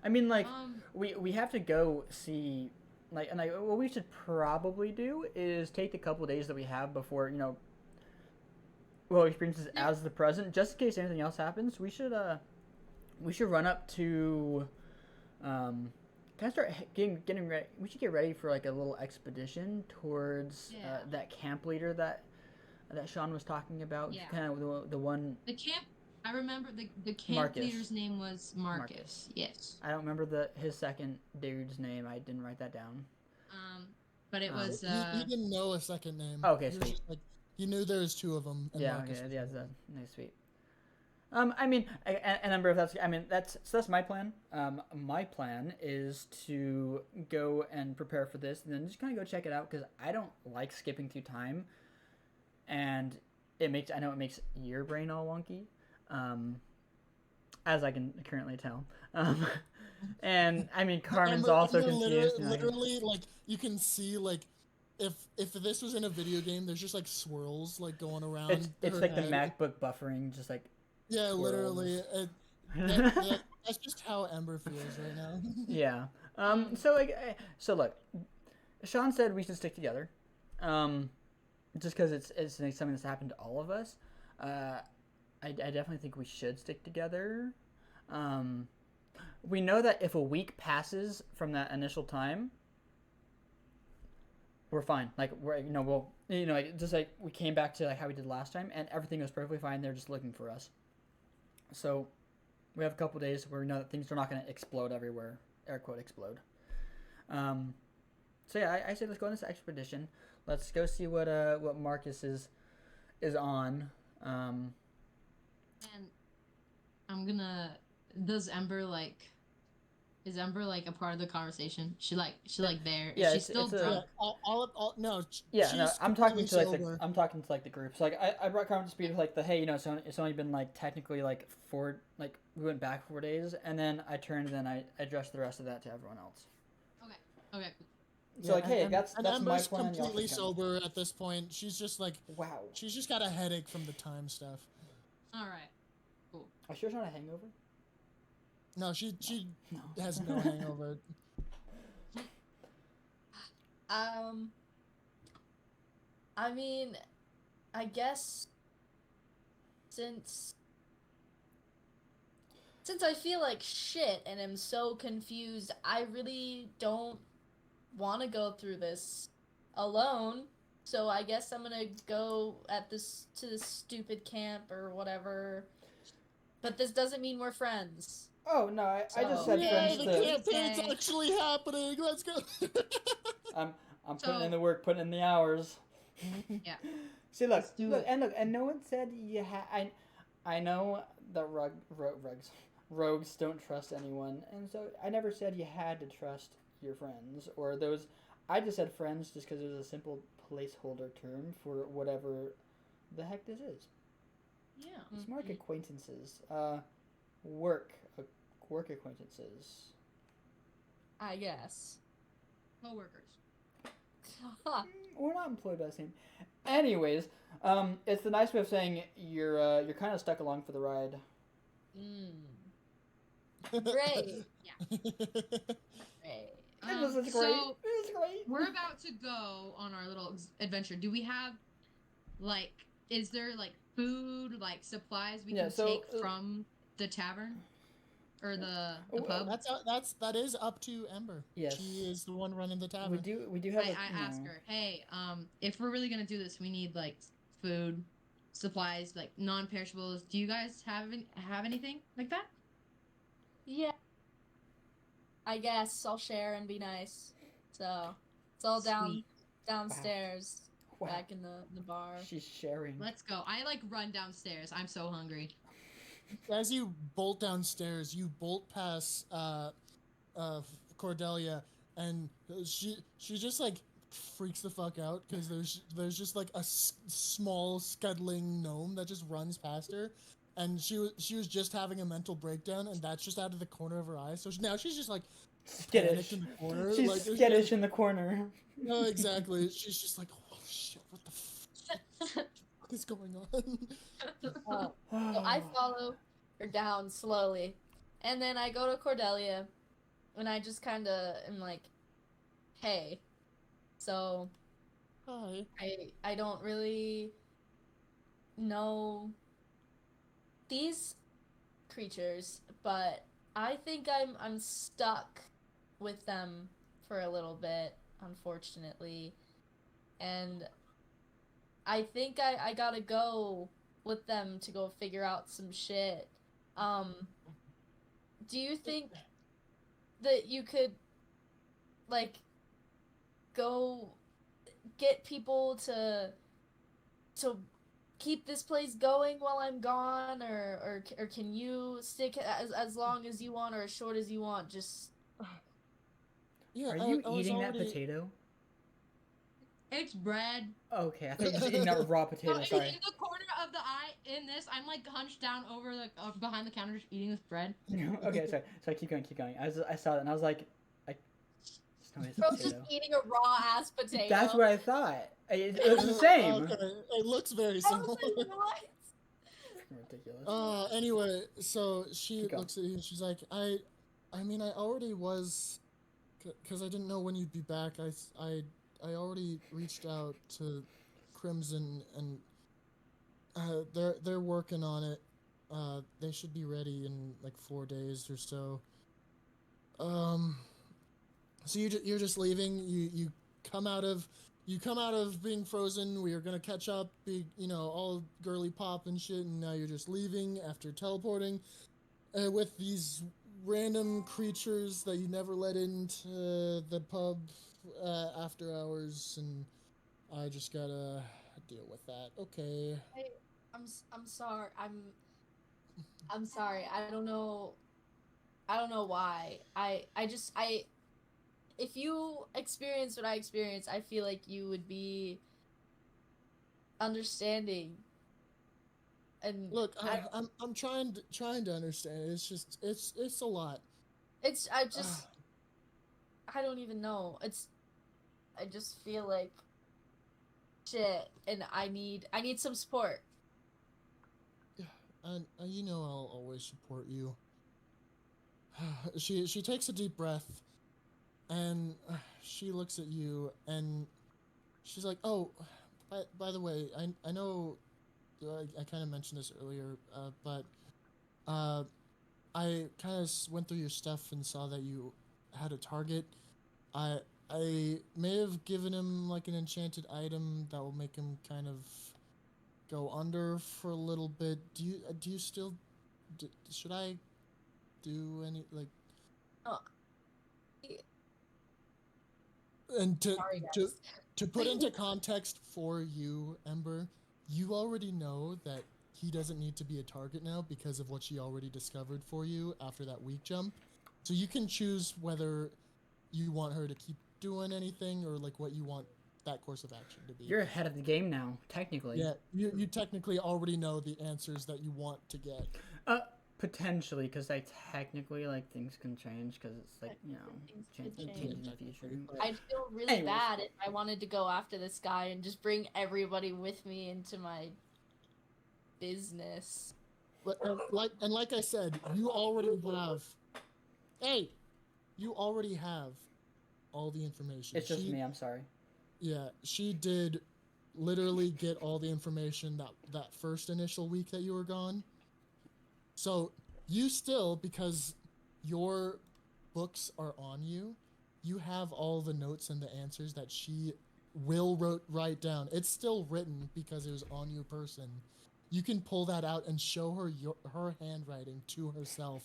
I mean, like, we have to go see, like, and what we should probably do is take the couple days that we have before, experiences as the present, just in case anything else happens. We should run up to, kind of start getting ready. We should get ready for like a little expedition towards that camp leader that Sean was talking about. Yeah. Kind of the one. The camp. I remember the camp Marcus. leader's name was Marcus. Yes. I don't remember his second dude's name. I didn't write that down. But it was. He didn't know a second name. Okay, He was sweet. just like, he knew there was two of them. And Yeah, Marcus okay, yeah, that's nice, sweet. I mean, a number of that's. I mean, that's my plan. My plan is to go and prepare for this, and then just kind of go check it out because I don't like skipping through time, and I know it makes your brain all wonky, as I can currently tell. And I mean, Carmen's also confused. Literally, like you can see, like if this was in a video game, there's just like swirls like going around. It's her like the head. MacBook buffering, just like. Yeah, swirls. literally. That's just how Ember feels right now. Yeah. So look, Sean said we should stick together. Just because it's something that's happened to all of us. I definitely think we should stick together. We know that if a week passes from that initial time, we're fine. Like just like we came back to like how we did last time, and everything was perfectly fine. They're just looking for us. So we have a couple days where we know that things are not going to explode everywhere. Air quote explode. So yeah, I say let's go on this expedition. Let's go see what Marcus is on. And I'm gonna. Does Ember like? Is Ember like a part of the conversation? She there? Yeah, Is she it's still a- drunk? No. Yeah, no, she's I'm talking to completely sober. the group. So like I brought Carmen to speed with like it's only been like technically like we went back 4 days, and then I turned and then I addressed the rest of that to everyone else. Okay. So like, hey, that's and my Ember's plan. y'all completely should come. sober at this point. She's just like, Wow. she's just got a headache from the time stuff. All right. Are you sure it's not a hangover? No, she No. has no hangover. I mean, I guess since I feel like shit and am so confused, I really don't want to go through this alone. So I guess I'm gonna go to this stupid camp or whatever. But this doesn't mean we're friends. Oh no, I just said Yay, friends the to. campaign's actually happening. Let's go. I'm putting in the work, putting in the hours. Yeah. See, look, Let's do it. and no one said you had. I know the rogues don't trust anyone, and so I never said you had to trust your friends or those. I just said friends just because it was a simple placeholder term for whatever the heck this is. Yeah. It's more like acquaintances. Work acquaintances. I guess. Co-workers. We're not employed by the same. Anyways, it's the nice way of saying you're kind of stuck along for the ride. Great. Yeah. Great. This is great. So This is great. we're about to go on our little adventure. Do we have, like, is there like food, like supplies we can take from the tavern or the pub? That is up to Ember. Yes. She is the one running the tavern. We do have. I ask her, hey, if we're really gonna do this, we need like food, supplies, like non-perishables. Do you guys have anything like that? Yeah. I guess I'll share and be nice. So it's all Sweet. downstairs, Wow. back in the bar. She's sharing. Let's go. I like run downstairs. I'm so hungry. As you bolt downstairs, you bolt past Cordelia, and she just like freaks the fuck out because there's just like a small scuttling gnome that just runs past her, and she was just having a mental breakdown, and that's just out of the corner of her eye. So now she's just like Skittish. in the corner. She's like, skittish in the corner. No, exactly. She's just like, oh shit, what the fuck is going on? So I follow her down slowly, and then I go to Cordelia, and I just kind of am like, "Hey, so Hi. I don't really know these creatures, but I think I'm stuck with them for a little bit, unfortunately, and I think I gotta go with them to go figure out some shit. Do you think that you could, like, go get people to keep this place going while I'm gone, or can you stick as long as you want or as short as you want? Just Yeah, Are you I was eating that already- potato? It's bread. Okay, I thought you were just eating that raw No, potato. in Sorry. the corner of the eye, in this, I'm like hunched down over the behind the counter, just eating this bread. Okay, sorry. Keep going. I saw that and I was like, it's not a Bro's just potato. eating a raw ass potato. That's what I thought. It looks the same. Okay, it looks very I was similar. like, what? Ridiculous. Anyway, so she Keep going. looks at you and she's like, I mean, I already was, because I didn't know when you'd be back. I already reached out to Crimson, and they're working on it. They should be ready in like 4 days or so. So you're just leaving. You come out of being frozen. We are gonna catch up, be all girly pop and shit, and now you're just leaving after teleporting with these random creatures that you never let into the pub after hours, and I just gotta deal with that. Okay. I'm sorry. I'm sorry. I don't know why. If you experience what I experienced, I feel like you would be understanding. And Look, I'm trying to understand. It's just it's a lot. I don't even know. I just feel like shit, and I need some support. And I'll always support you. She takes a deep breath, and she looks at you, and she's like, "Oh, by the way, I know I kind of mentioned this earlier, but I kind of went through your stuff and saw that you had a target. I may have given him like an enchanted item that will make him kind of go under for a little bit. Do you still should I do any like Oh. and Sorry, guys. To put into context for you, Ember, you already know that he doesn't need to be a target now because of what she already discovered for you after that weak jump. So you can choose whether you want her to keep doing anything or like what you want that course of action to be. You're ahead of the game now, technically. Yeah, you technically already know the answers that you want to get. Potentially, because I technically like things can change because it's like Things change could in change. the future. I'd feel really Anyways. bad if I wanted to go after this guy and just bring everybody with me into my business. But like I said, you already have. Hey, you already have all the information. It's just me. I'm sorry. Yeah, she did literally get all the information that first initial week that you were gone. So you still, because your books are on you, you have all the notes and the answers that she will write down. It's still written because it was on your person. You can pull that out and show her her handwriting to herself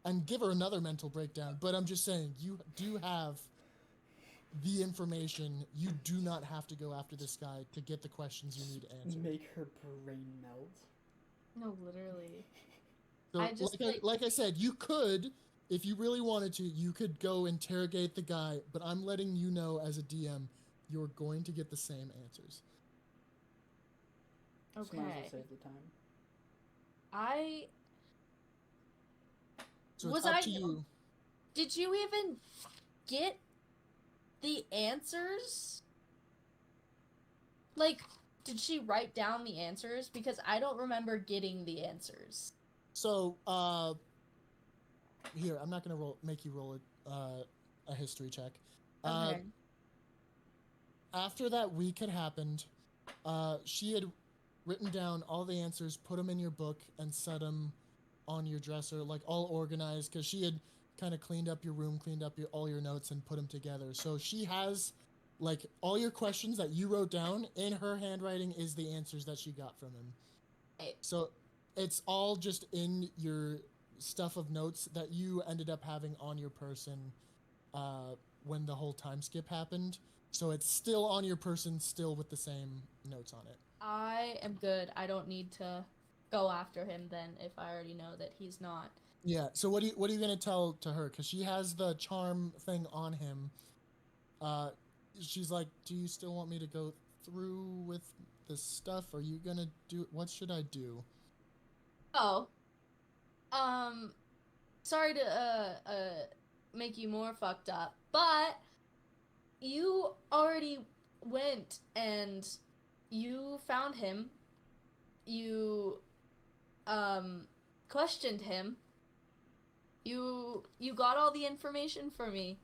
and give her another mental breakdown. But I'm just saying, you do have the information. You do not have to go after this guy to get the questions you need answered. Make her brain melt. No, literally. So, I just, like I said, you could, if you really wanted to, you could go interrogate the guy, but I'm letting you know as a DM, you're going to get the same answers. So might as well Okay. save the time. So Was it's up I- to you. Did you even get the answers? Like, did she write down the answers? Because I don't remember getting the answers. So, here, I'm not gonna make you roll a history check. Okay. After that week had happened, she had written down all the answers, put them in your book, and set them on your dresser, like all organized, because she had kind of cleaned up your room, cleaned up all your notes, and put them together. So she has, like, all your questions that you wrote down in her handwriting is the answers that she got from him. Right. So it's all just in your stuff of notes that you ended up having on your person when the whole time skip happened. So it's still on your person, still with the same notes on it. I am good. I don't need to go after him then if I already know that he's not. Yeah. So what are you gonna tell to her? Because she has the charm thing on him. She's like, "Do you still want me to go through with this stuff? Are you gonna do? What should I do?" Oh. Sorry to make you more fucked up, but you already went and you found him. You questioned him. You got all the information for me.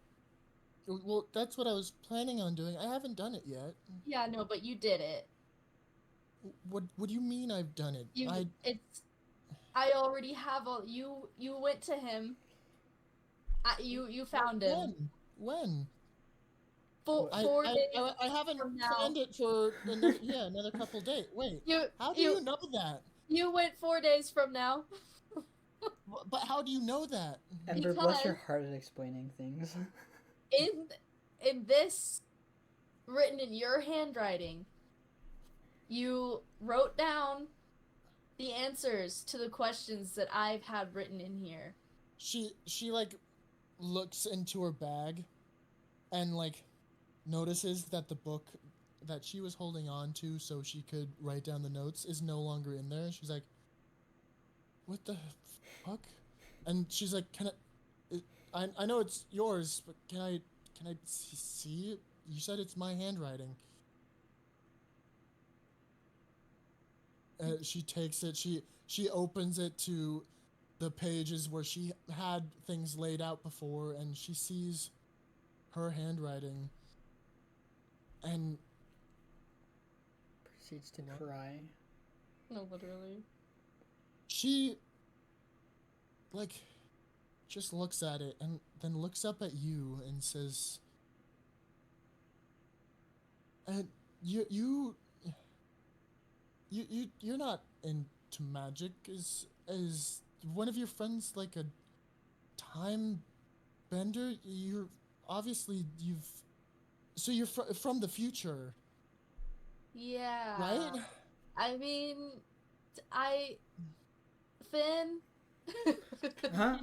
Well, that's what I was planning on doing. I haven't done it yet. Yeah, no, but you did it. What do you mean I've done it? I already have all. You went to him. You found him. When? 4 days. I haven't from now. planned it for another couple days. Wait, how do you know that? You went 4 days from now. But how do you know that? Ember, bless your Because- heart at explaining things. In this, written in your handwriting, you wrote down the answers to the questions that I've had written in here. She like looks into her bag and like notices that the book that she was holding on to so she could write down the notes is no longer in there. She's like, "What the fuck?" And she's like, "Can I know it's yours, but can I see it? You said it's my handwriting." She takes it. She opens it to the pages where she had things laid out before, and she sees her handwriting. And Proceeds to cry. No, literally. she like just looks at it and then looks up at you and says, "And you're not into magic. Is one of your friends like a time bender? You've So you're from the future, Yeah. right? I mean, I Finn. Huh?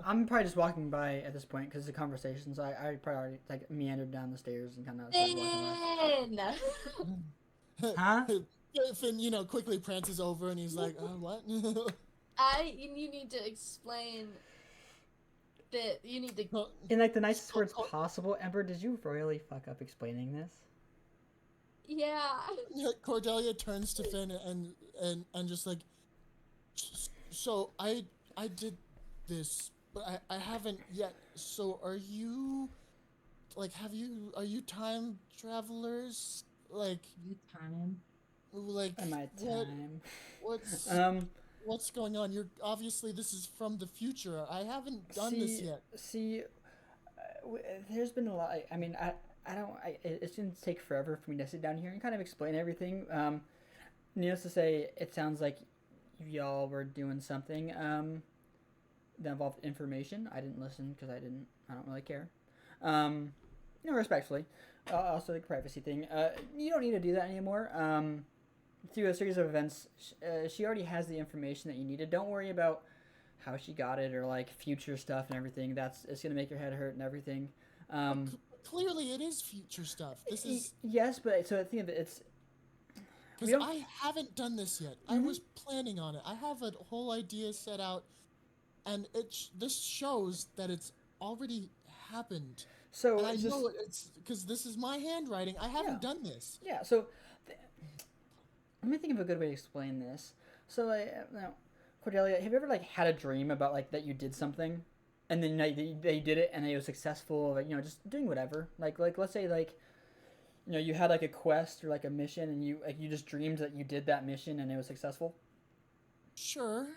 I'm probably just walking by at this point because the conversations. I probably already like meandered down the stairs and kind of started walking by. Finn. Huh? Finn, quickly prances over and he's like, what? You need to explain that you need to. Well, In like the nicest so- words possible, Ember, did you royally fuck up explaining this? Yeah. Cordelia turns to Finn and just like, so I did this, but I haven't yet. So are you, like, are you time travelers? Like, Time. like My time. what's going on? You're obviously, this is from the future. I haven't done this yet. See, there's been a lot. I mean, it's gonna take forever for me to sit down here and kind of explain everything. Needless to say, it sounds like y'all were doing something that involved information. I didn't listen because I don't really care. Respectfully. Also, the privacy thing. You don't need to do that anymore. Through a series of events, she already has the information that you needed. Don't worry about how she got it or like future stuff and everything. It's gonna make your head hurt and everything. Clearly, it is future stuff. This is yes, but so I think of it, it's because I haven't done this yet. I was planning on it. I have a whole idea set out, and this shows that it's already happened. so And I it's just, know it's because this is my handwriting. I haven't done this. yeah. So let me think of a good way to explain this. So now, Cordelia, have you ever like had a dream about like that you did something, and then they did it and it was successful, like just doing whatever. Like let's say like you had like a quest or like a mission and you just dreamed that you did that mission and it was successful. Sure.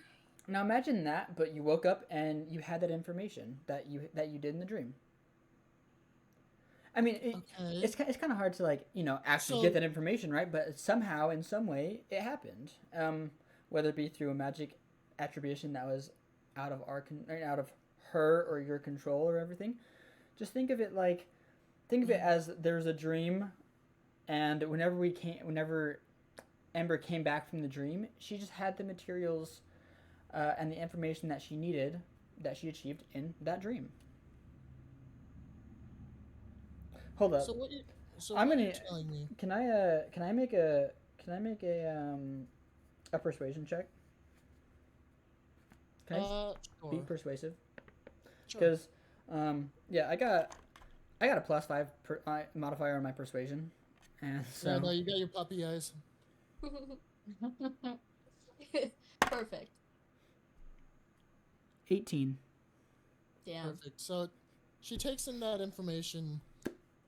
Now imagine that, but you woke up and you had that information that you did in the dream. I mean, Okay. it's kind of hard to like actually get that information, right? But somehow, in some way, it happened. Whether it be through a magic attribution that was out of out of her or your control or everything. Just think of it as there's a dream, and whenever Ember came back from the dream, she just had the materials and the information that she needed that she achieved in that dream. Hold up. So I'm what are gonna. you telling me? Can I make a persuasion check? Can I be Sure. persuasive? Sure. Because I got a +5 modifier on my persuasion, and so Yeah, no, you got your puppy eyes. Perfect. 18. Damn. Perfect. So she takes in that information,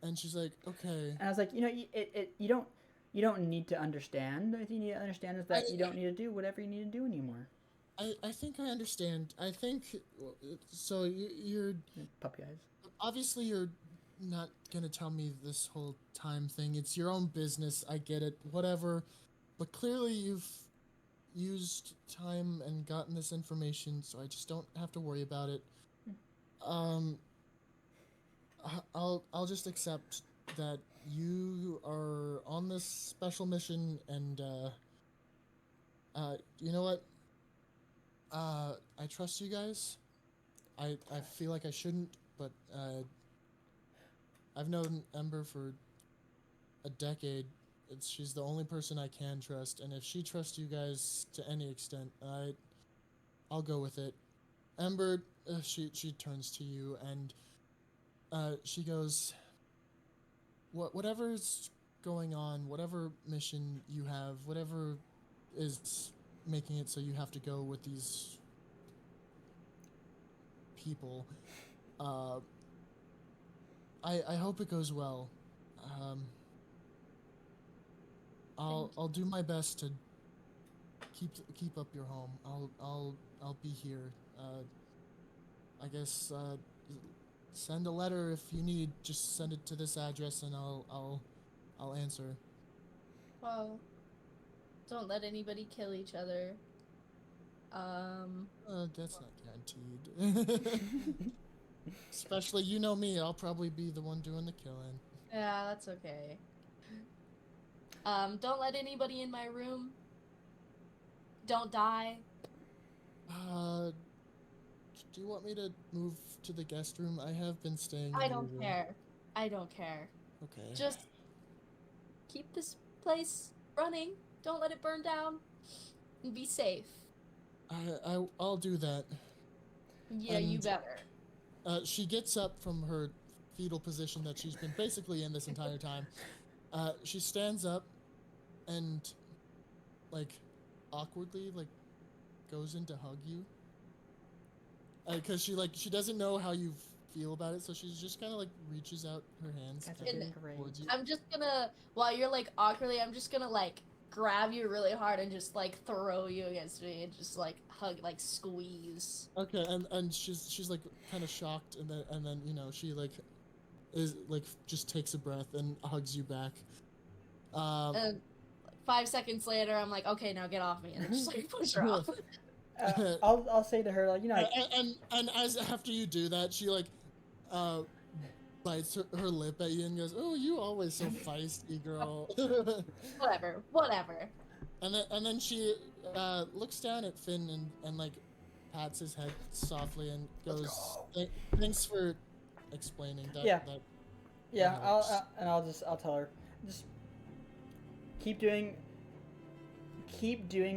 and she's like, okay. And I was like, you don't need to understand. I think you need to understand is that you don't need to do whatever you need to do anymore. I think I understand. I think so. You're Puppy eyes. obviously you're not gonna tell me this whole time thing. It's your own business. I get it. Whatever. But clearly you've used time and gotten this information, so I just don't have to worry about it. I'll just accept that you are on this special mission, and you know what? I trust you guys. I feel like I shouldn't, but I've known Ember for a decade. She's the only person I can trust, and if she trusts you guys to any extent, I'll go with it. Ember, she turns to you and she goes, whatever's going on, whatever mission you have, whatever is making it so you have to go with these people, I hope it goes well. I'll do my best to keep up your home. I'll be here. I guess send a letter if you need. Just send it to this address and I'll answer. Well, don't let anybody kill each other. That's not guaranteed. Especially, you know me, I'll probably be the one doing the killing. Yeah, that's okay. Don't let anybody in my room. Don't die. Do you want me to move to the guest room? I have been staying in I your don't room. care. I don't care. Okay. Just keep this place running. Don't let it burn down. And be safe. I'll do that. Yeah, you And- better. She gets up from her fetal position that she's been basically in this entire time. She stands up and, like, awkwardly, like, goes in to hug you. Because she doesn't know how you feel about it, so she's just kind of, like, reaches out her hands Guys are kinda doing great. towards you. I'm just gonna, while you're like awkwardly, I'm just gonna like grab you really hard and just like throw you against me and just like hug, like squeeze. Okay, and she's like kind of shocked, and then you know she like is like just takes a breath and hugs you back. And 5 seconds later, I'm like, okay, now get off me, and I just like push her off. I'll say to her, like, you know, and as after you do that, she like bites her lip at you and goes, "Oh, you always so feisty, girl." Whatever. And then she looks down at Finn and like pats his head softly and goes, "Thanks for explaining that." Yeah. that yeah, helps." I'll tell her, just keep doing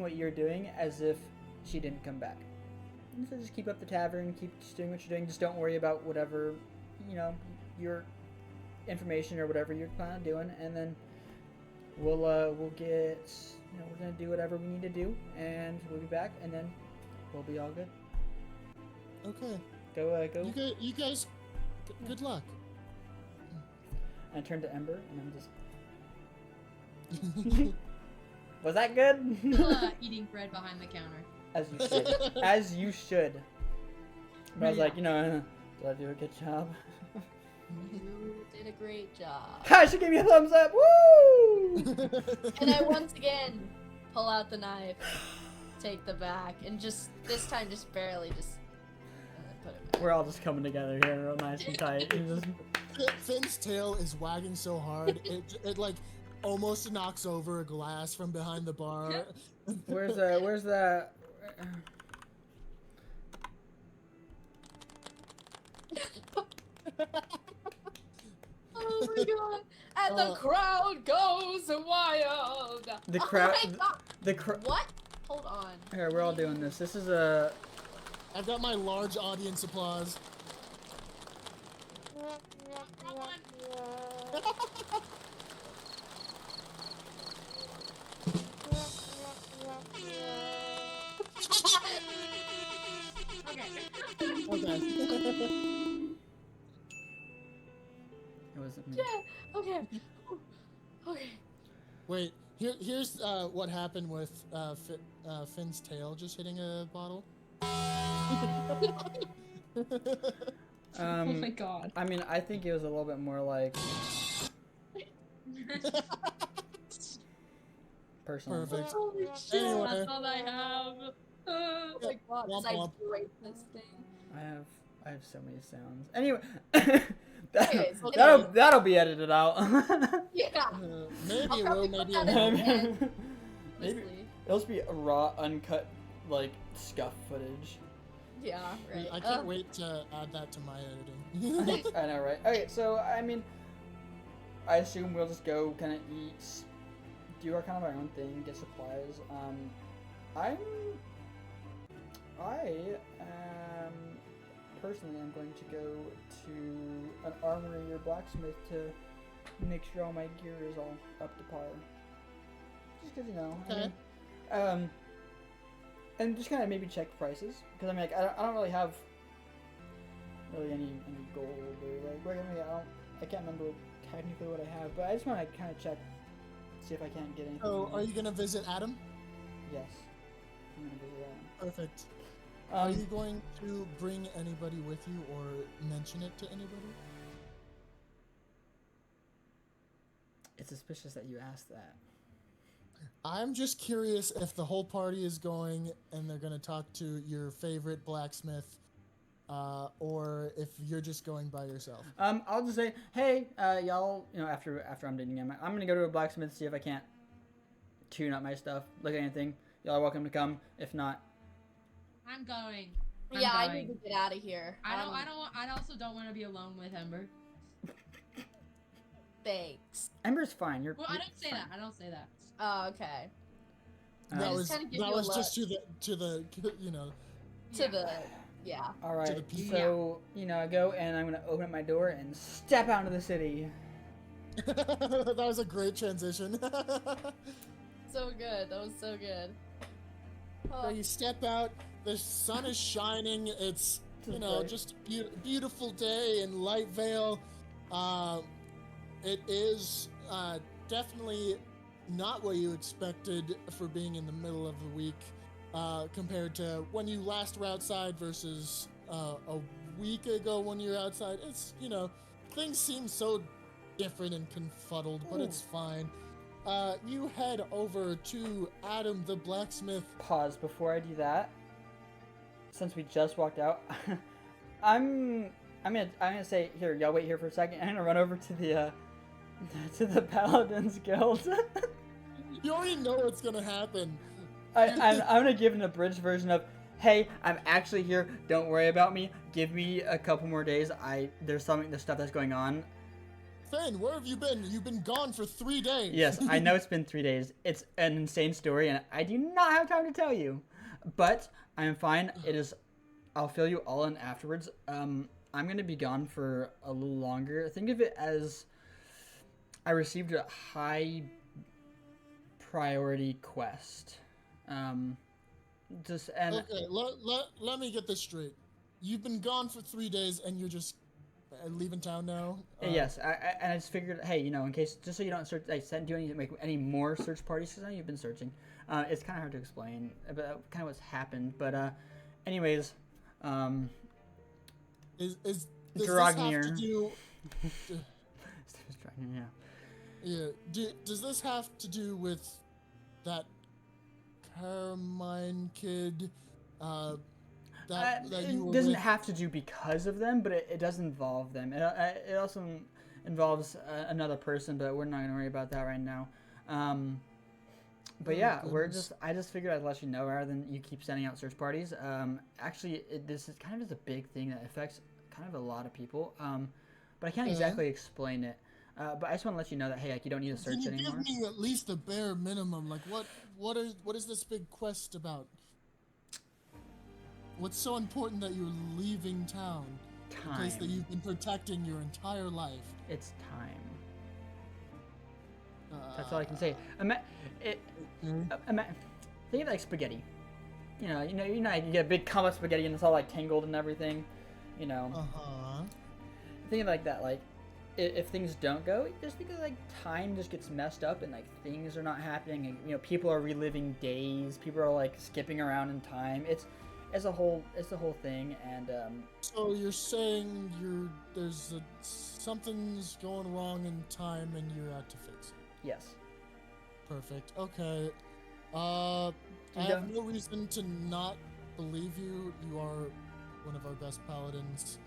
what you're doing as if she didn't come back. And so just keep up the tavern, keep just doing what you're doing. Just don't worry about whatever, you know, your information or whatever you're planning on doing, and then we'll get, you know, we're gonna do whatever we need to do, and we'll be back, and then we'll be all good. Okay. Go. You guys, good luck. And I turn to Ember, and I'm just. Was that good? Eating bread behind the counter. As you should. As you should. But I was Yeah. like, you know, did I do a good job? You did a great job. Ha! She gave me a thumbs up. Woo! And I once again pull out the knife, take the back, and just this time just barely just and then put it back. We're all just coming together here, real nice and tight. And just... Finn's tail is wagging so hard it like almost knocks over a glass from behind the bar. Where's the? Oh my god! And the crowd goes wild. The crowd. Oh my god! The crowd. What? Hold on. Here, we're all doing this. This is a. I've got my large audience applause. Okay. Okay. It wasn't me. Yeah. Okay. Okay. Wait, here's what happened with Finn's tail just hitting a bottle. Oh my god. I mean, I think it was a little bit more like personal. Perfect. Holy shit! Anyway. That's all I have. Oh my god! Womp As I womp. break this thing. I have so many sounds. Anyway, Anyways, okay. that'll be edited out. Yeah. Maybe I'll it will, probably maybe put it that in won't. the end, Maybe honestly. it'll just be a raw, uncut, like scuff footage. Yeah. Right. I can't wait to add that to my editing. I know, right? Okay, so I mean, I assume we'll just go kind of eat, do our kind of our own thing, get supplies. I am personally, I'm going to go to an armory or blacksmith to make sure all my gear is all up to par. Just because, you know, Okay. I mean, and just kind of maybe check prices, because I mean, like, I don't really have really any gold or like, I mean, I can't remember technically what I have, but I just want to kind of check, see if I can't get anything. So, are you gonna visit Adam? Yes. I'm gonna visit that. Perfect. Are you Um, going to bring anybody with you or mention it to anybody? it's suspicious that you asked that. I'm just curious if the whole party is going and they're gonna talk to your favorite blacksmith or if you're just going by yourself. I'll just say, hey, y'all. After I'm dating him, I'm gonna go to a blacksmith, see if I can't tune up my stuff. Look at anything. Y'all are welcome to come. If not, I'm going. Yeah, I'm I need to going. get out of here. I also don't want to be alone with Ember. Thanks. Ember's fine. Well, I don't say that. I don't say that. Oh, okay. That Um, was kinda give you a just to the To the yeah. all right. to the people. So I go and I'm gonna open up my door and step out into the city. That was a great transition. So good. That was so good. So Oh, you step out, the sun is shining, it's Right. just a beautiful day in Light Vale. It is definitely not what you expected for being in the middle of the week, compared to when you last were outside versus a week ago when you were outside. It's things seem so different and confuddled, but it's fine. You head over to Adam the blacksmith. Pause before I do that. Since we just walked out, I'm gonna say here. Y'all wait here for a second. I'm gonna run over to the Paladins Guild. You already know what's gonna happen. I'm gonna give an abridged version of, hey, I'm actually here. Don't worry about me. Give me a couple more days. There's stuff that's going on. Finn, where have you been? You've been gone for 3 days. Yes, I know it's been 3 days. It's an insane story, and I do not have time to tell you. But I am fine. I'll fill you all in afterwards. I'm gonna be gone for a little longer. Think of it as I received a high priority quest. Okay, let me get this straight. You've been gone for 3 days, and you're just leaving town now. Yes, I just figured, hey, in case, just so you don't search, make any more search parties, because I know you've been searching. It's kind of hard to explain about kind of what's happened, but anyways, Does this Dragnir. have to do? Yeah. Yeah. Does this have to do with that Carmine kid? That you It were doesn't with? have to do because of them, but it does involve them. It also involves another person, but we're not going to worry about that right now. But Oh, yeah, goodness. I just figured I'd let you know rather than you keep sending out search parties. Actually, this is kind of a big thing that affects kind of a lot of people. But I can't Yeah. exactly explain it. But I just want to let you know that, hey, you don't need to search Can you anymore. give me at least the bare minimum? Like, what is this big quest about? What's so important that you're leaving town? The place that Time. you've been protecting your entire life. It's time. That's all I can say. Think of it like spaghetti. You get a big cum of spaghetti and it's all like tangled and everything. Uh-huh. Think of it like that. Like, if things don't go, just think of like time just gets messed up and like things are not happening. And, people are reliving days. People are like skipping around in time. It's a whole thing. And So you're saying something's going wrong in time and you're out to fix it. yes. Perfect. Okay. I have no reason to not believe you. You are one of our best paladins.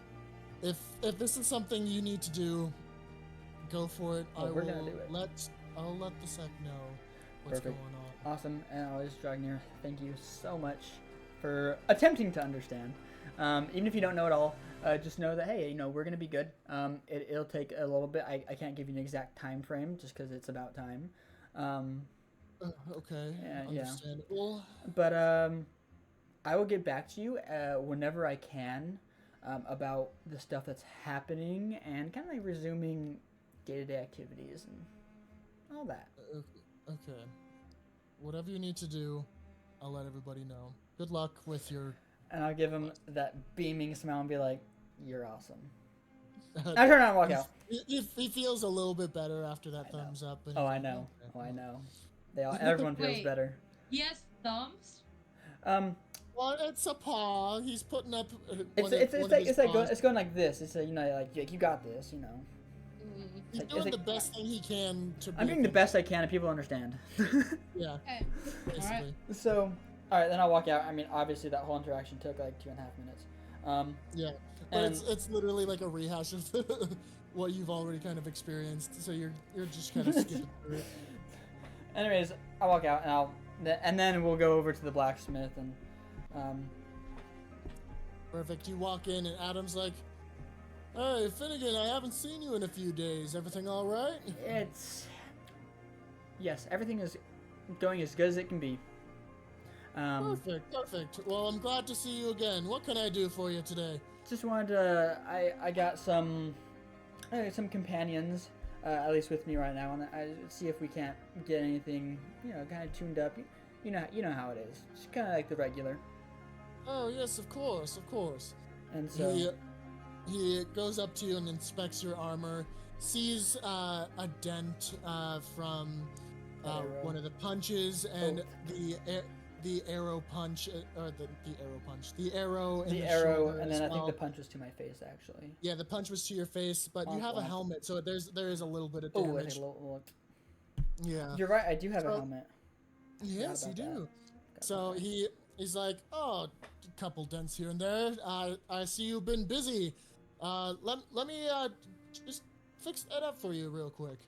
If this is something you need to do, go for it. We're gonna do it. I'll let the sec know what's Perfect. going on. Awesome. And always Dragnir, thank you so much for attempting to understand. Even if you don't know it all, just know that, hey, we're going to be good. It'll take a little bit. I can't give you an exact time frame just because it's about time. Okay. Yeah. Understandable. But I will get back to you whenever I can about the stuff that's happening and kind of like resuming day-to-day activities and all that. Okay. Whatever you need to do, I'll let everybody know. Good luck with your... And I'll give him that beaming smile and be like, you're awesome. I turn around and walk out. He feels a little bit better after that thumbs up. And Oh, he's I like, know. "Okay." Oh, I know. Everyone feels Wait. better. He has thumbs. Well, it's a paw. He's putting up. It's going like this. It's like you got this. He's it's doing like- the best thing he can to. I'm doing the best I can, and people understand. Yeah, Okay. basically. So, all right, then I'll walk out. I mean, obviously that whole interaction took like 2.5 minutes. Yeah, but And it's literally like a rehash of what you've already kind of experienced. So you're just kind of skipping through it. anyways, I walk out and then we'll go over to the blacksmith and Perfect. You walk in and Adam's like, "Hey, Finnegan, I haven't seen you in a few days. Everything all right?" yes, everything is going as good as it can be. Perfect. Well, I'm glad to see you again. What can I do for you today? Just wanted to. I got some companions, at least with me right now, and I see if we can't get anything, kind of tuned up. You know how it is. Just kind of like the regular. Oh yes, of course. And so He goes up to you and inspects your armor, sees a dent from one of the punches, and the arrow punch, or the arrow in the shoulder and then as I think well. the punch was to my face actually. Yeah, the punch was to your face, but you have a helmet, so there is a little bit of Oh, damage. Yeah. You're right. I do have a helmet. Yes, you about do. So he's like, "Oh, a couple dents here and there. I see you've been busy. Let me just fix that up for you real quick."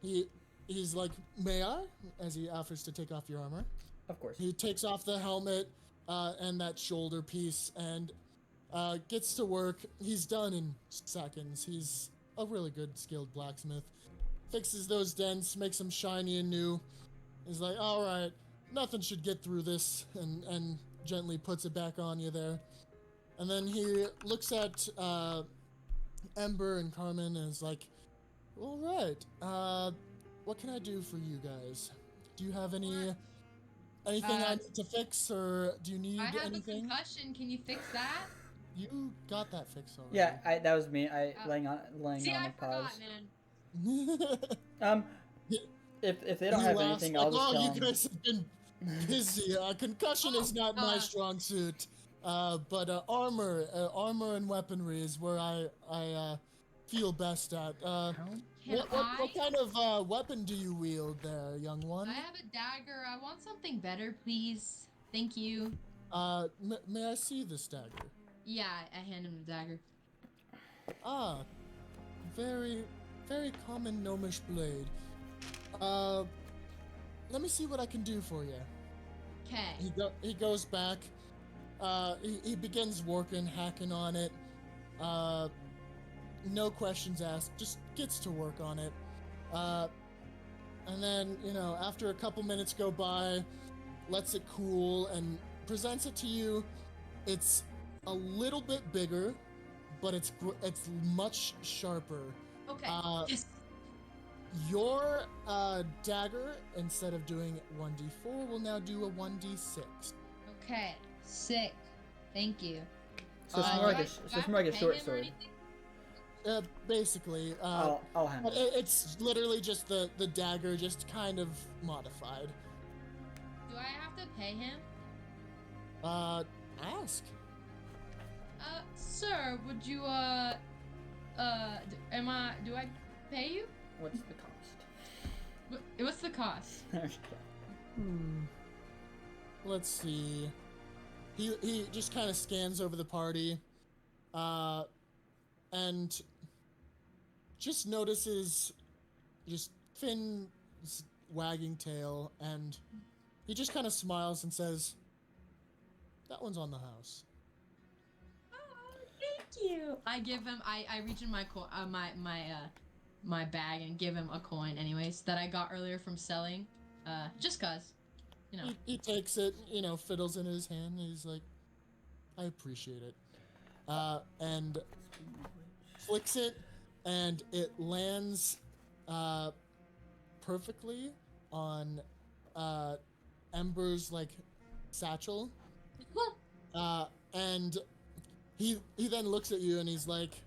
He's like, "May I?" As he offers to take off your armor. Of course. He takes off the helmet and that shoulder piece and gets to work. He's done in seconds. He's a really good skilled blacksmith. Fixes those dents, makes them shiny and new. He's like, "All right, nothing should get through this," and gently puts it back on you there. And then he looks at Ember and Carmen and is like, "All right, what can I do for you guys? Do you have anything I need to fix, or do you need I have anything?" a concussion. Can you fix that? You got that fixed already. Yeah, that was me. Laying on See, the I pause. forgot, man. If they don't He have laughs anything, like, I'll just "Oh, tell you them. guys have been busy. Concussion is not my strong suit, but armor and weaponry is where I feel best at. What kind of weapon do you wield there, young one?" I have a dagger. I want something better, please. Thank you. May I see this dagger? Yeah, I hand him the dagger. Ah, very, very common gnomish blade. Let me see what I can do for you. Okay. He goes back. He begins working, hacking on it. No questions asked, just gets to work on it. And then, after a couple minutes go by, lets it cool and presents it to you. It's a little bit bigger, but it's much sharper. Okay. Yes. Your dagger, instead of doing 1d4, will now do a 1d6. Okay. Sick. Thank you. So it's more like a short sword. Basically, I'll handle it. It's literally just the dagger, just kind of modified. Do I have to pay him? Ask. Sir, would you, do I pay you? What's the cost? What's the cost? Let's see. He just kind of scans over the party, and just notices just Finn's wagging tail, and he just kind of smiles and says, "That one's on the house." Thank you. I give him. I reach in my bag and give him a coin, anyways, that I got earlier from selling. Just cause, He takes it, fiddles in his hand. And he's like, "I appreciate it," and flicks it, and it lands perfectly on Ember's satchel. And he then looks at you and he's like,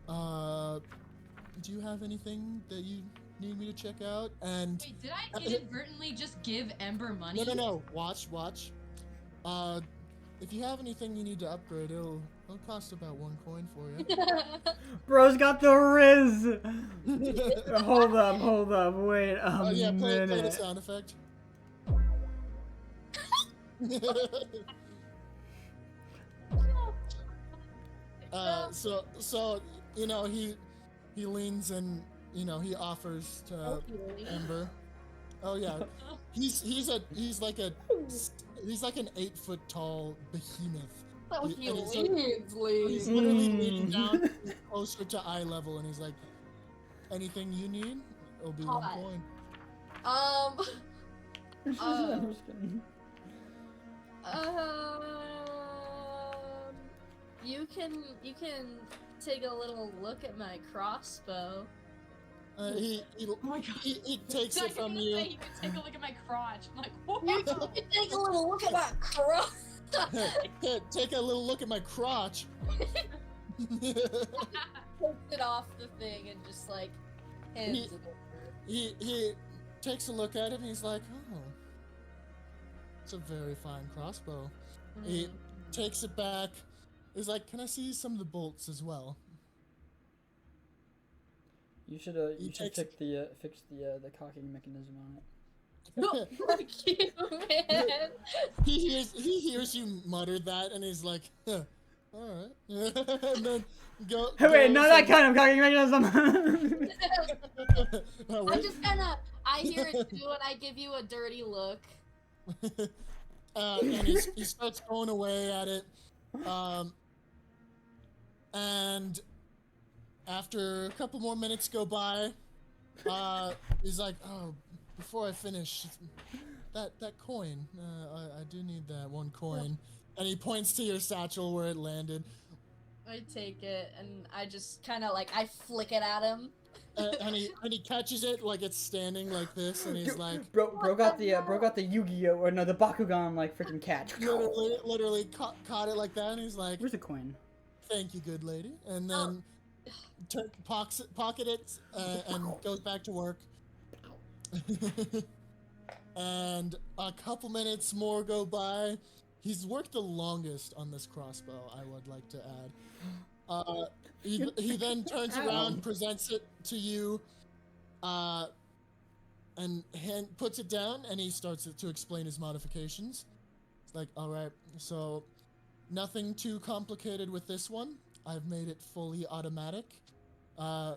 "Do you have anything that you need me to check out?" And wait, did I inadvertently just give Ember money? no. Watch. If you have anything you need to upgrade, it'll cost about 1 coin for you. Bro's got the Riz. Hold up, wait a Yeah, play the minute. sound effect. So you know he leans and you know he offers to Amber. Oh yeah, he's like an 8-foot tall behemoth. Oh, He- he and he's leaves, He's literally leaning down closer to eye level, and he's like, "Anything you need, it'll be 1 Hot. coin." Um, I'm just kidding. you can take a little look at my crossbow. He Oh my god. he takes So it from you. You can take a look at my crotch. I'm like, whoa. You can take a little look at my cross. Take a little look at my crotch. Takes it off the thing and just like hands it over. He takes a look at it and he's like, "Oh, it's a very fine crossbow." He takes it back. He's like, "Can I see some of the bolts as well?" You should He takes- fix the cocking mechanism on it. No, fuck you, man. He hears you mutter that, and he's like, huh, "All right," and then Wait, not that goes kind of cocking mechanism. and- Oh, I wait. just kinda, I hear it too, and I give you a dirty look. And he starts going away at it, and after a couple more minutes go by, he's like, "Oh, before I finish, that coin, I do need that 1 coin," and he points to your satchel where it landed, I take it, and I just kinda like, I flick it at him. and he catches it like it's standing like this, and he's like, Bro got the Yu-Gi-Oh or no, the Bakugan like freaking catch. literally caught it like that, and he's like, Where's the coin? "Thank you, good lady," and then pocket it and goes back to work. And a couple minutes more go by. He's worked the longest on this crossbow, I would like to add. He then turns around, presents it to you, and puts it down, and he starts to explain his modifications. It's like, "All right, so nothing too complicated with this one. I've made it fully automatic.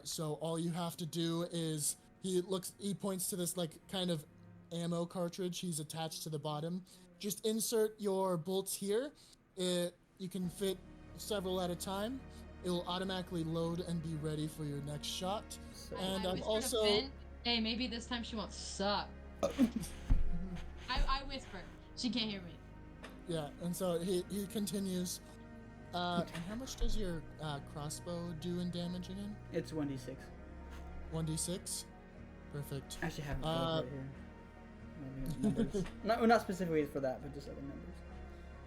So all you have to do is," he points to this like kind of ammo cartridge he's attached to the bottom. "Just insert your bolts here. You can fit several at a time. It will automatically load and be ready for your next shot." And I I've whispered to also Finn, hey, maybe this time she won't suck. I whisper. She can't hear me. yeah, and so he continues. And how much does your crossbow do in damage again? It's 1d6. 1d6. Perfect. I actually have it right here. Numbers. not specifically for that, but just other numbers.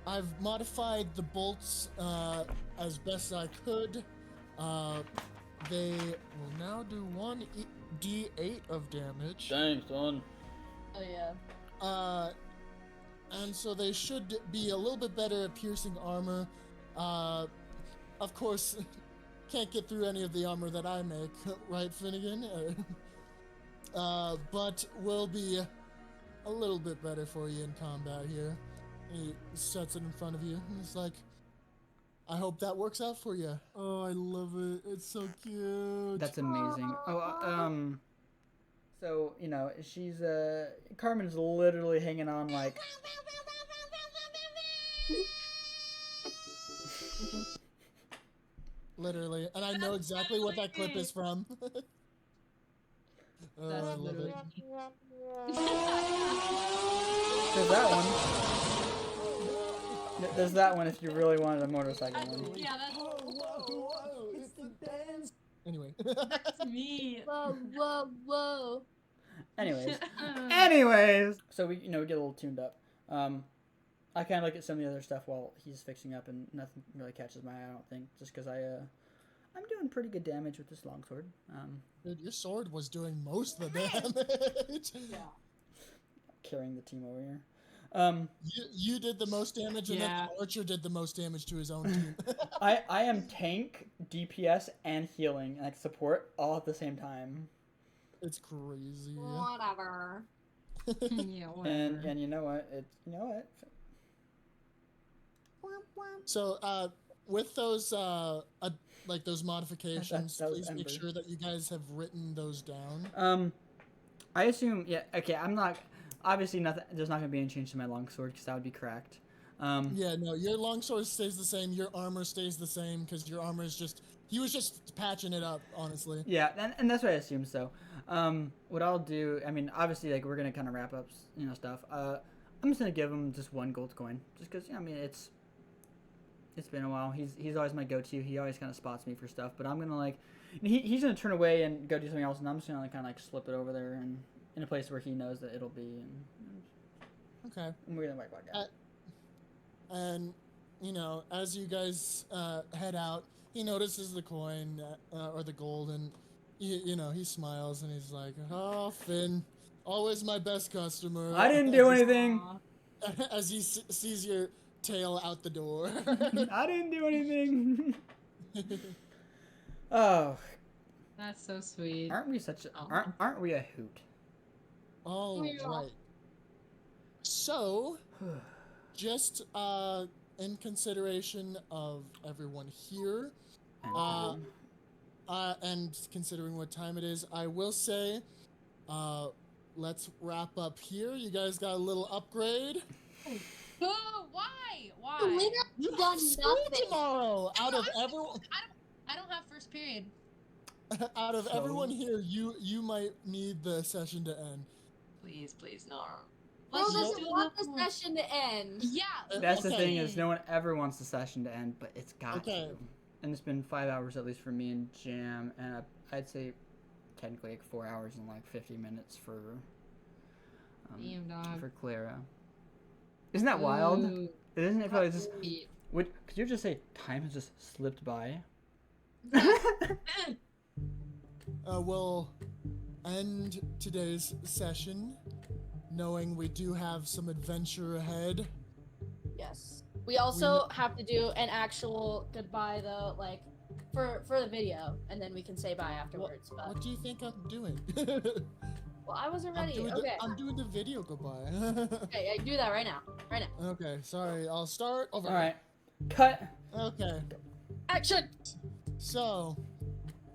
I've modified the bolts as best I could. They will now do 1d8 of damage. Thanks, son. Oh yeah. And so they should be a little bit better at piercing armor. Of course, can't get through any of the armor that I make, right, Finnegan? But will be a little bit better for you in combat here. He sets it in front of you, and he's like, "I hope that works out for you." Oh, I love it. It's so cute. That's amazing. Oh, so you know she's Carmen's literally hanging on like. Literally, and I know exactly what that clip is from. Oh, I love it. There's that one. There's that one if you really wanted a motorcycle one. Yeah, It's the dance. Anyway. that's me. Whoa, whoa, whoa. Anyways, so we get a little tuned up. I kind of look at some of the other stuff while he's fixing up, and nothing really catches my eye. I don't think, just because I'm doing pretty good damage with this longsword. Dude, your sword was doing most of the damage. Yeah. Carrying the team over here. You did the most damage, and then Yeah. the archer did the most damage to his own team. I am tank, DPS, and healing, like support, all at the same time. It's crazy. Whatever. Yeah, whatever. And you know what? So, with those like those modifications, That was please make Ember. sure that you guys have written those down. I assume, yeah, okay, I'm not, obviously nothing, there's not going to be any change to my longsword, because that would be cracked. Yeah, no, your longsword stays the same, your armor stays the same, because your armor is just, he was just patching it up, honestly. Yeah, and that's what I assume, so, what I'll do, I mean, obviously, like, we're going to kind of wrap up, stuff, I'm just going to give him just 1 gold coin, just because, I mean, it's been a while, he's always my go-to, he always kind of spots me for stuff, but I'm going to, like, he's going to turn away and go do something else, and I'm just going to, like, kind of, like, slip it over there, and in a place where he knows that it'll be, and Okay. we're going to whack out. And, as you guys head out, he notices the coin, or the gold, and, he smiles, and he's like, oh, Finn, always my best customer. I didn't do anything. As he sees your tail out the door. I didn't do anything. Oh, That's so sweet. aren't we such a, aren't we a hoot? All right. So, just in consideration of everyone here, and considering what time it is, I will say, let's wrap up here. You guys got a little upgrade. Boo! Why? Why? Literally You done have school nothing. tomorrow. Out of everyone, I don't have first period. out of So- everyone here, you might need the session to end. Please, no. Bro Let's just doesn't do want the the session to end. Yeah. That's the Okay. thing is, no one ever wants the session to end, but it's got Okay. to. And it's been 5 hours at least for me and Jam, and I'd say technically like 4 hours and like 50 minutes for Damn, dog. for Clara. Isn't that wild? Ooh. Isn't it probably just? Yeah. Could you just say time has just slipped by? We'll end today's session, knowing we do have some adventure ahead. Yes. We also have to do an actual goodbye though, like for the video, and then we can say bye afterwards. But What do you think I'm doing? well, I wasn't ready. I'm doing the video goodbye. Okay, I do that right now. Right now. Okay, sorry. I'll start over. All right, cut. Okay. Action. So,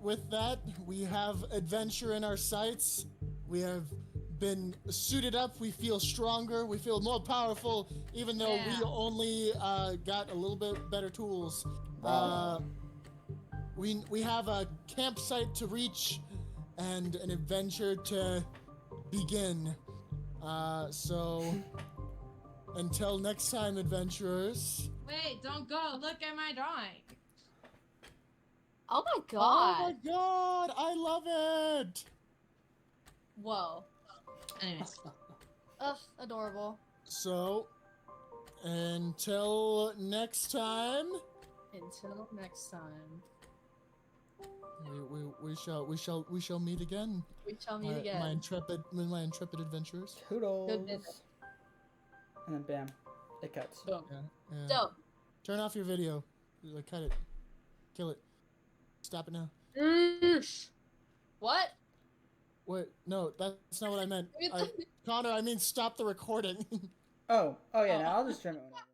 with that, we have adventure in our sights. We have been suited up. We feel stronger. We feel more powerful, even though Yeah. we only got a little bit better tools. We have a campsite to reach and an adventure to begin. So, until next time, adventurers. Wait, don't go. Look at my drawing. Oh my Oh god. my god, I love it! Whoa. Anyways. Ugh, adorable. So, until next time, Until next time. we shall meet again. We shall meet My again. intrepid adventurers. Toodles. Good business. And then bam, it cuts. Boom. Yeah. Dope. Turn off your video. Like, cut it. Kill it. Stop it now. What? Wait, no, that's not what I meant. Connor, I mean stop the recording. Oh yeah. Now I'll just trim it whenever.